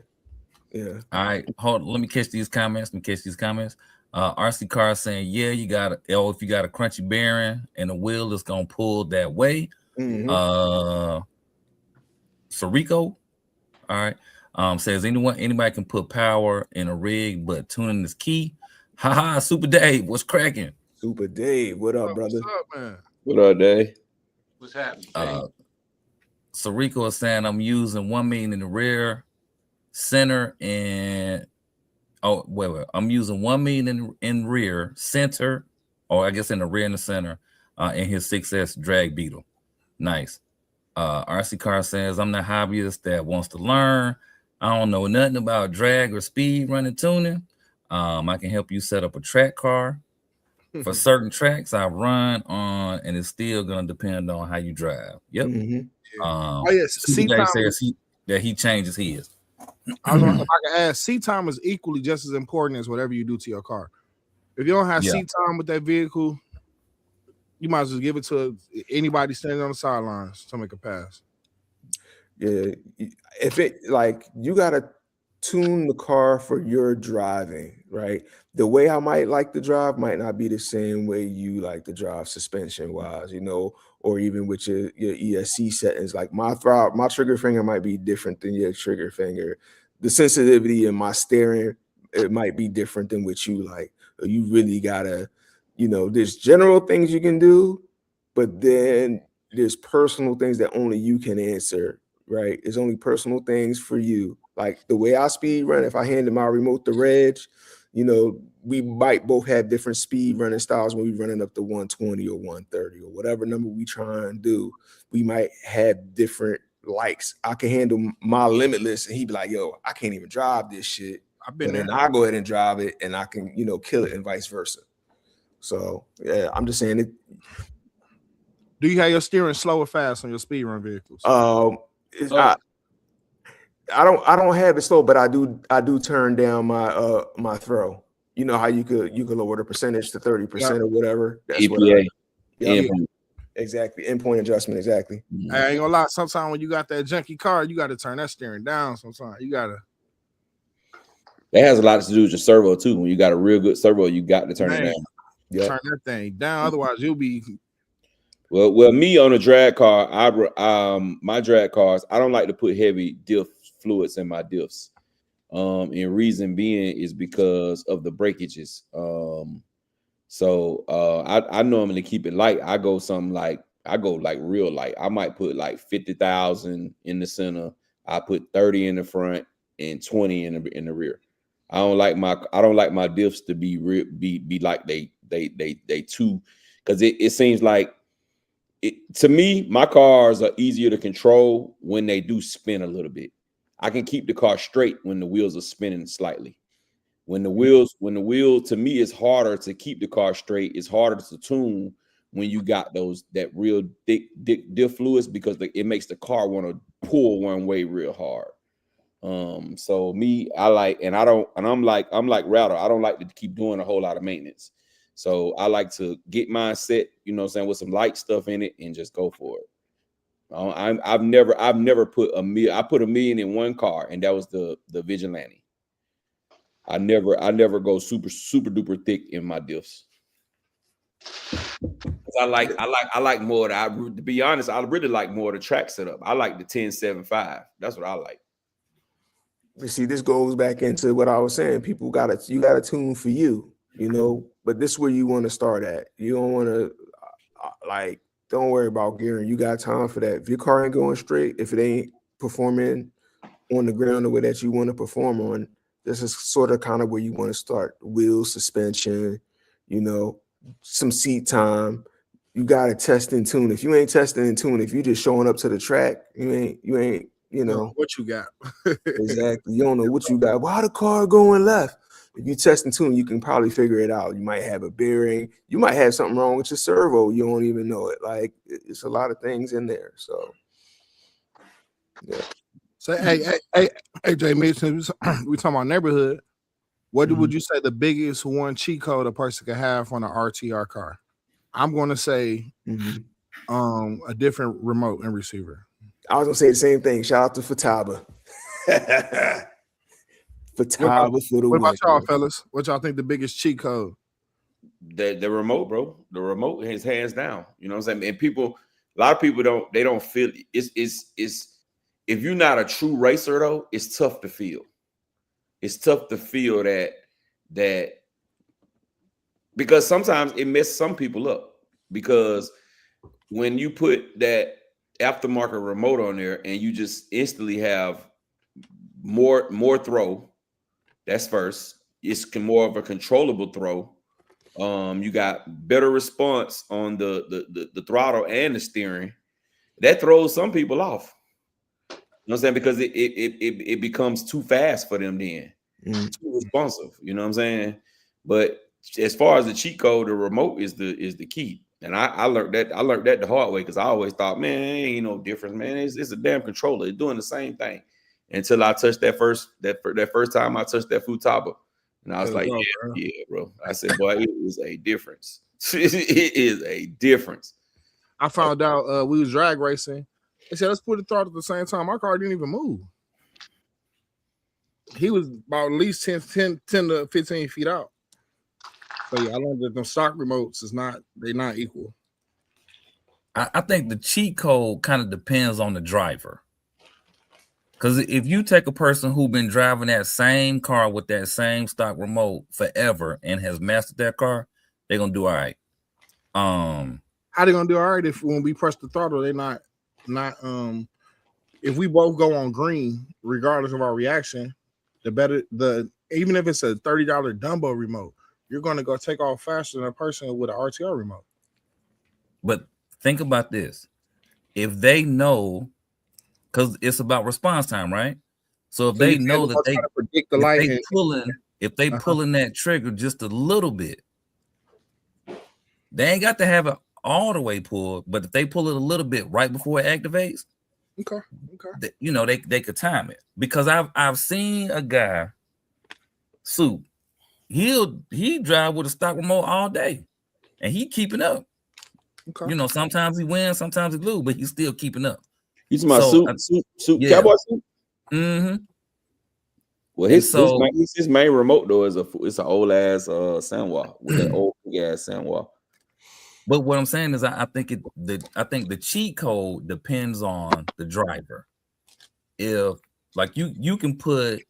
All right, hold on. Let me catch these comments. RC Car saying, yeah, if you got a crunchy bearing and the wheel is gonna pull that way. Sarico, all right, says anybody can put power in a rig, but tuning is key. Haha, Super Dave, what's cracking? Super Dave, what up, brother? What's up, man? What up, Dave? What's happening? Sarico is saying I'm using 1 million in the rear, center, and Oh, wait. I'm using 1 million in rear center, or I guess in the rear and the center, in his 6S drag Beetle. Nice. RC Car says, I'm the hobbyist that wants to learn. I don't know nothing about drag or speed running tuning. I can help you set up a track car. For certain tracks I run on, and it's still gonna depend on how you drive. Yep. Oh yes, CJ says he changes his. If I can ask, seat time is equally just as important as whatever you do to your car. If you don't have seat time with that vehicle, you might as well give it to anybody standing on the sidelines to make a pass. Yeah, if it like you gotta tune the car for your driving, right? The way I might like to drive might not be the same way you like to drive suspension wise, you know, or even with your ESC settings. Like my trigger finger might be different than your trigger finger. The sensitivity in my steering, it might be different than what you like. You really gotta, you know, there's general things you can do, but then there's personal things that only you can answer, right? It's only personal things for you. Like the way I speed run, if I handed my remote to Reg, you know, we might both have different speed running styles when we're running up to 120 or 130 or whatever number we try and do. We might have different likes. I can handle my limitless, and he'd be like, yo, I can't even drive this shit. I've been there. And I go ahead and drive it, and I can, you know, kill it, and vice versa. So yeah, I'm just saying it. Do you have your steering slow or fast on your speed run vehicles? It's not. I don't have it slow, but I do turn down my my throw. You know how you could lower the percentage to 30% or whatever. That's EPA. Exactly. Endpoint adjustment. Exactly. I ain't gonna lie. Sometimes when you got that junky car, you got to turn that steering down. Sometimes you gotta. That has a lot to do with your servo too. When you got a real good servo, you got to turn it down. Turn that thing down. Otherwise, you'll be. Well, me on a drag car, my drag cars, I don't like to put heavy diff fluids in my diffs. And reason being is because of the breakages. I normally keep it light. I go real light. I might put like 50,000 in the center. I put 30 in the front and 20 in the rear. I don't like my diffs to be like they too, because it seems like to me, my cars are easier to control when they do spin a little bit. I can keep the car straight when the wheels are spinning slightly. When the wheel, to me, it's harder to keep the car straight. It's harder to tune when you got that real thick diff fluids, because it makes the car want to pull one way real hard. So me, I'm like Router. I don't like to keep doing a whole lot of maintenance. So I like to get mine set, you know what I'm saying, with some light stuff in it and just go for it. I've never put $1 million. I put $1 million in one car, and that was the Vigilante. I never go super duper thick in my diffs. I like more. To be honest, I really like more of the track setup. I like the 10.75. That's what I like. You see, this goes back into what I was saying. You gotta tune for you, you know. But this is where you want to start at. You don't want to don't worry about gearing. You got time for that. If your car ain't going straight, if it ain't performing on the ground the way that you want to perform on, this is sort of kind of where you want to start. Wheel suspension, you know, some seat time. You got to test and tune. If you ain't testing and tune, if you just showing up to the track, you ain't, you know what you got. Exactly. You don't know what you got. Why the car going left? If you test and tune, you can probably figure it out. You might have a bearing. You might have something wrong with your servo. You don't even know it. Like, it's a lot of things in there. So, yeah. So, hey, Jay Mason, we talking about neighborhood. What would you say the biggest one cheat code a person could have on an RTR car? I'm going to say a different remote and receiver. I was going to say the same thing. Shout out to Fataba. What about y'all, fellas? What y'all think the biggest cheat code? The remote, bro. The remote is hands down. You know what I'm saying? And a lot of people don't feel it. It's if you're not a true racer though, it's tough to feel. It's tough to feel that because sometimes it messes some people up, because when you put that aftermarket remote on there and you just instantly have more throw. That's first. it's more of a controllable throw. You got better response on the throttle and the steering. That throws some people off. You know what I'm saying? Because it becomes too fast for them then. Too responsive. You know what I'm saying? But as far as the cheat code, the remote is the key. And I learned that the hard way, because I always thought, man, ain't no difference, man. It's a damn controller. It's doing the same thing. Until I touched that first time I touched that Futaba. And I was like, yeah, bro. I said, boy, it is a difference. It is a difference. I found out we was drag racing. They said, let's put the throttle at the same time. My car didn't even move. He was about at least 10 to 15 feet out. So yeah, I learned that them stock remotes they're not equal. I think the cheat code kind of depends on the driver. Because if you take a person who's been driving that same car with that same stock remote forever and has mastered that car, they're gonna do all right. How they gonna do all right if when we press the throttle, they're not if we both go on green, regardless of our reaction, even if it's a $30 Dumbo remote, you're gonna go take off faster than a person with an RTR remote. But think about this. If they know, because it's about response time, right? So if they know that they predict the light, if they pulling that trigger just a little bit, they ain't got to have it all the way pulled, but if they pull it a little bit right before it activates, okay, they could time it. Because I've seen a guy, Soup, he drive with a stock remote all day, and he keeping up. Okay. Sometimes he wins, sometimes he lose, but he's still keeping up. You talking about Soup, yeah. Cowboy Soup? Mm-hmm. Well, his main remote though it's an old ass Sanwa with that old ass Sanwa. But what I'm saying is, I think the cheat code depends on the driver. If like you can put,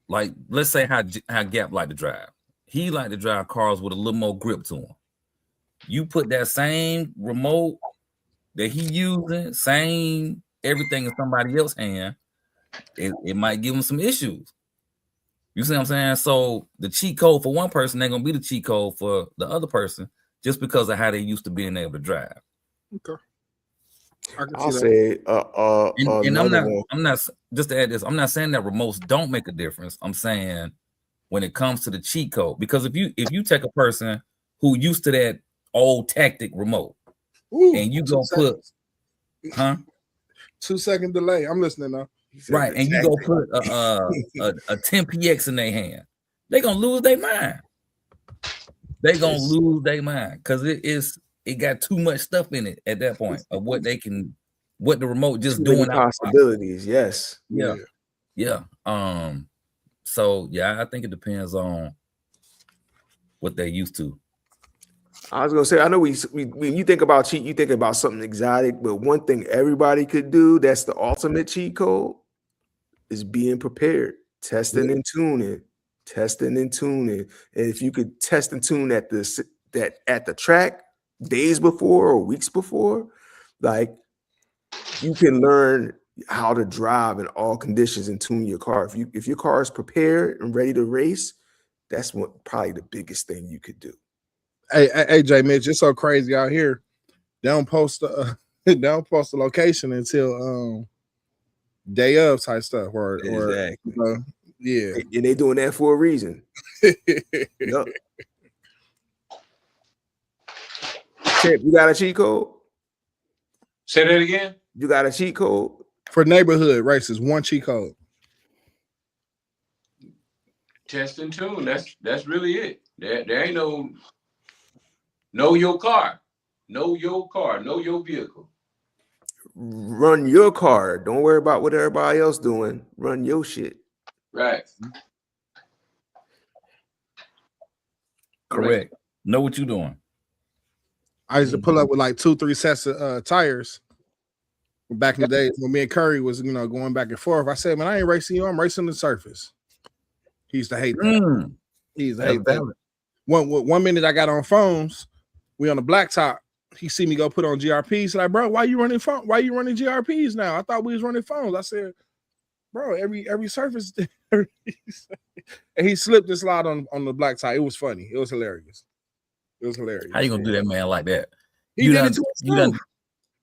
like, let's say how Gap like to drive. He like to drive cars with a little more grip to him. You put that same remote that he using, same everything in somebody else's hand, it might give him some issues. You see what I'm saying? So the cheat code for one person ain't gonna be the cheat code for the other person, just because of how they used to being able to drive. Okay. I'll say and I'm not just to add this, I'm not saying that remotes don't make a difference. I'm saying when it comes to the cheat code, because if you take a person who used to that old tactic remote, and you go put 2 second delay. I'm listening now. Right, and you go put a 10PX in their hand, they're gonna lose their mind. They're gonna lose their mind because it got too much stuff in it at that point of what the remote just doing. Possibilities, yes. Yeah. So yeah, I think it depends on what they're used to. I was gonna say, I know when you think about cheat, you think about something exotic, but one thing everybody could do that's the ultimate cheat code is being prepared, testing and tuning. And if you could test and tune at the track days before or weeks before, like, you can learn how to drive in all conditions and tune your car. If your car is prepared and ready to race, that's probably the biggest thing you could do. Hey, Jay Mitch, it's so crazy out here. They don't post the location until day of type stuff, or yeah, and they doing that for a reason. Yep. Chip, you got a cheat code? Say that again. You got a cheat code for neighborhood races? One cheat code. Test and tune. That's really it. There ain't no. Know your car. Know your car. Know your vehicle. Run your car. Don't worry about what everybody else doing. Run your shit. Right. Correct. Know what you're doing. I used to pull up with like 2-3 sets of tires. Back in the days when me and Curry was, going back and forth. I said, man, I ain't racing you. I'm racing the surface. He used to hate that. He used to hate that. One minute I got on phones. We on the blacktop. He see me go put on GRPs. He's like, bro, why you running GRPs now? I thought we was running phones. I said, bro, every surface And he slipped and slide on the black tie. It was funny. It was hilarious. It was hilarious. How you gonna do that man like that? He did it to himself.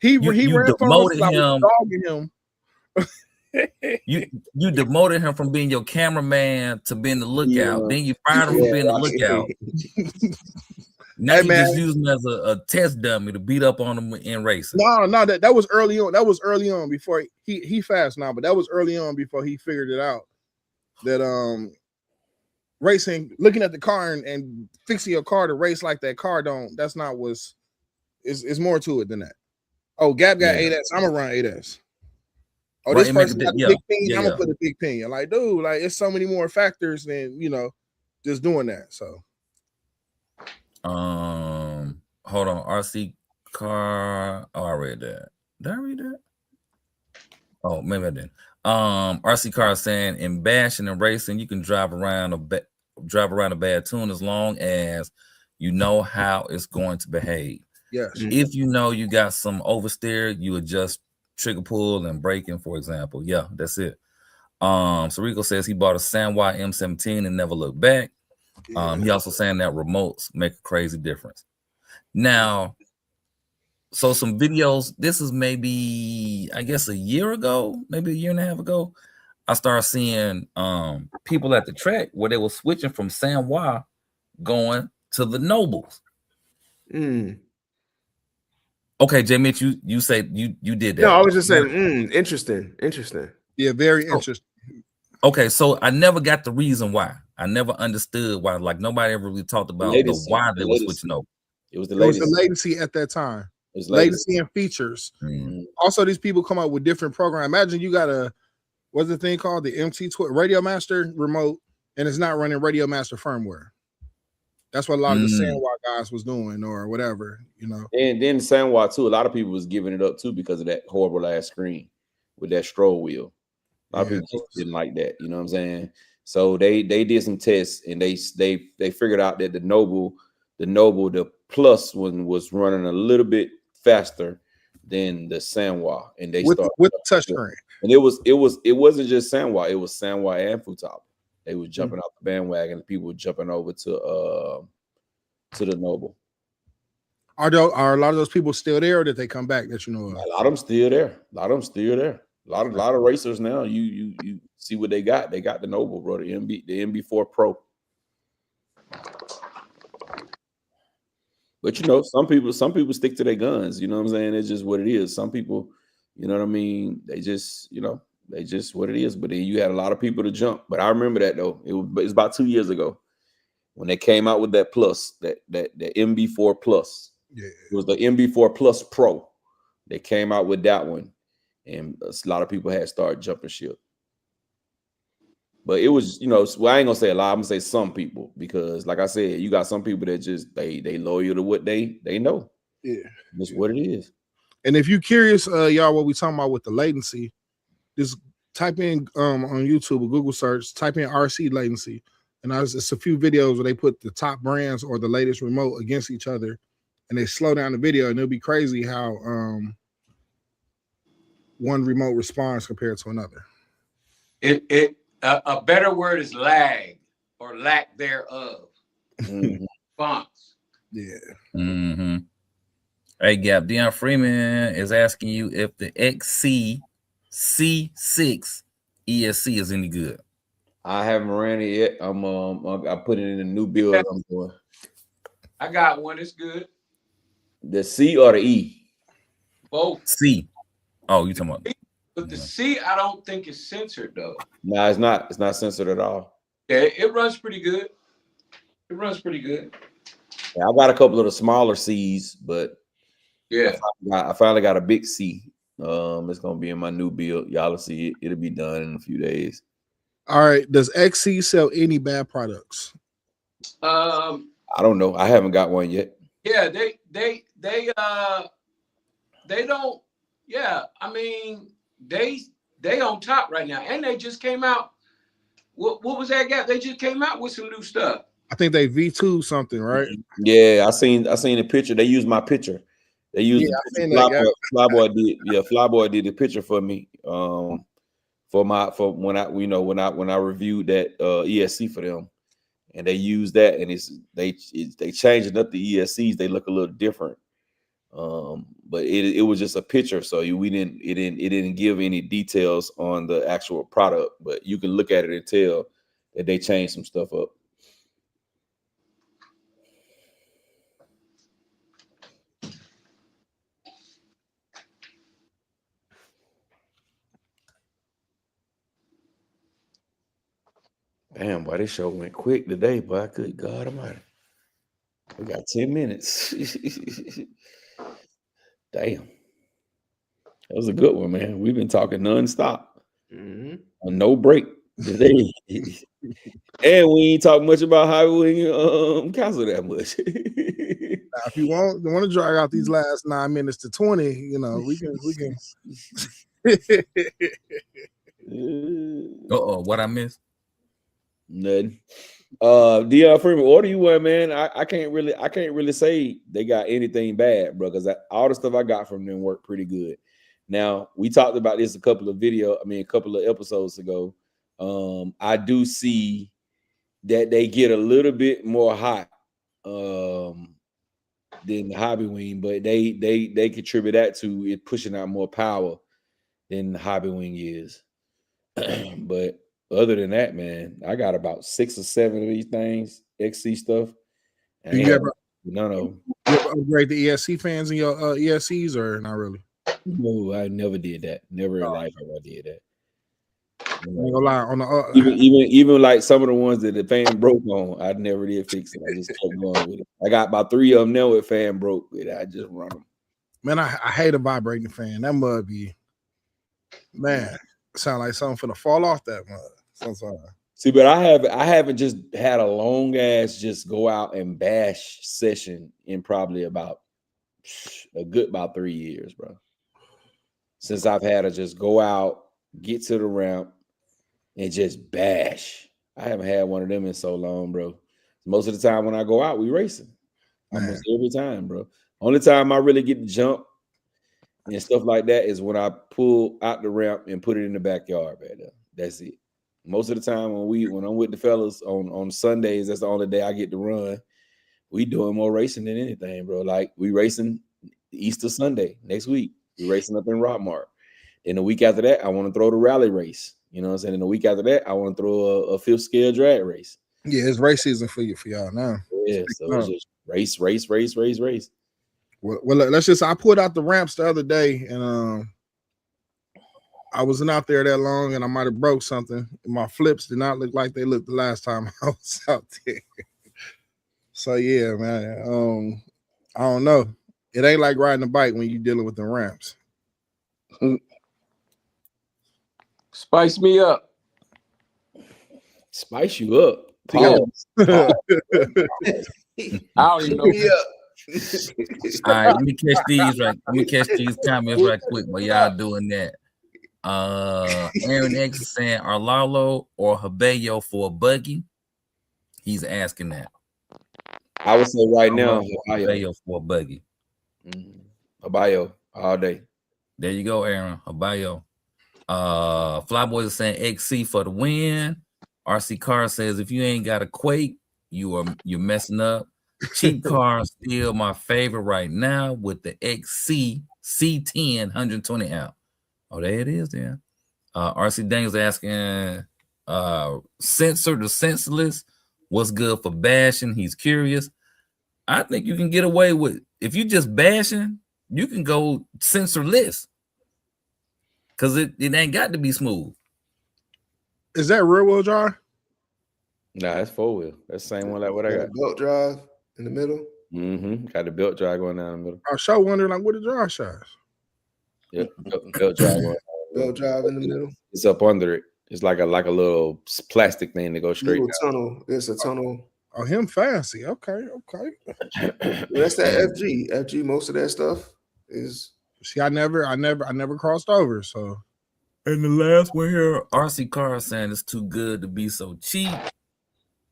He ran demoted him. Dogging him. you demoted him from being your cameraman to being the lookout. Then you fired him from being the lookout. Now you just use him as a test dummy to beat up on him in racing. No, that was early on. That was early on before he fast now, but that was early on before he figured it out that racing, looking at the car and fixing your car to race like that car that's not what's is more to it than that. Oh, Gap got 8S. I'm gonna run 8S. Oh, this person got a big pinion. I'm gonna put a big pinion. Like, dude, like it's so many more factors than just doing that. So hold on. RC car. Oh, I read that. Did I read that? Oh, maybe I didn't. RC car saying in bashing and racing, you can drive around a bad tune as long as you know how it's going to behave. Yes. If you know you got some oversteer, you adjust trigger pull and braking, for example. Yeah, that's it. Sarico says he bought a Sanwa M17 and never looked back. He also saying that remotes make a crazy difference. Now, so some videos, this is maybe, I guess, a year ago, maybe a year and a half ago, I started seeing people at the track where they were switching from Sanwa going to the Nobles. Okay, J. Mitch, you said you did that. No, I was just saying, interesting. Yeah, very interesting. Okay, so I never got the reason why. I never understood why. Like nobody ever really talked about why they were switching over. It was the latency at that time. It was latency and features. Mm-hmm. Also, these people come up with different programs. Imagine you got what's the thing called? The MT12 Radio Master remote, and it's not running Radio Master firmware. That's what a lot of the Sanwa guys was doing, or whatever, And then Sanwa too. A lot of people was giving it up too because of that horrible ass screen with that stroll wheel. A lot of people just didn't like that. You know what I'm saying? So they did some tests and they figured out that the Noble, the Plus one was running a little bit faster than the Sanwa, and they with the touchscreen. And it wasn't just Sanwa. It was Sanwa and Futaba. They were jumping off the bandwagon, and people were jumping over to the Noble. Are a lot of those people still there, or did they come back? That you know of? A lot of them still there. A lot of racers now. You see what they got. They got the Noble, bro. The MB4 Pro. But some people stick to their guns. You know what I'm saying? It's just what it is. Some people, you know what I mean. They just, they just what it is. But then you had a lot of people to jump. But I remember that though. It was about 2 years ago when they came out with that Plus, that MB4 Plus. Yeah, it was the MB4 Plus Pro. They came out with that one, and a lot of people had started jumping ship. But it was, well, I ain't gonna say a lot. I'm gonna say some people, because, like I said, you got some people that just they loyal to what they know. Yeah, that's what it is. And if you're curious, y'all, what we talking about with the latency, just type in on YouTube or Google search, type in RC latency, and it's a few videos where they put the top brands or the latest remote against each other, and they slow down the video, and it'll be crazy how one remote responds compared to another. A better word is lag or lack thereof. Response. Yeah. Mm-hmm. Hey, Gap. Dion Freeman is asking you if the XC C6 ESC is any good. I haven't ran it yet. I put it in a new build. I'm doing. I got one. It's good. The C or the E? Both. C. Oh, you talking about? But the C, I don't think it's censored though. No, it's not. It's not censored at all. Yeah, it runs pretty good. Yeah, I got a couple of the smaller C's, but yeah, I finally got a big C. It's gonna be in my new build. Y'all will see it. It'll be done in a few days. All right. Does XC sell any bad products? I don't know. I haven't got one yet. Yeah, they don't. Yeah, I mean, they on top right now, and they just came out. What was that Gap? They just came out with some new stuff. I think they V2 something, right? Yeah, I seen the picture. They used my picture. They used Flyboy did. Yeah, Flyboy did the picture for me. for when I reviewed that ESC for them, and they used that, and they changing up the ESCs. They look a little different, but it was just a picture, so it didn't give any details on the actual product, but you can look at it and tell that they changed some stuff up. Damn, boy, this show went quick today, boy. Good God Almighty. We got 10 minutes. Damn. That was a good one, man. We've been talking nonstop. No break today. And we ain't talking much about Highway Castle that much. Now, if you want to drag out these last 9 minutes to 20, you know, we can. What I missed? Nothing. Dion Freeman, what do you want, man? I can't really say they got anything bad, bro, because all the stuff I got from them worked pretty good. Now, we talked about this a couple of episodes ago. I do see that they get a little bit more hot than the Hobby Wing, but they contribute that to it pushing out more power than the Hobby Wing is. But other than that, man, I got about 6 or 7 of these things, XC stuff. Do you ever upgrade the ESC fans in your ESCs or not really? No, I never did that. Never in life have I did that. Even like some of the ones that the fan broke on, I never did fix it. I just kept going with it. I got about 3 of them now with fan broke with it. I just run them. Man, I hate a vibrating fan. That mud be, man, sound like something finna fall off that mud. See, but I haven't just had a long ass just go out and bash session in probably about 3 years, bro. Since I've had to just go out, get to the ramp, and just bash. I haven't had one of them in so long, bro. Most of the time when I go out, we racing. Almost every time, bro. Only time I really get to jump and stuff like that is when I pull out the ramp and put it in the backyard, man. That's it. Most of the time when I'm with the fellas on Sundays, that's the only day I get to run. We doing more racing than anything, bro. Like we racing Easter Sunday next week. We racing up in Rockmart. Then the week after that, I want to throw the rally race. You know what I'm saying? And the week after that, I want to throw a 5th scale drag race. Yeah, it's race season for y'all now. Yeah, so it's just race. Well, let's just. I pulled out the ramps the other day, and I wasn't out there that long, and I might have broke something. My flips did not look like they looked the last time I was out there. So yeah, man. I don't know. It ain't like riding a bike when you're dealing with the ramps. Spice me up. Spice you up. Pause. I don't even know. All right, let me catch these comments right quick while y'all doing that. Aaron X is saying Arlalo or Habayo for a buggy. He's asking that. I would say right now Habayo for a buggy. Habayo all day. There you go, Aaron. Habayo. Flyboys is saying XC for the win. RC Car says if you ain't got a Quake, you're messing up. Cheap car still my favorite right now with the XC C10 120 amp. Oh, there it is then. RC Daniels asking sensor to sensorless, what's good for bashing? He's curious. I think you can get away with, if you just bashing, you can go sensorless. Because it ain't got to be smooth. Is that rear wheel drive? Nah, that's 4-wheel. That's the same one like what I got. Belt drive in the middle. Got the belt drive going down the middle. I sure wondering like what the drive shafts. Yep, belt drive going. Belt drive in the middle. It's up under it. It's like a little plastic thing to go straight down. Tunnel. It's a tunnel. Oh, him fancy. Okay. That's that FG. FG. Most of that stuff is. See, I never crossed over. So, and the last one here, RC Car saying it's too good to be so cheap,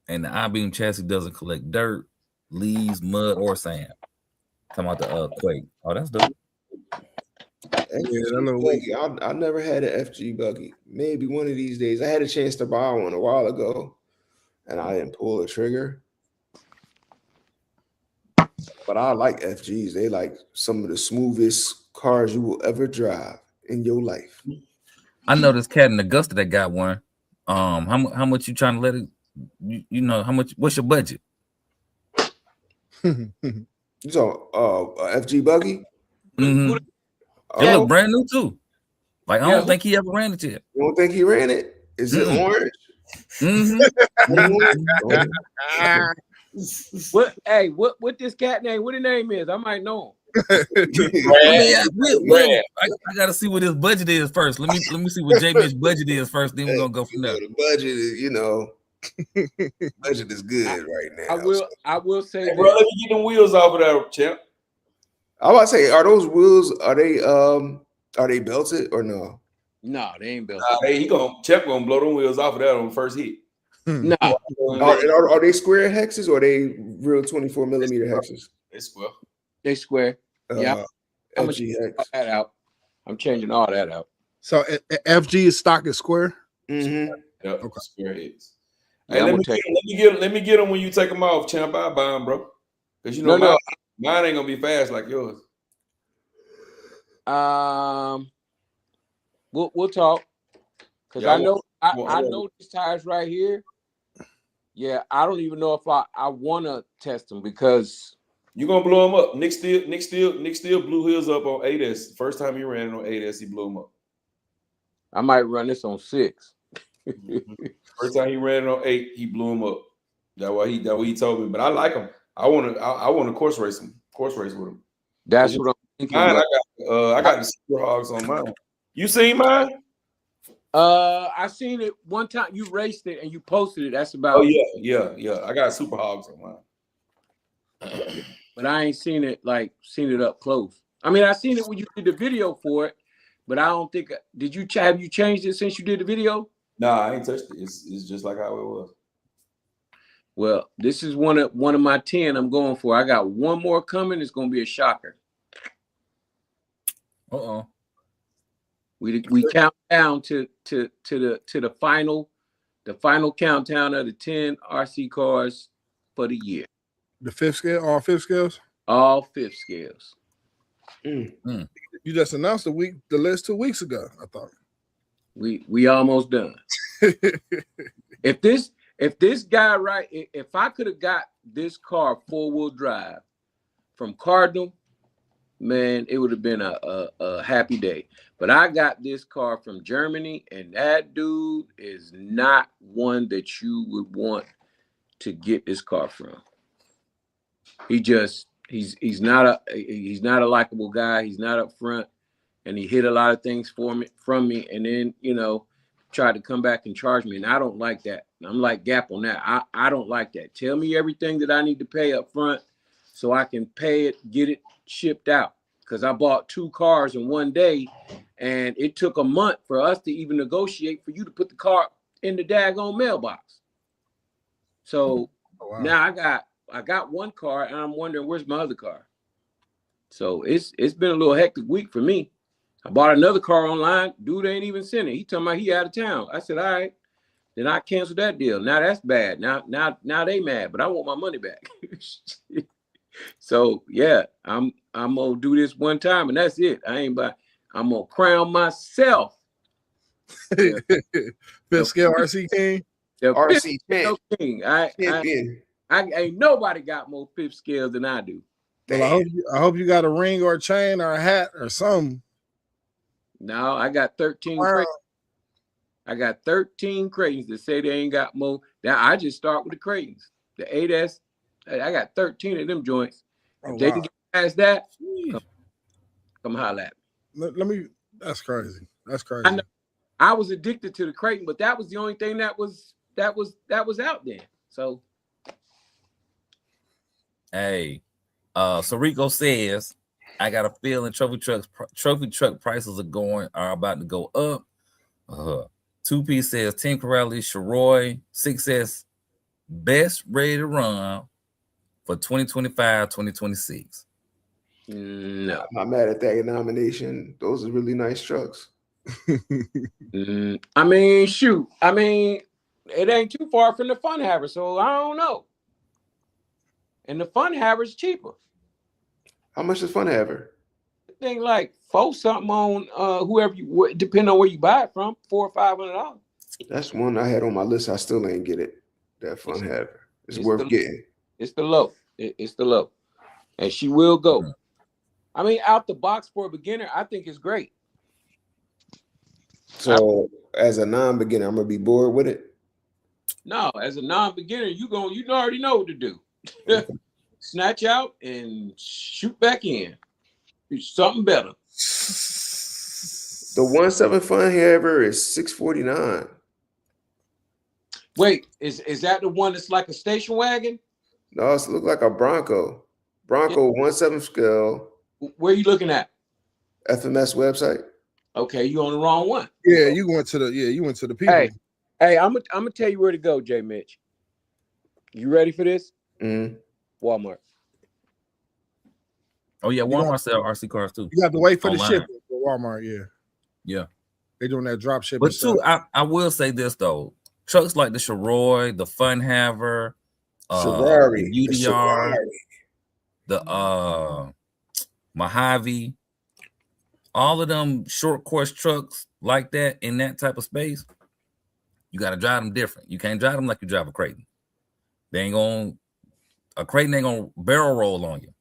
and the I-beam chassis doesn't collect dirt, leaves, mud, or sand. Talking about the Quake. Oh, that's dope. I never had an FG buggy. Maybe one of these days. I had a chance to buy one a while ago, and I didn't pull the trigger. But I like FGs. They like some of the smoothest cars you will ever drive in your life. I know this cat in Augusta that got one. How much you trying to let it? You know how much? What's your budget? So, FG buggy. Mm-hmm. It look brand new too. Like I don't think he ever ran it yet. You don't think he ran it? Is it orange? What this cat name? What his name is? I might know him. I gotta see what his budget is first. Let me see what J-Mitch's budget is first. Then we're gonna go from there. The budget is, budget is good right now. I will say, hey, bro, let me get them wheels off of that, champ. I was about to say, are those wheels? Are they belted or no? No, they ain't belted. Champ gonna blow them wheels off of that on the first hit. No. Are they square hexes or are they real 24 millimeter hexes? They square. They square. Yeah. I'm changing all that out. I'm changing all that out. So FG is stock is square. Mm-hmm. Yep, okay. Square heads. Yeah, hey, let me get them when you take them off, champ. I buy them, bro. Because mine ain't gonna be fast like yours. We'll talk. Because I know these tires right here. Yeah, I don't even know if I want to test them because you're gonna blow them up. Nick still blew his up on 8S. First time he ran it on 8S, he blew them up. I might run this on 6. First time he ran it on 8, he blew him up. That what he told me. But I like him. I want to course race him. Course race with him. That's what I'm thinking. I got the Super Hogs on mine. You seen mine? I seen it one time. You raced it and you posted it. That's about. Oh yeah. I got Super Hogs on mine. But I ain't seen it up close. I mean, I seen it when you did the video for it, but I don't think have you changed it since you did the video? Nah, I ain't touched it. It's just like how it was. Well, this is one of my 10 I'm going for. I got one more coming. It's gonna be a shocker. We count down to the final countdown of the 10 RC cars for the year. The fifth scale, all fifth scales? All fifth scales. You just announced the list 2 weeks ago, I thought. We almost done. If this guy if I could have got this car 4-wheel drive from Cardinal, man, it would have been a happy day. But I got this car from Germany, and that dude is not one that you would want to get this car from. He's not a likable guy. He's not up front, and he hid a lot of things from me, and then tried to come back and charge me, and I don't like that. I'm like Gap on that. I don't like that. Tell me everything that I need to pay up front so I can pay it, get it shipped out. Because I bought 2 cars in one day, and it took a month for us to even negotiate for you to put the car in the daggone mailbox. So now I got one car, and I'm wondering where's my other car. So it's been a little hectic week for me. I bought another car online. Dude ain't even sent it. He talking about he out of town. I said, all right. Then I canceled that deal. Now that's bad. Now they mad, but I want my money back. So yeah, I'm gonna do this one time, and that's it. I'm gonna crown myself. Fifth scale RC King. The RC King. I ain't nobody got more fifth scales than I do. Well, I hope you got a ring or a chain or a hat or something. No, I got 13 cratons. I got 13 cratons that say they ain't got more. Now I just start with the cratons. The 8S, I got 13 of them joints. If they can get past that, come holler at me. Let me. That's crazy. That's crazy. I was addicted to the craton, but that was the only thing that was out there. So, hey, so Rico says, I got a feeling trophy truck prices are about to go up. 2P says Tim Corrales, Sharroy 6S best ready to run for 2025, 2026. No. I'm not mad at that nomination. Those are really nice trucks. I mean, shoot. I mean, it ain't too far from the Fun Haver, so I don't know. And the Fun Haver's cheaper. How much is Fun Haver? I think like $4 something on whoever you depending on where you buy it from, $400 or $500. That's one I had on my list. I still ain't get it. That Fun Haver. It's worth getting. It's the low. It's the low. And she will go. I mean, out the box for a beginner, I think it's great. So as a non-beginner, I'm gonna be bored with it. No, as a non-beginner, you already know what to do. Snatch out and shoot back in. Do something better. The 1.7 Fun Haver is $649. Wait, is that the one that's like a station wagon? No, it looks like a Bronco. Bronco 1.7 scale. Where are you looking at? FMS website. Okay, you on the wrong one. Yeah, you went to the people. Hey, I'm gonna tell you where to go, J. Mitch. You ready for this? Mm-hmm. Walmart. Oh yeah, Walmart sell RC cars too. You have to wait for Online. the shipping for Walmart. Yeah. They're doing that drop shipping. But too, I will say this though. Trucks like the Sharroy, the Fun Haver, Ferrari, the UDR, the Mojave, all of them short course trucks like that in that type of space, you got to drive them different. You can't drive them like you drive a Creighton. A Creighton ain't gonna barrel roll on you.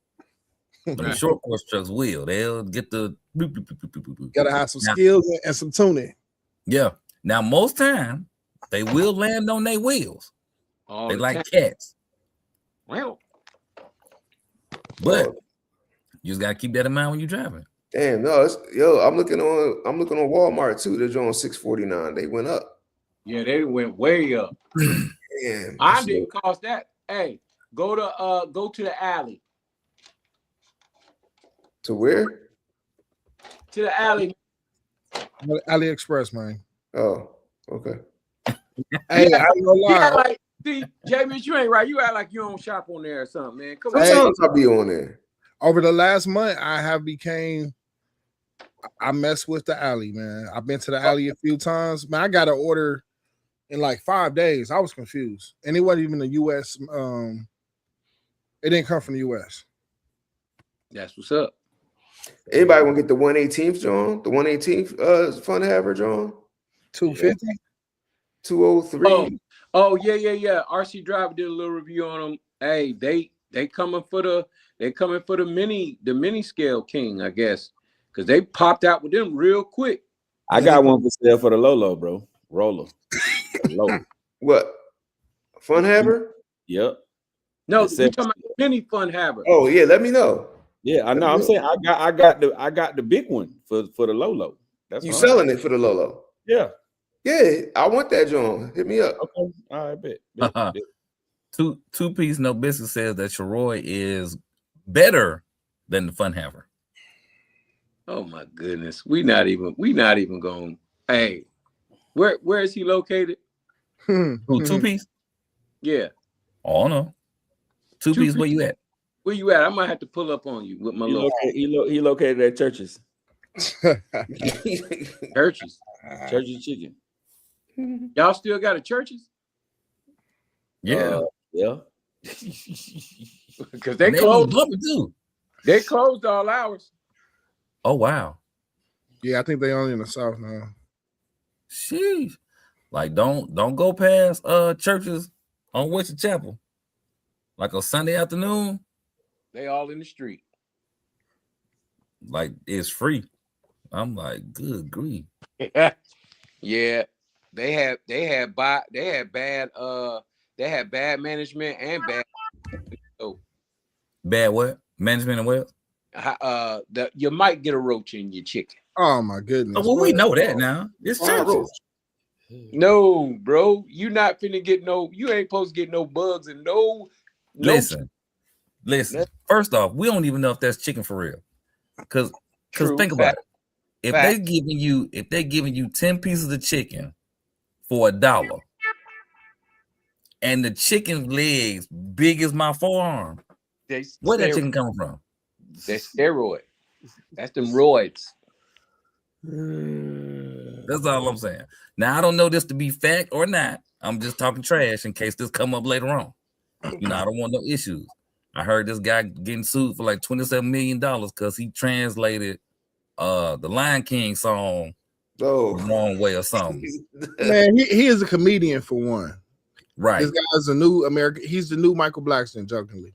But the short course trucks will. They'll get the boop, boop, boop, boop, boop, boop. Gotta have some skills and some tuning. Yeah. Now most time they will land on their wheels. They like cats. Well, but you just gotta keep that in mind when you're driving. Damn, no, I'm looking on Walmart too. They're on $649. They went up. Yeah, they went way up. Damn, I didn't cost that. Hey, go to the alley. To where? To the alley. AliExpress, man. Oh, okay. Hey, I ain't gonna lie. Like, see, James, you ain't right. You act like you don't shop on there or something, man. Come on. Sometimes I be on there. Over the last month, I messed with the alley, man. I've been to the alley a few times. Man, I got an order in like 5 days. I was confused. And it wasn't even the US. It didn't come from the US. That's what's up. Anybody want to get the 118th, John? The 118th Fun Haver, John? 250? 203. Oh, yeah. RC Driver did a little review on them. Hey, they coming for the mini scale king, I guess. Because they popped out with them real quick. I got one for sale for the Lolo, bro. Roller. What? Fun Haver? Yep. No, you talking about mini Fun Haver. Oh yeah, let me know. Yeah, I know. I'm saying I got the big one for the Lolo. That's you selling it for the Lolo. Yeah. Yeah, I want that, John. Hit me up. Okay. All right, bet. Two Piece No Business says that Sharroy is better than the Fun Haver. Oh my goodness. We not even going. Hey, where is he located? Who, Two Piece? Yeah. Oh no. Two Piece, where you at? Where you at? I might have to pull up on you with my he located at Churches. Churches. Churches Chicken. Y'all still got a Churches? Yeah. Yeah. Because they closed too. They closed all hours. Oh wow. Yeah, I think they only in the South now. Sheesh. Like don't go past Churches on Winston Chapel. Like a Sunday afternoon. They all in the street. Like it's free. I'm like, good grief. Yeah. They had bad management and bad bad what? Management and what? You might get a roach in your chicken. Oh my goodness. Oh, well, we know that now. It's Churches. No, bro. You not finna get you ain't supposed to get no bugs and no Listen. First off, we don't even know if that's chicken for real. Because think about it. If they're giving you 10 pieces of chicken for $1 and the chicken legs big as my forearm, where that chicken coming from? That's steroid. That's them roids. That's all I'm saying. Now I don't know this to be fact or not. I'm just talking trash in case this come up later on. You know, I don't want no issues. I heard this guy getting sued for like $27 million because he translated the Lion King song the wrong way or something. Man, he is a comedian for one. Right. This guy's a new American. He's the new Michael Blackson, jokingly.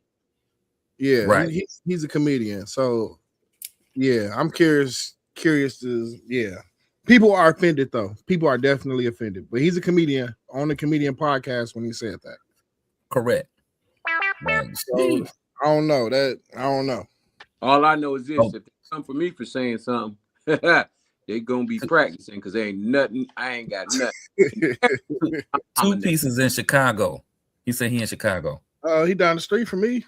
Yeah, right. He's a comedian. So yeah, I'm curious to People are offended though. People are definitely offended. But he's a comedian on the comedian podcast when he said that. Correct. So, I don't know. All I know is this: if they come for me for saying something, they gonna be practicing because there ain't nothing. I ain't got nothing. 2 Pieces in Chicago. He said he in Chicago. He down the street from me.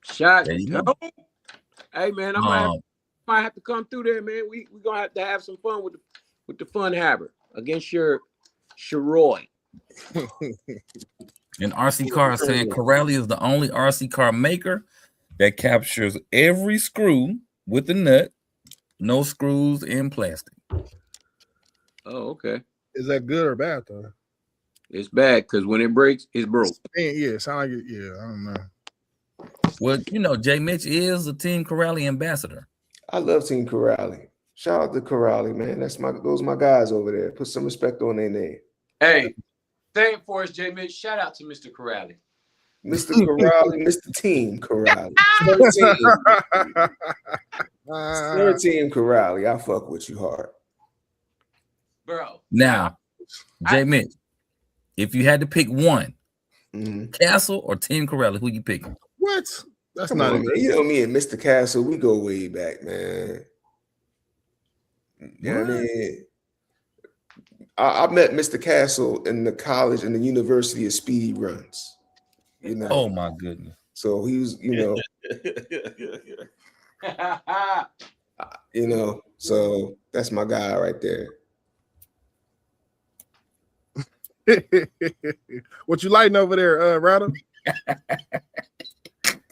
Shot. Hey man, I might have to come through there, man. We gonna have some fun with the fun habit against your Roy. And RC Car saying Corelli is the only RC car maker that captures every screw with the nut, no screws in plastic. Oh, okay. Is that good or bad though? It's bad because when it breaks, it's broke. Yeah, sound like it. Yeah, I don't know. Well, you know, Jay Mitch is a Team Corelli ambassador. I love Team Corelli. Shout out to Corelli, man. Those are my guys over there. Put some respect on their name. Hey, thank for us, Jay Mitch. Shout out to Mr. Corelli. Mr. Corelli, Mr. Team Corelli. 13 Corelli. I fuck with you hard. Bro. Now, Jay Mitch, if you had to pick one, Castle or Team Corelli, who you picking? What? That's Come not on, man. You know me and Mr. Castle, we go way back, man. You know what I mean? I met Mr. Castle in the college and the University of Speedy Runs. You know. Oh my goodness. So he was, so that's my guy right there. What you lighting over there, Rattle?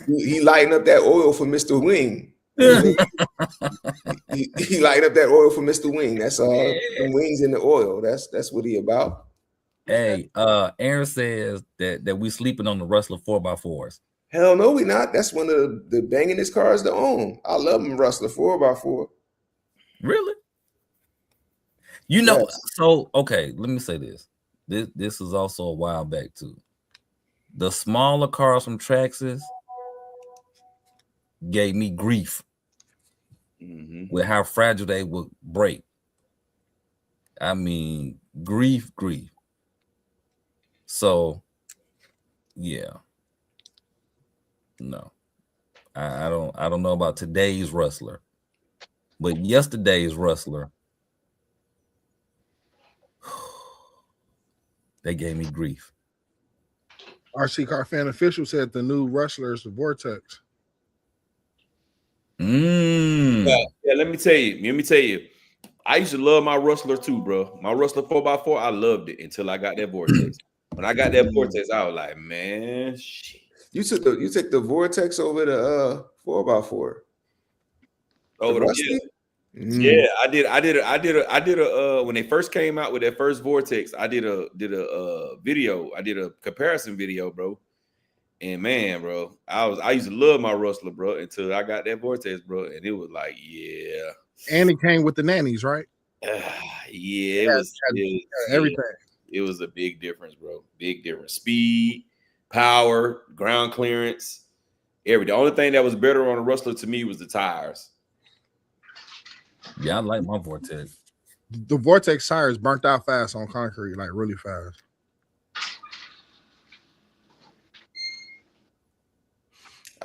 He lighting up that oil for Mr. Wing. he lighting up that oil for Mr. Wing. That's the wings in the oil. That's what he about. Hey, Aaron says that we sleeping on the Rustler 4x4s. Hell no, we not. That's one of the bangingest cars to own. I love them Rustler 4x4. Really? You know, Yes. So okay, let me say this. This is also a while back too. The smaller cars from Traxxas gave me grief with how fragile they would break. I mean, grief. So, yeah, no, I don't know about today's Rustler, but yesterday's Rustler, they gave me grief. RC Car Fan Official said the new Rustler is the Vortex. Yeah, let me tell you. I used to love my Rustler too, bro. My Rustler 4x4, I loved it until I got that Vortex. When I got that Vortex, I was like, man, shit. You took the Vortex over the 4x4. Over the Rusty? Yeah, I did a when they first came out with their first Vortex, I did a video. I did a comparison video, bro. And man, bro, I used to love my Rustler, bro, until I got that Vortex, bro, and it was like, yeah. And it came with the nannies, right? It was everything. It was a big difference, bro. Big difference. Speed, power, ground clearance, everything. The only thing that was better on a Rustler to me was the tires. Yeah, I like my Vortex. The Vortex tires burnt out fast on concrete, like really fast.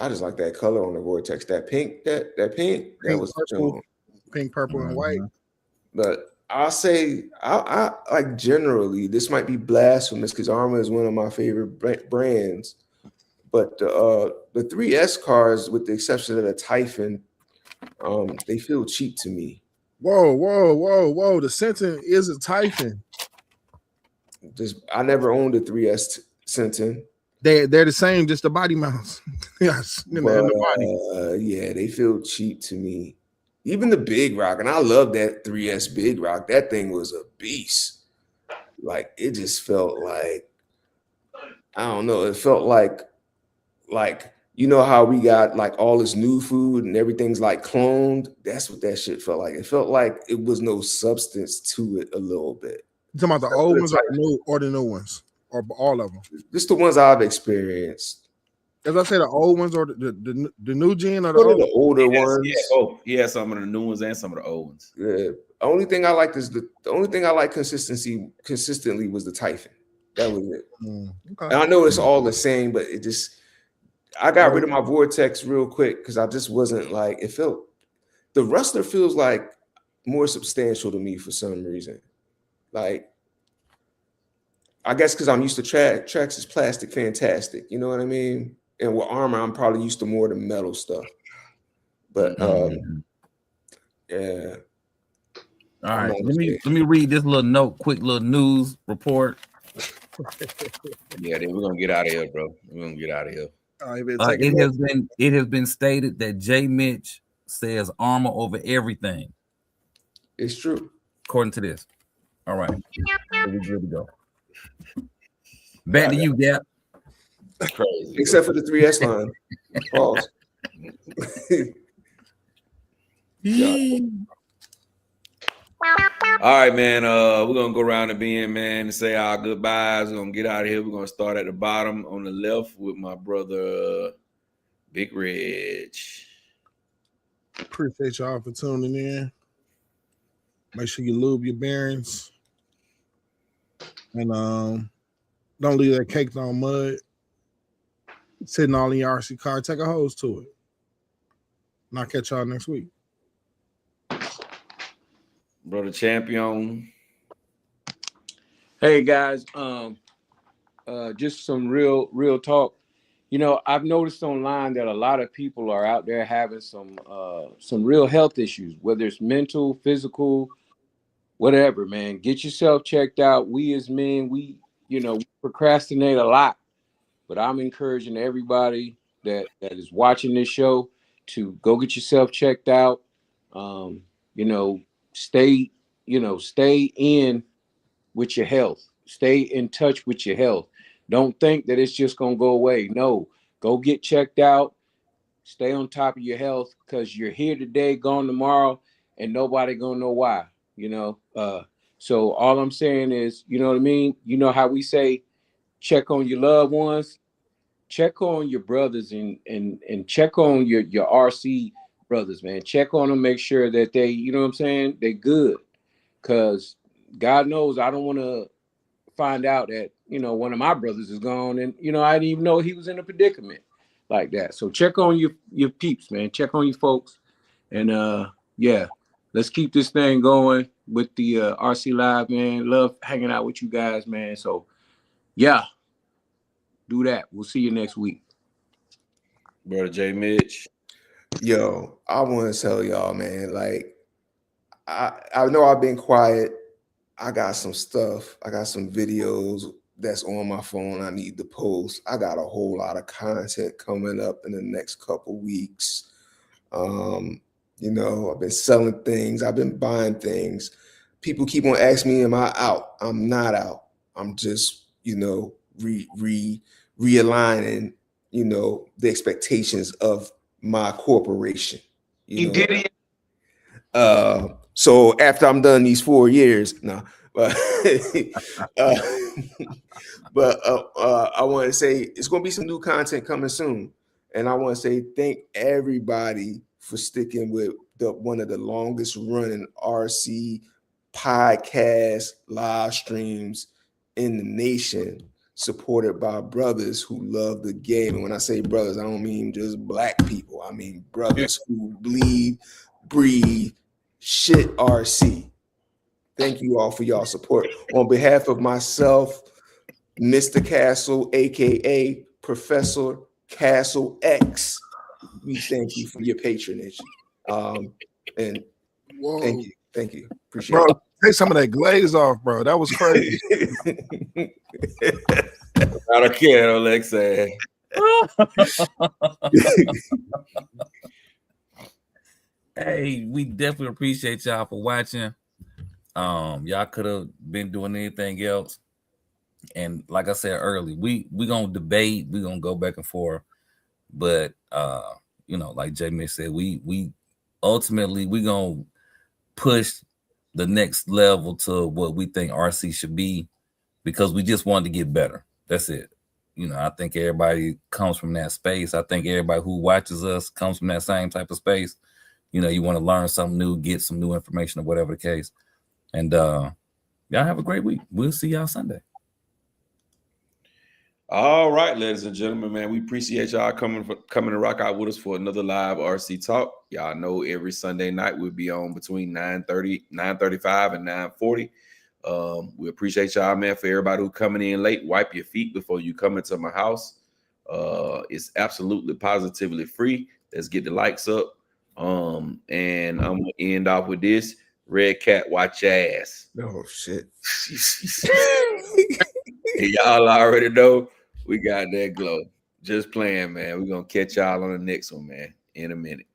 I just like that color on the Vortex. That pink, that pink, that was pink, purple, and white. But I'll say, I like generally, this might be blasphemous because Arrma is one of my favorite brands. But the 3S cars, with the exception of the Typhon, they feel cheap to me. Whoa. The Sentin is a Typhon. I never owned a 3S Sentin. they're the same, just the body mounts. Yes, in the body. Yeah, they feel cheap to me. Even the Big Rock, and I love that 3S Big Rock. That thing was a beast. Like it just felt like, I don't know. It felt like you know how we got like all this new food and everything's like cloned. That's what that shit felt like. It felt like it was no substance to it a little bit. You talking about the old ones or the new ones, or all of them? Just the ones I've experienced. As I say, the old ones or the new gen or the older ones. Yeah, some of the new ones and some of the old ones. Yeah. The only thing I liked is the only thing I like consistently was the Typhon. That was it. Okay. And I know it's all the same, but it just, I got rid of my Vortex real quick because I just wasn't like, it felt, the Rustler feels like more substantial to me for some reason. Like, I guess because I'm used to Trax is plastic fantastic, you know what I mean? And with Armor, I'm probably used to more of the metal stuff. But yeah. All right, let me read this little note, quick little news report. Yeah, then we're gonna get out of here, bro. We're gonna get out of here. It has been stated that J. Mitch says Armor over everything. It's true, according to this. All right, we're good to go. Back to you, Gap. Crazy, except for the 3S line. Pause. All right, man. We're gonna go around the bend, man, and say our goodbyes. We're gonna get out of here. We're gonna start at the bottom on the left with my brother Big Rich. Appreciate y'all for tuning in. Make sure you lube your bearings. And don't leave that caked on mud sitting all in your RC car. Take a hose to it. And I'll catch y'all next week. Brother Champion. Hey guys, just some real talk. You know, I've noticed online that a lot of people are out there having some real health issues, whether it's mental, physical, whatever, man. Get yourself checked out. We as men, we procrastinate a lot, but I'm encouraging everybody that is watching this show to go get yourself checked out. Stay in with your health. Stay in touch with your health. Don't think that it's just going to go away. No, go get checked out. Stay on top of your health, because you're here today, gone tomorrow, and nobody going to know why, So all I'm saying is, you know what I mean? You know how we say, check on your loved ones, check on your brothers and check on your RC brothers, man. Check on them, make sure that they, you know what I'm saying, they good. Because God knows I don't want to find out that, one of my brothers is gone and, I didn't even know he was in a predicament like that. So check on your peeps, man. Check on your folks. And let's keep this thing going with the RC Live, man. Love hanging out with you guys, man. So yeah, do that. We'll see you next week. Brother J. Mitch. Yo, I want to tell y'all, man, like, I know I've been quiet. I got some stuff. I got some videos that's on my phone I need to post. I got a whole lot of content coming up in the next couple weeks. I've been selling things. I've been buying things. People keep on asking me, am I out? I'm not out. I'm just, realigning, the expectations of my corporation. You did it. So after I'm done these 4 years, I want to say it's going to be some new content coming soon. And I want to say thank everybody for sticking with one of the longest running RC podcast live streams in the nation, supported by brothers who love the game. And when I say brothers, I don't mean just black people. I mean brothers who bleed, breathe, shit RC. Thank you all for y'all support. On behalf of myself, Mr. Castle, aka Professor Castle X, we thank you for your patronage. And thank you. Thank you. Appreciate Bro, it. take some of that glaze off, bro. That was crazy. I don't care, Alexa. Hey, we definitely appreciate y'all for watching. Y'all could have been doing anything else. And like I said earlier, we gonna debate, we gonna go back and forth. But you know, like Jamie said, we ultimately we gonna push the next level to what we think RC should be, because we just wanted to get better. That's it. You know, I think everybody comes from that space. I think everybody who watches us comes from that same type of space. You know, you want to learn something new, get some new information, or whatever the case. And y'all have a great week. We'll see y'all Sunday. All right, ladies and gentlemen, man, we appreciate y'all coming to rock out with us for another live RC Talk. Y'all know every Sunday night we'll be on between 9:35 and 9:40. We appreciate y'all, man, for everybody who coming in late. Wipe your feet before you come into my house. It's absolutely positively free. Let's get the likes up. And I'm gonna end off with this. Red Cat, watch your ass. Oh shit. Y'all already know we got that glow. Just playing, man. We're gonna catch y'all on the next one, man, in a minute.